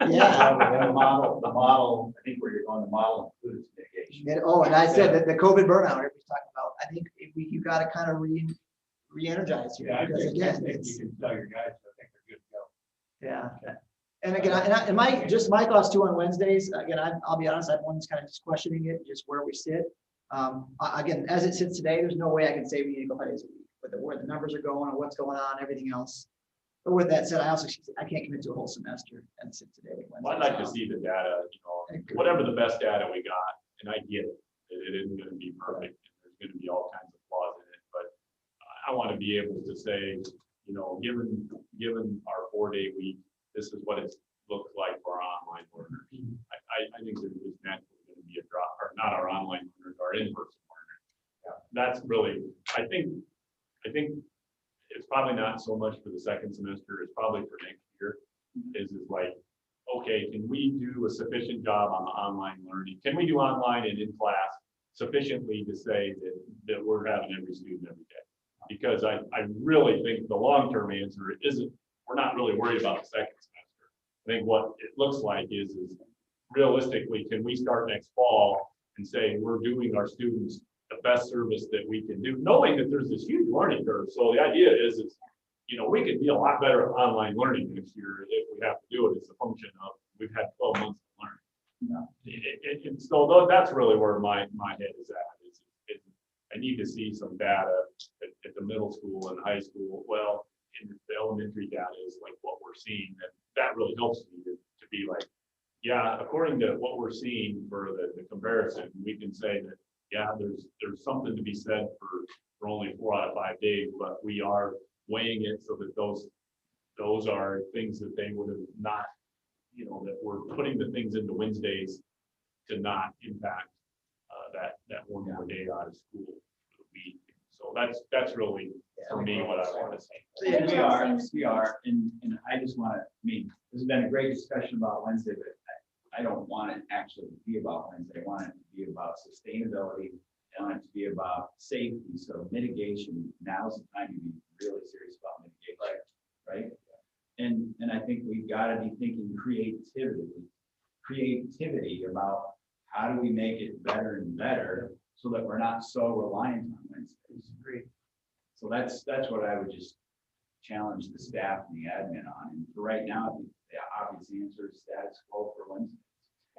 Yeah. The model, I think where you're going, the model includes mitigation. And I said that the COVID burnout everybody's talking about, I think you got to kind of re-energized here. Yeah, I Because think, again, it's, you can tell your guys, I think they're good to go. yeah. And again, and my thoughts too on Wednesdays, again, I'll be honest, I'm one that's kind of just questioning it, just where we sit. Again, as it sits today, there's no way I can say we need to go 5 days a week, but where the numbers are going and what's going on, everything else. But with that said, I can't commit to a whole semester as it sits today. Well, I'd like to see the data, whatever the best data we got, and I get it, it isn't gonna be perfect, there's gonna be all kinds of flaws in it, but I want to be able to say, given our 4-day week, this is what it looks like for our online learners. I think there's just naturally going to be a drop, or not our online learners, our in-person learners. Yeah. That's really, I think it's probably not so much for the second semester, it's probably for next year, is like, okay, can we do a sufficient job on the online learning? Can we do online and in class sufficiently to say that we're having every student every day? Because I really think the long-term answer isn't, we're not really worried about the second semester. I think what it looks like is realistically, can we start next fall and say we're doing our students the best service that we can do, knowing that there's this huge learning curve. So the idea is we could be a lot better at online learning next year if we have to do it. It's a function of we've had 12 months to learn. Yeah. And so that's really where my head is at. I need to see some data at the middle school and high school. Well, in the elementary data is like what we're seeing, that really helps me to be like, yeah, according to what we're seeing for the comparison, we can say that, yeah, there's something to be said for only 4 out of 5 days, but we are weighing it so that those are things that they would have not, that we're putting the things into Wednesdays to not impact that 1 more day out of school for the week. So that's really for me what I want to say. We are, and I just want to, this has been a great discussion about Wednesday, but I don't want it actually to be about Wednesday. I want it to be about sustainability. I want it to be about safety. So mitigation, now's the time to be really serious about mitigation, right? And I think we've got to be thinking creativity about how do we make it better and better so that we're not so reliant on Wednesdays. Great. So that's what I would just challenge the staff and the admin on. And for right now, I think the obvious answer is status quo for Wednesdays.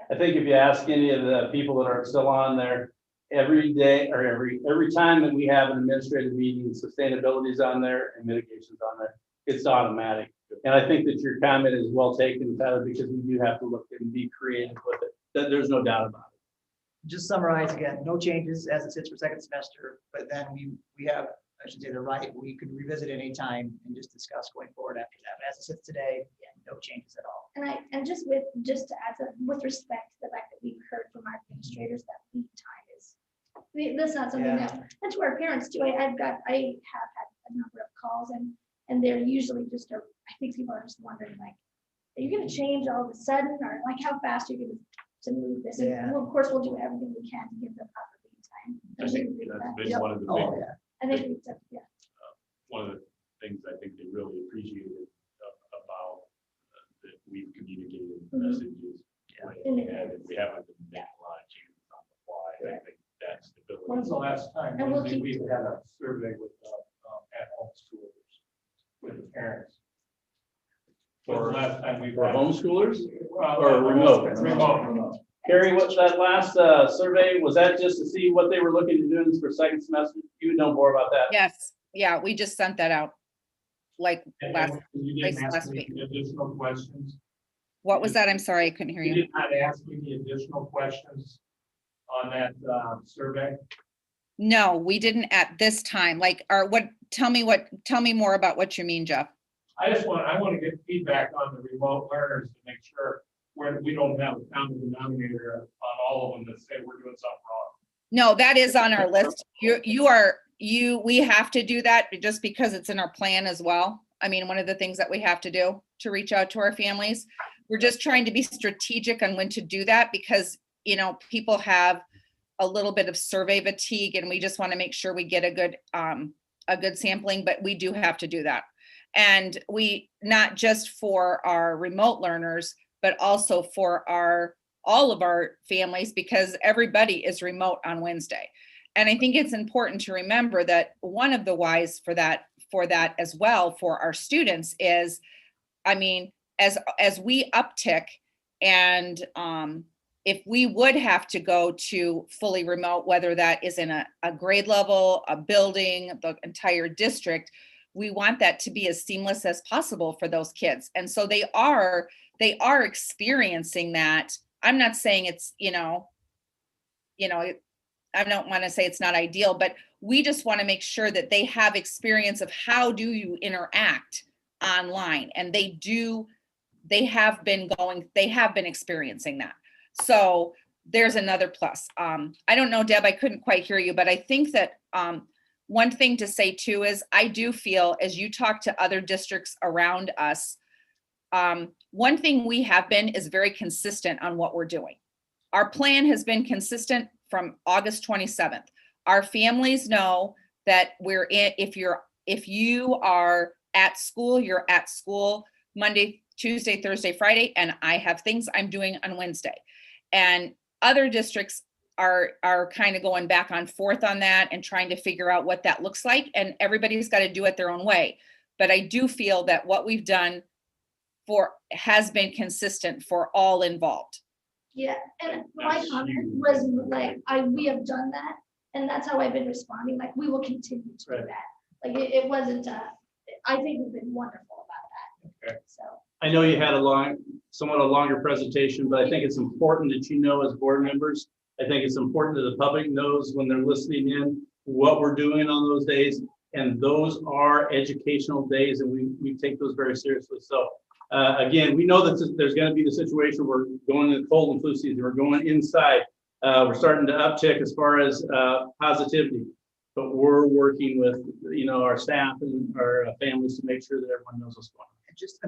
I think if you ask any of the people that are still on there, every day or every time that we have an administrative meeting, sustainability is on there and mitigation is on there. It's automatic. And I think that your comment is well taken, Tyler, because we do have to look and be creative with it. There's no doubt about it. Just summarize again, no changes as it sits for second semester, but then we have, I should say the right, we could revisit any time and just discuss going forward after that. But as it sits today, no changes at all. And just to add to, with respect to the fact that we've heard from our administrators that lead time is, that's not something that, and to our parents too, I have had a number of calls and they're usually just, I think people are just wondering like, are you going to change all of a sudden, or like how fast are you going to move this? And of course, we'll do everything we can to give them proper lead time. I think that's been one of the big, I think one of the things I think they really appreciated about that we've communicated messages. And we haven't been making a lot of changes on the fly. I think that's stability. When's the last time we've had a survey with at-home schoolers, with the parents? When's the last time we've had homeschoolers or remote? Remote. Carrie, what's that last survey? Was that just to see what they were looking to do for second semester? You would know more about that. Yes. Yeah, we just sent that out like last week. Additional questions? What was that? I'm sorry, I couldn't hear you. You did not ask me the additional questions on that survey? No, we didn't at this time. Tell me more about what you mean, Jeff. I want to get feedback on the remote learners to make sure we don't have a common denominator on all of them that say we're doing something wrong. No, that is on our list. We have to do that just because it's in our plan as well. I mean, one of the things that we have to do to reach out to our families. We're just trying to be strategic on when to do that because, people have a little bit of survey fatigue and we just want to make sure we get a good sampling, but we do have to do that. And we, not just for our remote learners, but also for all of our families, because everybody is remote on Wednesday. And I think it's important to remember that one of the whys for that as well for our students is, I mean, as we uptick and if we would have to go to fully remote, whether that is in a grade level, a building, the entire district, we want that to be as seamless as possible for those kids. And so they are experiencing that. I'm not saying it's, I don't want to say it's not ideal, but we just want to make sure that they have experience of how do you interact online. And they have been experiencing that. So there's another plus. I don't know, Deb, I couldn't quite hear you, but I think that one thing to say too is I do feel as you talk to other districts around us, one thing we have been is very consistent on what we're doing. Our plan has been consistent from August 27th. Our families know that if you are at school, you're at school Monday, Tuesday, Thursday, Friday, and I have things I'm doing on Wednesday. And other districts are kind of going back and forth on that and trying to figure out what that looks like. And everybody's got to do it their own way. But I do feel that what we've done has been consistent for all involved. Yeah, and my comment was like, we have done that, and that's how I've been responding. Like, we will continue to do that. Like, it wasn't. I think we've been wonderful about that. Okay. So. I know you had somewhat a longer presentation, but I think it's important that you know as board members. I think it's important that the public knows when they're listening in what we're doing on those days, and those are educational days, and we take those very seriously. So. Again, we know that there's going to be the situation where we're going into cold and flu season, we're going inside, we're starting to uptick as far as positivity, but we're working with, our staff and our families to make sure that everyone knows what's going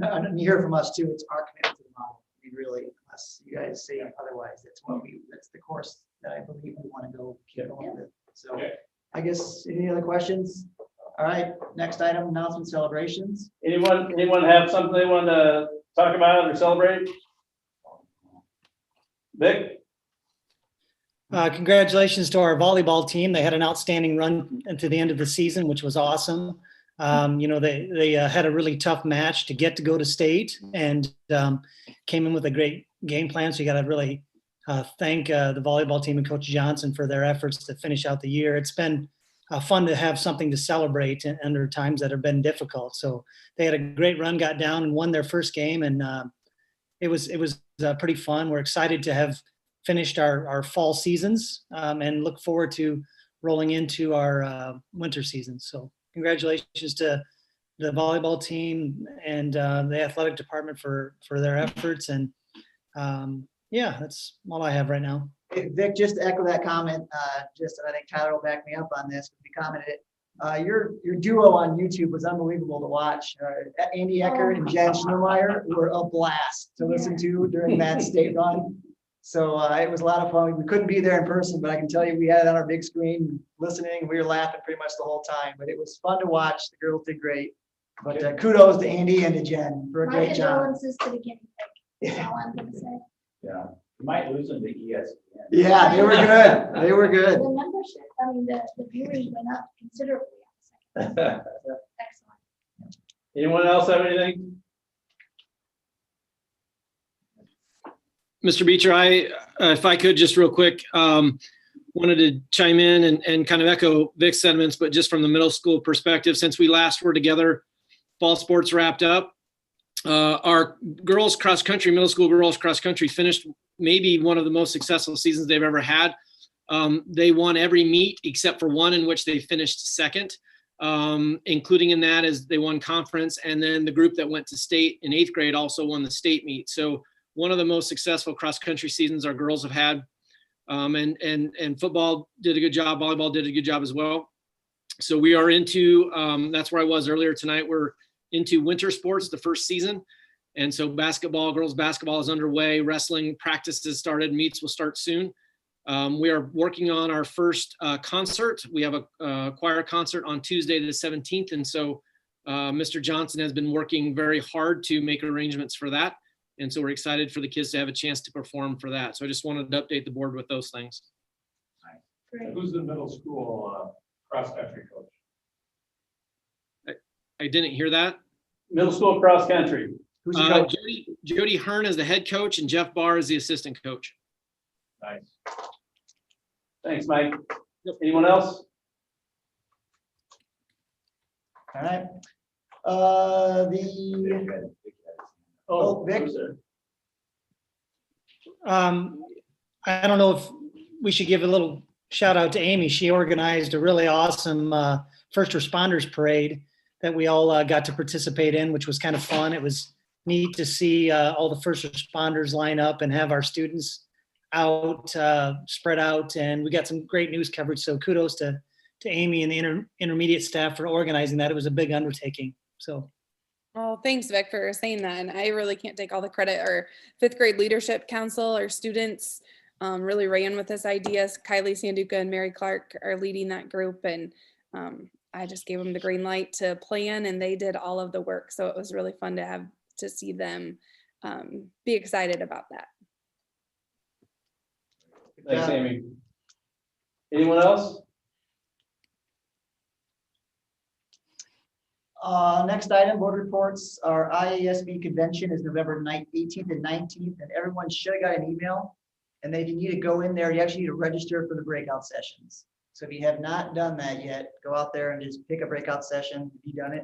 on. And you hear from us too, it's our commitment to the model. We really, unless you guys say otherwise, that's the course that I believe we want to go keep going with. So I guess, any other questions? All right, next item, announcement celebrations. Anyone have something they want to talk about or celebrate? Vic? Congratulations to our volleyball team. They had an outstanding run to the end of the season, which was awesome. They had a really tough match to go to state and came in with a great game plan. So you got to really thank the volleyball team and Coach Johnson for their efforts to finish out the year. It's been fun to have something to celebrate under times that have been difficult. So they had a great run, got down and won their first game. And it was pretty fun. We're excited to have finished our fall seasons and look forward to rolling into our winter season. So congratulations to the volleyball team and the athletic department for their efforts. And that's all I have right now. Hey, Vic, just to echo that comment, I think Tyler will back me up on this. He commented it. Your duo on YouTube was unbelievable to watch. Andy Eckert and Jen Schneemeyer were a blast to listen to during that state run. So it was a lot of fun. We couldn't be there in person, but I can tell you we had it on our big screen listening. We were laughing pretty much the whole time, but it was fun to watch. The girls did great. But kudos to Andy and to Jen for a great job. My condolences to the guinea pig. That's all I'm going to say. Yeah, you might lose them to ESPN. Yeah, they were good. They were good. The membership, the viewing went up considerably on the second. So, excellent. Anyone else have anything? Mr. Beecher, if I could just real quick, wanted to chime in and kind of echo Vic's sentiments, but just from the middle school perspective, since we last were together, fall sports wrapped up. Our girls cross country, middle school girls cross country finished maybe one of the most successful seasons they've ever had. They won every meet except for one in which they finished second, including in that as they won conference. And then the group that went to state in 8th grade also won the state meet. So one of the most successful cross country seasons our girls have had. And football did a good job. Volleyball did a good job as well. So we are into, that's where I was earlier tonight. We're into winter sports, the first season. And so girls basketball is underway. Wrestling practices started. Meets will start soon. We are working on our first concert. We have a choir concert on Tuesday the 17th. And so Mr. Johnson has been working very hard to make arrangements for that. And so we're excited for the kids to have a chance to perform for that. So I just wanted to update the board with those things. Great. Who's the middle school cross-country coach? I didn't hear that. Middle school cross country. Who's the coach? Jody Hearn is the head coach and Jeff Barr is the assistant coach. Nice. Thanks, Mike. Anyone else? All right. Vic. I don't know if we should give a little shout out to Amy. She organized a really awesome first responders parade that we all got to participate in, which was kind of fun. It was neat to see all the first responders line up and have our students out, spread out, and we got some great news coverage. So kudos to Amy and the intermediate staff for organizing that. It was a big undertaking. So. Oh, thanks, Vic, for saying that. And I really can't take all the credit. Our fifth grade leadership council, our students really ran with this idea. Kylie Sanduka and Mary Clark are leading that group. And I just gave them the green light to plan and they did all of the work. So it was really fun to see them be excited about that. Thanks, Amy. Anyone else? Next item, board reports. Our IASB convention is November 18th and 19th, and everyone should have got an email. And then if you need to go in there, you actually need to register for the breakout sessions. So if you have not done that yet, go out there and just pick a breakout session. Have you done it?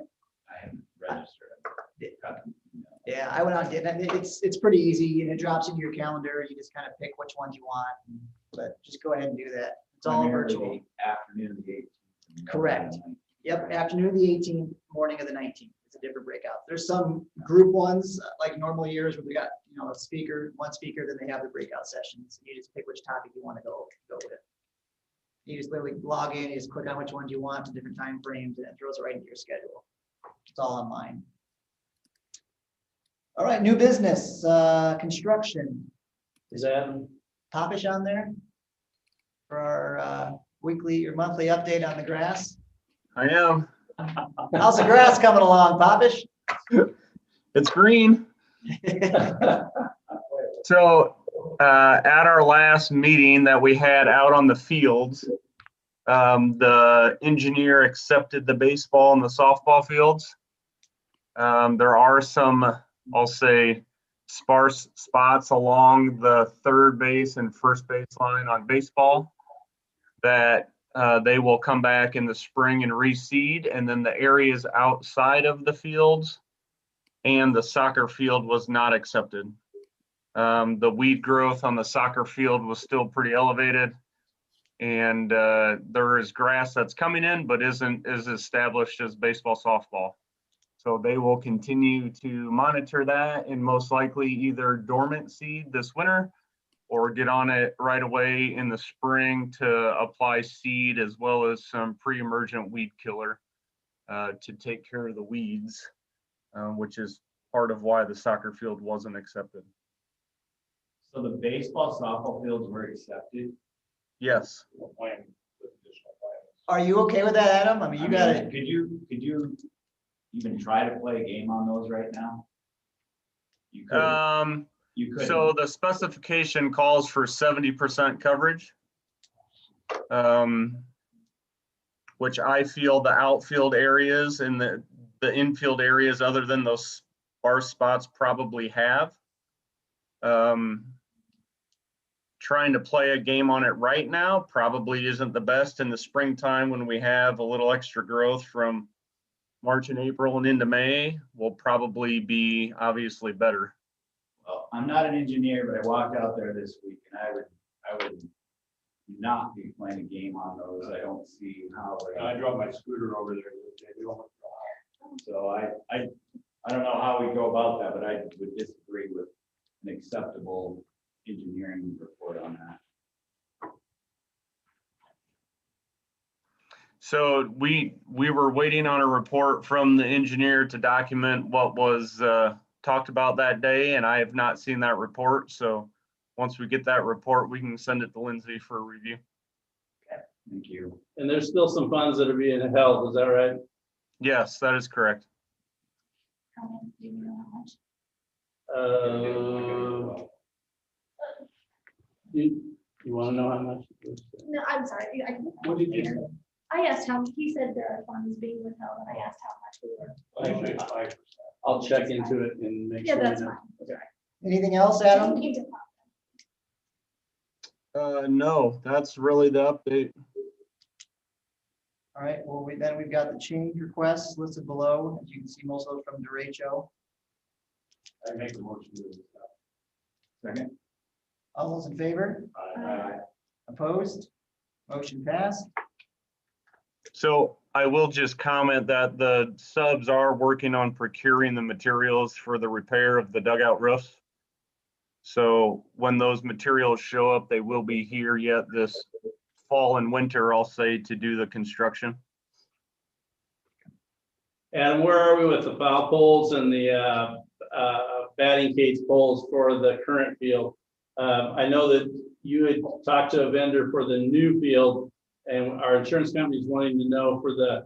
I haven't registered. Yeah, I went out and did that. It's pretty easy and it drops into your calendar. You just kind of pick which ones you want, but just go ahead and do that. It's all virtual. Afternoon of the 18th. Correct. Yep, afternoon of the 18th, morning of the 19th. It's a different breakout. There's some group ones like normal years where we got, one speaker, then they have the breakout sessions. You just pick which topic you want to go with. You just literally log in, you just click on which ones you want to different time frames, and it throws it right into your schedule. It's all online. All right, new business, construction. Is that Popish on there for our weekly or monthly update on the grass? I am. How's the grass coming along, Popish? It's green. So at our last meeting that we had out on the fields, the engineer accepted the baseball and the softball fields. There are some, I'll say, sparse spots along the third base and first base line on baseball that they will come back in the spring and reseed, and then the areas outside of the fields and the soccer field was not accepted. The weed growth on the soccer field was still pretty elevated, and there is grass that's coming in but isn't as established as baseball, softball. So they will continue to monitor that and most likely either dormant seed this winter or get on it right away in the spring to apply seed as well as some pre-emergent weed killer to take care of the weeds, which is part of why the soccer field wasn't accepted. So the baseball, softball fields were accepted? Yes. Are you okay with that, Adam? I mean, you got it. Could you even try to play a game on those right now? You could. You could. So the specification calls for 70% coverage, which I feel the outfield areas and the infield areas other than those sparse spots probably have. Trying to play a game on it right now probably isn't the best. In the springtime when we have a little extra growth from March and April and into May will probably be obviously better. Well, I'm not an engineer, but I walked out there this week and I would not be playing a game on those. I don't see how. I drove my scooter over there. So I don't know how we go about that, but I would disagree with an acceptable engineering report on that. So we were waiting on a report from the engineer to document what was talked about that day, and I have not seen that report. So once we get that report, we can send it to Lindsay for a review. Okay, thank you. And there's still some funds that are being held, is that right? Yes, that is correct. You want to know how much? No, I'm sorry. What did you say? I asked how, he said there are funds being withheld, and I asked how much we were. I'll check into it and make Yeah, sure. that's you know. fine. That's all right. Anything else, Adam? No, that's really the update. All right, well, then we've got the change requests listed below. As you can see, most of those from derecho. I make the motion to this. Second. All those in favor? Aye. Opposed? Motion passed. So I will just comment that the subs are working on procuring the materials for the repair of the dugout roofs. So when those materials show up, they will be here yet this fall and winter, I'll say, to do the construction. Adam, where are we with the foul poles and the batting cage poles for the current field? I know that you had talked to a vendor for the new field, and our insurance company is wanting to know for the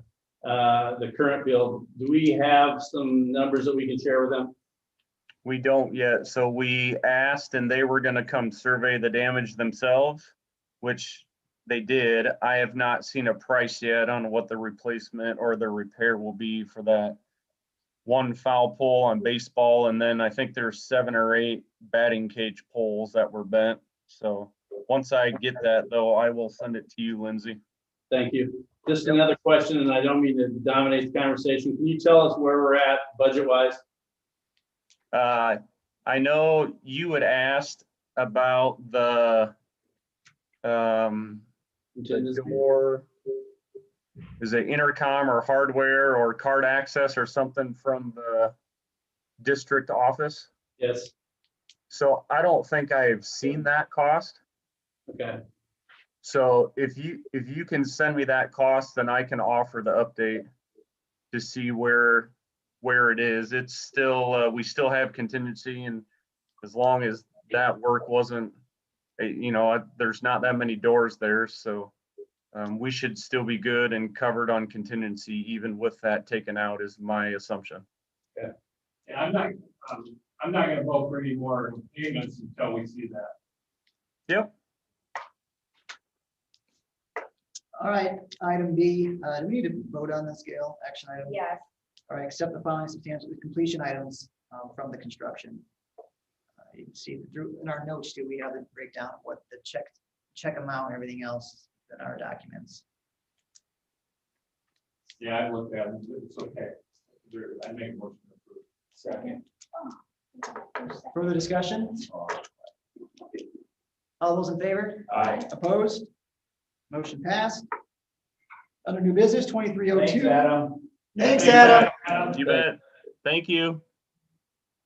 current field. Do we have some numbers that we can share with them? We don't yet. So we asked and they were going to come survey the damage themselves, which they did. I have not seen a price yet on what the replacement or the repair will be for that one foul pole on baseball. And then I think there's 7 or 8 batting cage poles that were bent. So once I get that though, I will send it to you, Lindsay. Thank you. Just another question, and I don't mean to dominate the conversation. Can you tell us where we're at budget-wise? I know you had asked about the door, is it intercom or hardware or card access or something from the district office? Yes. So I don't think I've seen that cost. Okay. So if you can send me that cost, then I can offer the update to see where it is. It's still, we still have contingency, and as long as that work wasn't, there's not that many doors there. So we should still be good and covered on contingency, even with that taken out, is my assumption. Okay. Yeah, I'm not gonna vote for any more payments until we see that. Yep. All right, item B, do we need to vote on this, Gail? Action item? Yes. All right, accept the following substantial completion items from the construction. You can see in our notes too, we have the breakdown of what the check amount and everything else in our documents. Yeah, I looked at it, it's okay. I make a motion to approve. Second. Further discussion? All those in favor? Aye. Opposed? Motion passed. Under new business, 2302. Thanks, Adam. Thanks, Adam. You bet. Thank you.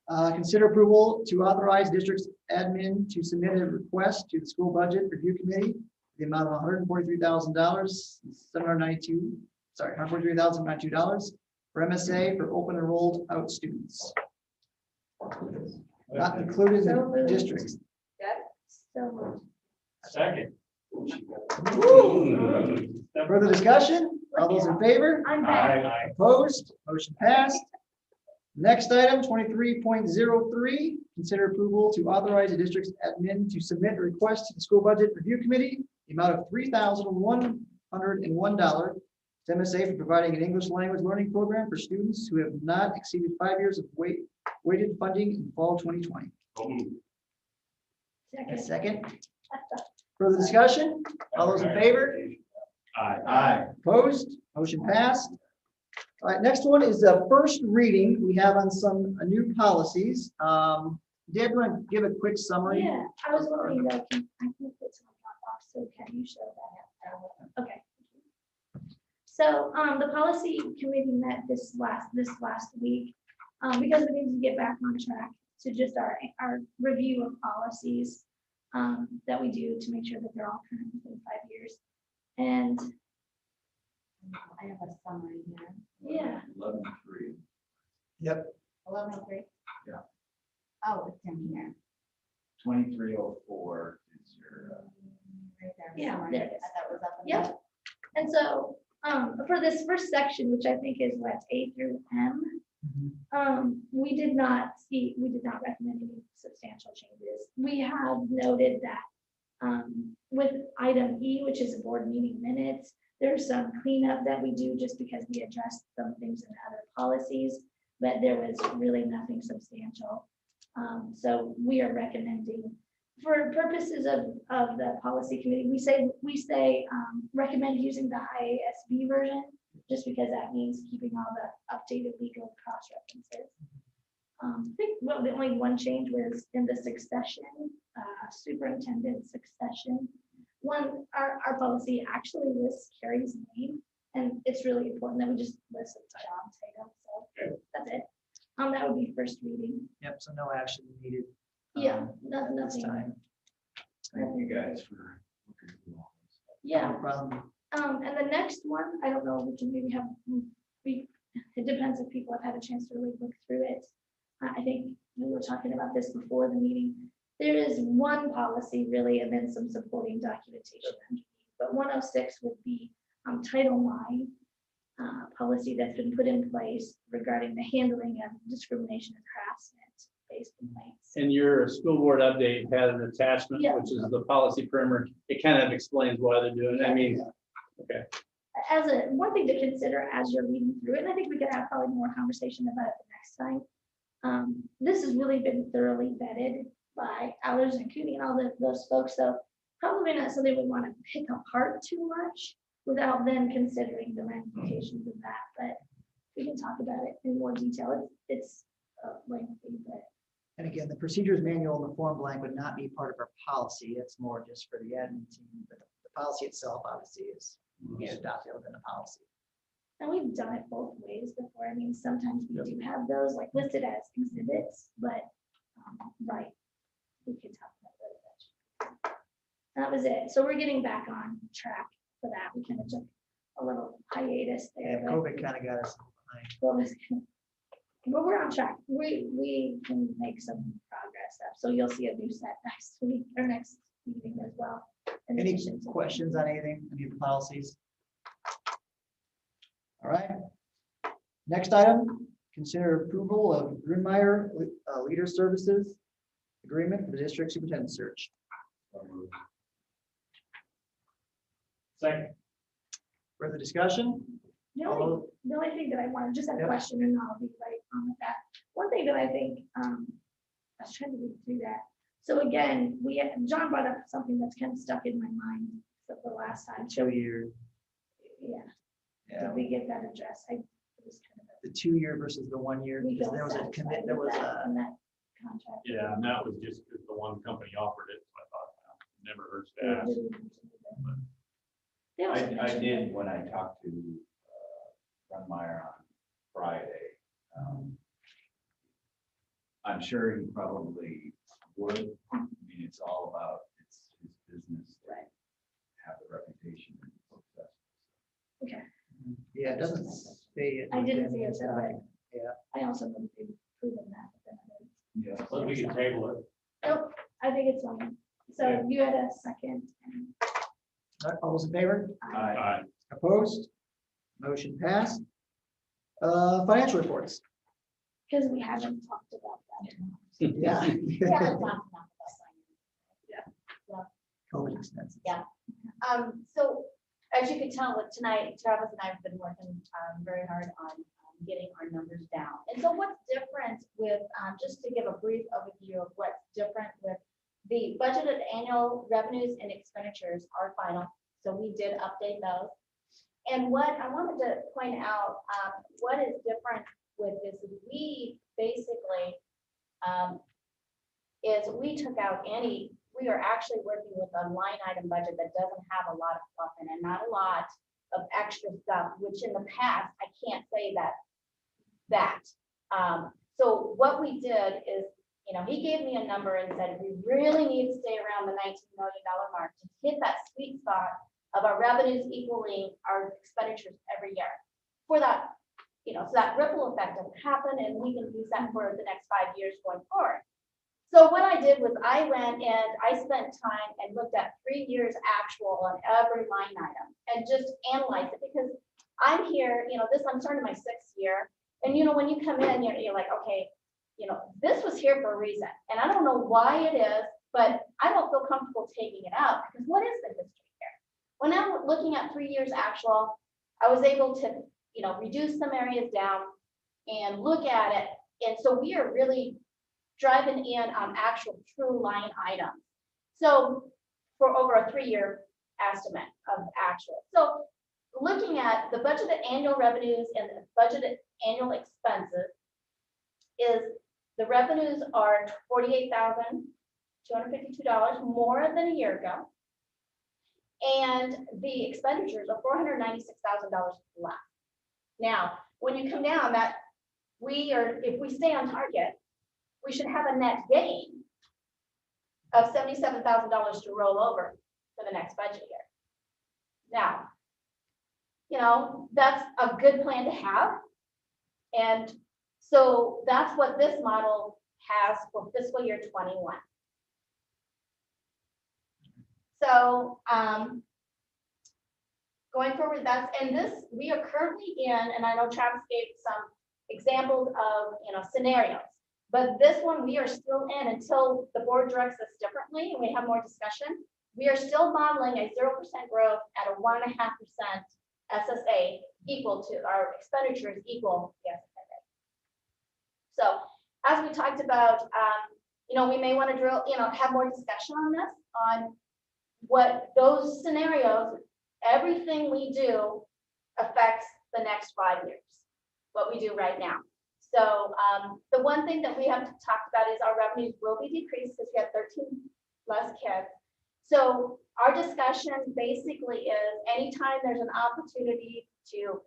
Consider approval to authorize district's admin to submit a request to the school budget review committee, the amount of $143,092 for MSA for open enrolled out students. Not included in the districts. Second. Further discussion? All those in favor? Aye. Opposed? Motion passed. Next item, 23.03, consider approval to authorize the district's admin to submit a request to the school budget review committee, the amount of $3,101 to MSA for providing an English language learning program for students who have not exceeded 5 years of weighted funding in fall 2020. Second. Further discussion? All those in favor? Aye. Aye. Opposed? Motion passed. All right, next one is the first reading we have on some new policies. Deb, you want to give a quick summary? Yeah, I was wondering though, I can put some off, so can you show that? Okay. So the policy committee met this last week because we need to get back on track to just our review of policies that we do to make sure that they're all current within 5 years. And I have a summary here. yeah. 11.3. Yep. 11.03. Yeah. Oh, it's in here. 2304 is your. Right there. Yeah, Summary. there it is. I thought it was up in Yep. And so for this first section, which I think is what's A through M, we did not recommend any substantial changes. We have noted that With item E, which is board meeting minutes, there's some cleanup that we do just because we addressed some things in other policies, but there was really nothing substantial. So we are recommending, for purposes of the policy committee, we say recommend using the IASB version, just because that means keeping all the updated legal cross references. I think the only one change was in the succession, superintendent succession. Our policy actually lists Carrie's name, and it's really important that we just list the job title. So that's it. That would be first reading. Yep, so no action needed. Yeah, This nothing. time. Thank you guys for looking through all this. Yeah. No problem. And the next one, I don't know, we can maybe have, it depends if people have had a chance to really look through it. I think we were talking about this before the meeting. There is one policy really, and then some supporting documentation underneath. But 106 would be Title IX policy that's been put in place regarding the handling of discrimination and harassment-based complaints. And your school board update had an attachment, Yeah. which is the policy primer. It kind of explains why they're doing it. I mean, okay. As one thing to consider as you're reading through it, and I think we could have probably more conversation about it the next time. This has really been thoroughly vetted by Allers and Cooney and all those folks, so probably not something we want to pick apart too much without then considering the ramifications of that. But we can talk about it in more detail. It's lengthy, but. And again, the procedures manual in the form blank would not be part of our policy. It's more just for the admin team, but the policy itself obviously is adopted within the policy. And we've done it both ways before. I mean, sometimes we do have those like listed as exhibits, but right, we could talk about that. That was it. So we're getting back on track for that. We kind of took a little hiatus there. Yeah, COVID kind of got us behind. But we're on track. We can make some progress up. So you'll see a new set next week or next meeting as well. Any questions on anything, any of the policies? All right. Next item, consider approval of Grunmeyer Leader Services Agreement for the district superintendent search. Second. Further discussion? The only thing that I want to just have a question, and I'll be right on with that. One thing that I think, I was trying to read through that. So again, John brought up something that's kind of stuck in my mind the last time. 2 years. Yeah. Yeah. Did we get that addressed? The 2 year versus the 1 year. We Because don't there was a satisfied commit. with There was that a. on that contract. Yeah, and that was just because the one company offered it, so I thought, never hurts to ask. I did when I talked to Grunmeyer on Friday. I'm sure he probably would. I mean, it's all about his business. Right. Have the reputation and success. Okay. Yeah, it doesn't say it. I didn't see it, so Yeah. I also know they've proven that. But then Yeah, but we can table it. Nope, I think it's fine. So you had a second. All those in favor? Aye. Opposed? Motion passed. Financial reports. Because we haven't talked about that. Yeah. We haven't talked enough about finance. COVID expenses. Yeah. So as you can tell, with tonight, Travis and I have been working very hard on getting our numbers down. And so what's different with, just to give a brief overview of what's different with the budgeted annual revenues and expenditures are final. So we did update those. And what I wanted to point out, what is different with this is we basically, we took out we are actually working with a line item budget that doesn't have a lot of fluff in it, not a lot of extra stuff, which in the past, I can't say that. So what we did is, he gave me a number and said, we really need to stay around the $19 million mark to hit that sweet spot of our revenues equaling our expenditures every year. For that, so that ripple effect doesn't happen, and we can use that for the next 5 years going forward. So what I did was I went and I spent time and looked at 3 years actual on every line item and just analyzed it, because I'm here, I'm starting my 6th year. And when you come in, you're like, okay, this was here for a reason. And I don't know why it is but I don't feel comfortable taking it out because what is the history here? When I'm looking at 3 years actual, I was able to, you know, reduce some areas down and look at it. And so we are really driving in on actual true line items. So for over a 3-year estimate of actual. So looking at the budgeted annual revenues and the budgeted annual expenses is the revenues are $48,252 more than a year ago. And the expenditures are $496,000 less. Now, when you come down that if we stay on target, we should have a net gain of $77,000 to roll over for the next budget year. Now, you know, that's a good plan to have. And so that's what this model has for fiscal year 21. So going forward, we are currently in, and I know Travis gave some examples of, you know, scenarios, but this one we are still in until the board directs us differently and we have more discussion. We are still modeling a 0% growth at a 1.5% SSA equal to our expenditures equal the SSA rate. So as we talked about, you know, we may want to have more discussion on this, on what those scenarios, everything we do affects the next 5 years, what we do right now. So the one thing that we have to talk about is our revenues will be decreased because we have 13 less kids. So our discussion basically is anytime there's an opportunity to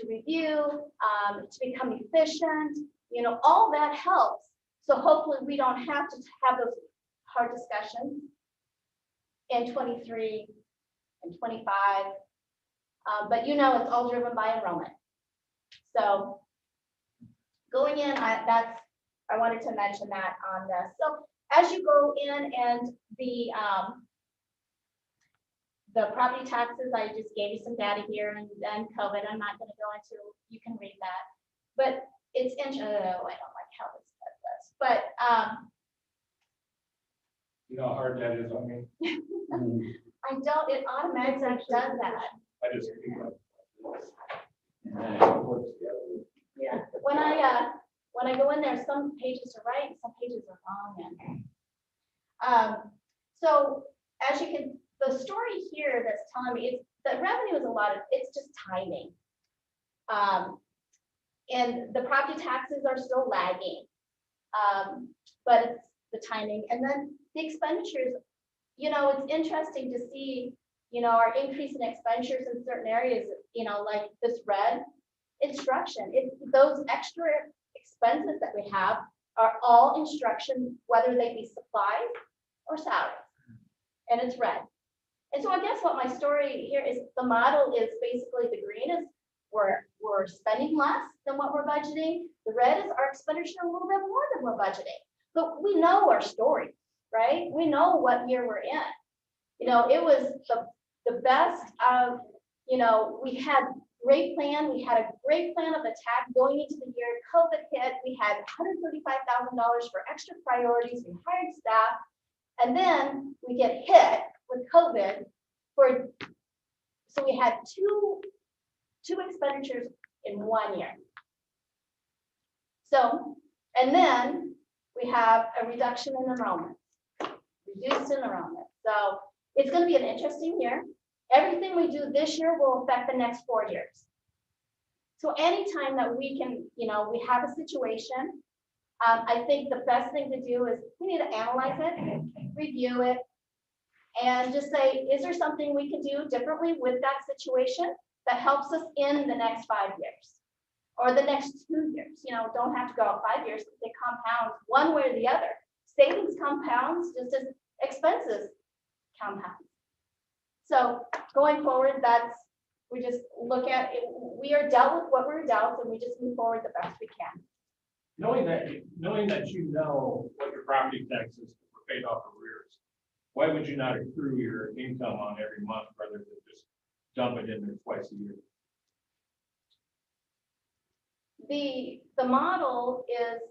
review, to become efficient, you know, all that helps. So hopefully we don't have to have those hard discussions in 23 and 25. But you know, it's all driven by enrollment. So going in, I wanted to mention that on this. So as you go in and the property taxes, I just gave you some data here, and then COVID, I'm not going to go into, you can read that. But it's interesting, I don't like how this does this, but you know how hard that is on me? I don't, it automatically does that. I just. Yeah, when I go in there, some pages are right, some pages are wrong. So as you can, the story here that's telling me is the revenue is it's just timing. And the property taxes are still lagging, but it's the timing. And then the expenditures, you know, it's interesting to see, you know, our increase in expenditures in certain areas, you know, like this red instruction. Those extra expenses that we have are all instruction, whether they be supplies or salaries, and it's red. And so I guess what my story here is, the model is basically the green is we're spending less than what we're budgeting. The red is our expenditure a little bit more than we're budgeting. But we know our story, right? We know what year we're in. You know, it was the best of, you know, we had great plan. We had a great plan of attack going into the year. COVID hit. We had $135,000 for extra priorities. We hired staff. And then we get hit with COVID so we had two expenditures in 1 year. So, and then we have a reduction in enrollment, reduced enrollment. So it's going to be an interesting year. Everything we do this year will affect the next 4 years. So anytime that we can, you know, we have a situation, I think the best thing to do is we need to analyze it, review it, and just say, is there something we can do differently with that situation that helps us in the next 5 years or the next 2 years? You know, don't have to go out 5 years, they compound one way or the other. Savings compounds just as expenses compound. So going forward, we just look at it. We are dealt with what we're dealt, and we just move forward the best we can. Knowing that you know what your property taxes were paid off arrears, why would you not accrue your income on every month rather than just dump it in there twice a year? The model is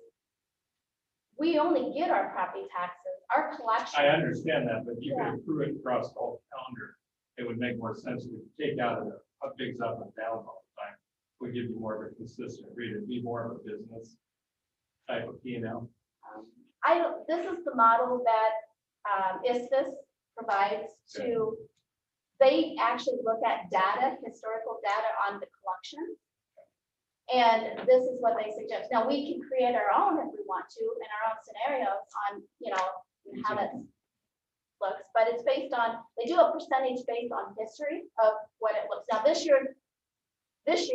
we only get our property taxes, our collection. I understand that, but you Yeah. can accrue it across the whole calendar. It would make more sense to take out a bigs up and downs all the time. We give you more of a consistent rate, it'd be more of a business type of P&L. This is the model that ISFIS provides to, they actually look at data, historical data on the collection. And this is what they suggest. Now, we can create our own if we want to, in our own scenarios on, how that looks, but it's based on, they do a percentage based on history of what it looks. Now, this year is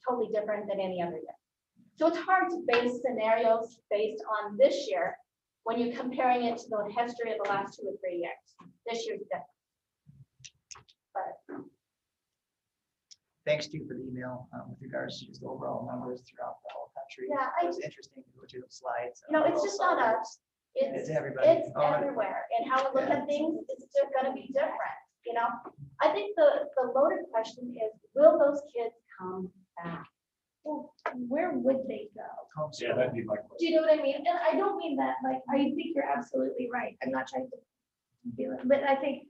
totally different than any other year. So it's hard to base scenarios based on this year when you're comparing it to the history of the last 2 or 3 years. This year's different. But Thanks to you for the email with regards to just overall numbers throughout the whole country. Yeah, It was interesting to go to the slides. it's just not us. It's everybody. It's Oh, everywhere. And how we look Yeah. at things is just gonna be different, I think the loaded question is, will those kids come back? Well, where would they go? Yeah, that'd be my question. Do you know what I mean? And I don't mean that, like, I think you're absolutely right. I'm not trying to be like, but I think,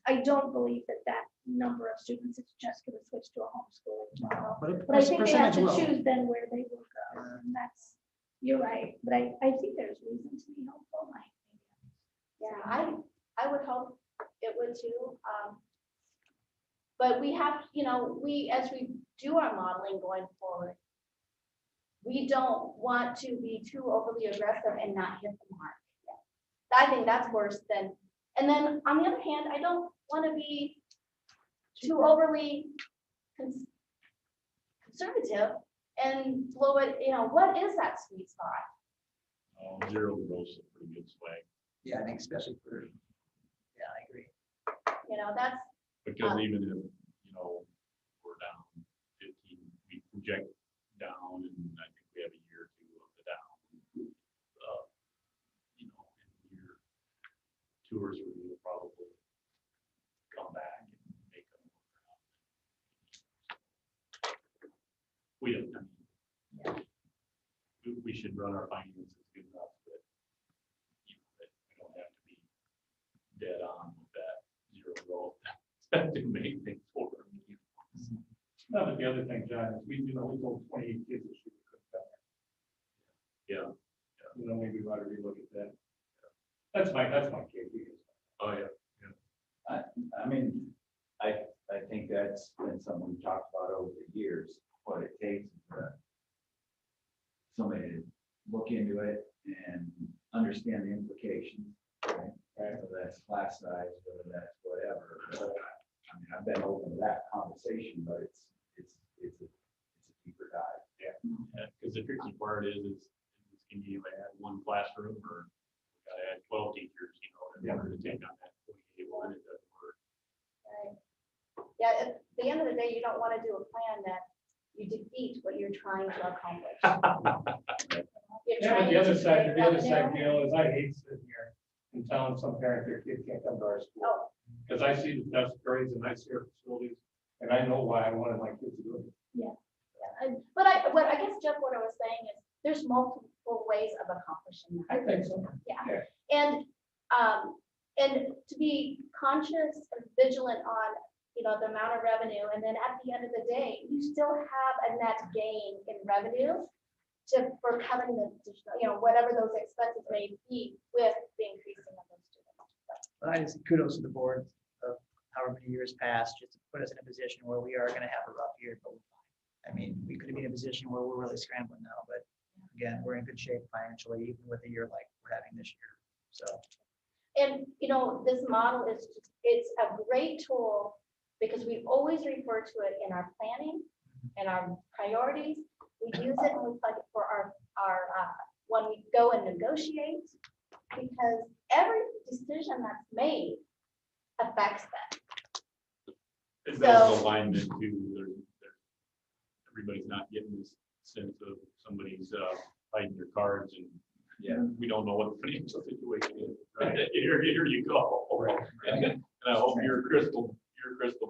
I don't believe that number of students is just gonna switch to a homeschooling model. But I think they have to choose then where they will go. And that's, you're right, but I think there's reason to be hopeful. Yeah, I would hope it would too. But we have, as we do our modeling going forward, we don't want to be too overly aggressive and not hit the mark. I think that's worse than, and then on the other hand, I don't want to be too overly conservative and blow it, what is that sweet spot? 0 to gross is a pretty good swag. Yeah, I think especially for, yeah, I agree. That's. Because even if, we're down 15, we project down, and I think we have a year or 2 of the down. In year 2 or 3, we'll probably come back and make them. We don't, we should run our finances good enough that, that we don't have to be dead on with that 0 growth to make things work. No, but the other thing, John, is we told 28 kids that should cook better. Yeah. Maybe we ought to relook at that. That's my KP. Oh, yeah. I mean, I think that's been something we've talked about over the years. What it takes is for somebody to look into it and understand the implications. Right? Whether that's class size, whether that's whatever. I mean, I've been open to that conversation, but it's a deeper dive. Yeah, because the tricky part is can you add 1 classroom or gotta add 12 teachers, in order to take on that 48 it doesn't work. Right. Yeah, at the end of the day, you don't want to do a plan that you defeat what you're trying to accomplish. Yeah, but the other side, Gail, is I hate sitting here and telling some parent their kid can't come to our school. Oh. Because I see the best grades and I see our facilities, and I know why I wanted my kids to do it. Yeah. But I guess, Jeff, what I was saying is there's multiple ways of accomplishing that. I think so. Yeah. And to be conscious and vigilant on, the amount of revenue, and then at the end of the day, you still have a net gain in revenue for covering the, whatever those expenses may be with the increasing of those students. But I just kudos to the board of however many years passed, just to put us in a position where we are going to have a rough year, but we're fine. I mean, we could be in a position where we're really scrambling now, but again, we're in good shape financially, even with a year like we're having this year. So. And, this model it's a great tool because we always refer to it in our planning and our priorities. We use it and we plug it for our when we go and negotiate, because every decision that's made affects them. It builds alignment too. Everybody's not getting this sense of somebody's hiding their cards, and we don't know what the financial situation is. Right? Here you go. Right. And I hope your crystal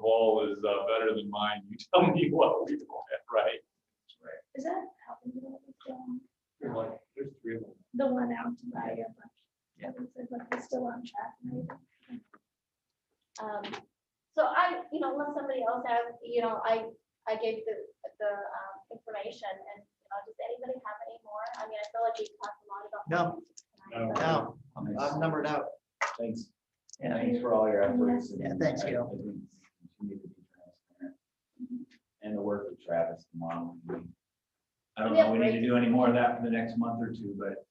ball is better than mine. You tell me what we don't have, right? Is that happening? There's 3 announced by you, but it's still on track. and everything. So unless somebody else has, I gave the information and, does anybody have any more? I mean, I feel like we talked a lot about. No, I'm numbered out. Thanks. Yeah. Thanks for all your efforts. Yeah, thanks, Gail. I think continue to be transparent. And to work with Travis tomorrow. I don't know, we need to do any more of that for the next month or two, but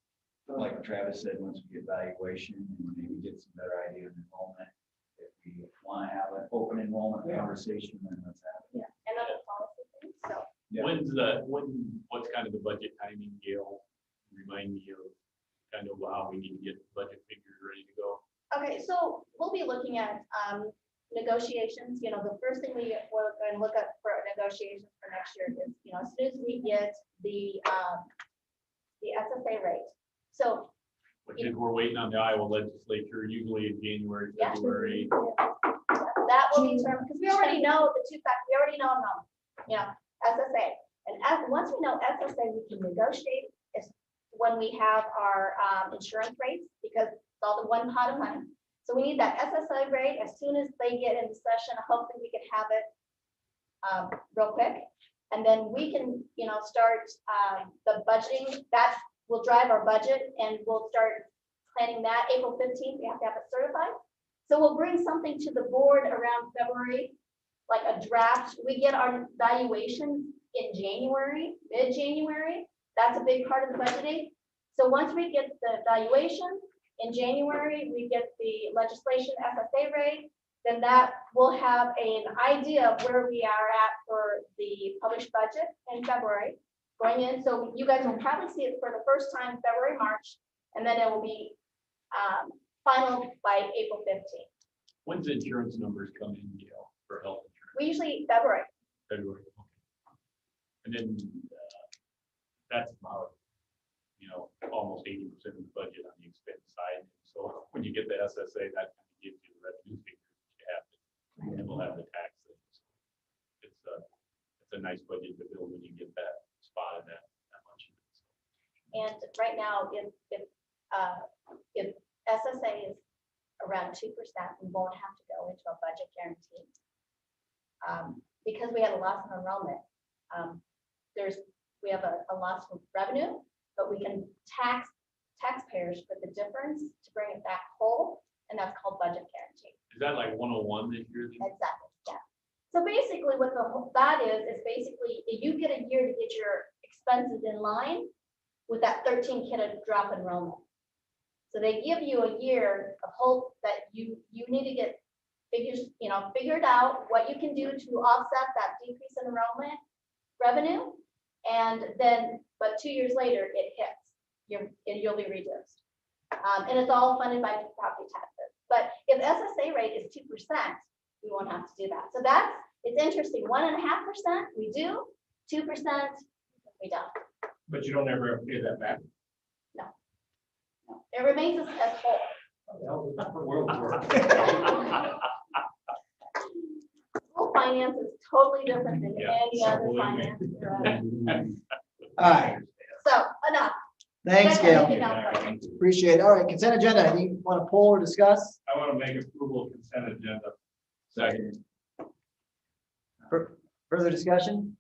like Travis said, once we get valuation and maybe get some better idea of enrollment, if we want to have an open enrollment conversation, then let's have it. Yeah, and other policy things, so. Yeah. What's kind of the budget timing, Gail? Remind me of kind of how we need to get budget figures ready to go. Okay, so we'll be looking at negotiations. The first thing we're going to look at for negotiations for next year is, as soon as we get the SSA rate. So. Which is, we're waiting on the Iowa legislature, usually in January, February. That will be determined, because we already know the two factors, we already know SSA. And once we know SSA, we can negotiate is when we have our insurance rates, because it's all the one pot of money. So we need that SSA rate as soon as they get into session. Hopefully we can have it real quick. And then we can, start the budgeting. That will drive our budget, and we'll start planning that. April 15th, we have to have it certified. So we'll bring something to the board around February, like a draft. We get our valuations in January, mid-January. That's a big part of the budgeting. So once we get the valuation in January, we get the legislation SSA rate, then that will have an idea of where we are at for the published budget in February going in. So you guys will probably see it for the first time February, March, and then it will be final by April 15th. When's the insurance numbers come in, for health insurance? We usually February. February, okay. And then that's about, almost 80% of the budget on the expense side. So when you get the SSA, that kind of gives you the revenue figures you have to, and we'll have the tax things. It's a nice budget to build when you get that spot in that much. And right now, if SSA is around 2%, we won't have to go into a budget guarantee. Because we had a loss of enrollment, we have a loss of revenue, but we can tax taxpayers for the difference to bring it back whole, and that's called budget guarantee. Is that like 101 this year? Exactly, yeah. So basically what that is basically you get a year to get your expenses in line with that 13 kid drop enrollment. So they give you a year of hope that you need to get figured out what you can do to offset that decrease in enrollment revenue. And then, but 2 years later, it hits, you'll be reduced. And it's all funded by property taxes. But if SSA rate is 2%, we won't have to do that. So it's interesting. 1.5% we do, 2% we don't. But you don't ever pay that back. No. It remains as whole. School finance is totally different than any other finance. All right, So enough. thanks, That's Gail. everything else. Appreciate it. All right, consent agenda. You want to poll or discuss? I want to make approval of consent agenda. Second. Further discussion?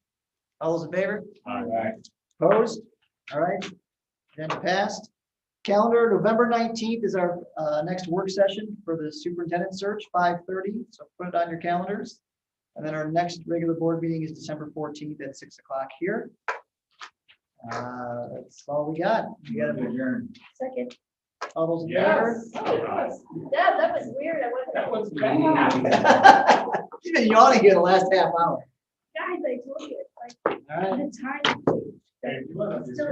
All those in favor? All right. Opposed? All right, agenda passed. Calendar, November 19th is our next work session for the superintendent search, 5:30. So put it on your calendars. And then our next regular board meeting is December 14th at 6 o'clock here. That's all we got. You got to adjourn. Second. All those in favor? Yes. Yeah, that was weird. I wasn't. That was You've been yawning here the last half hour. Guys, I told you, it's like, All right. the time. Hey, you wanna- Still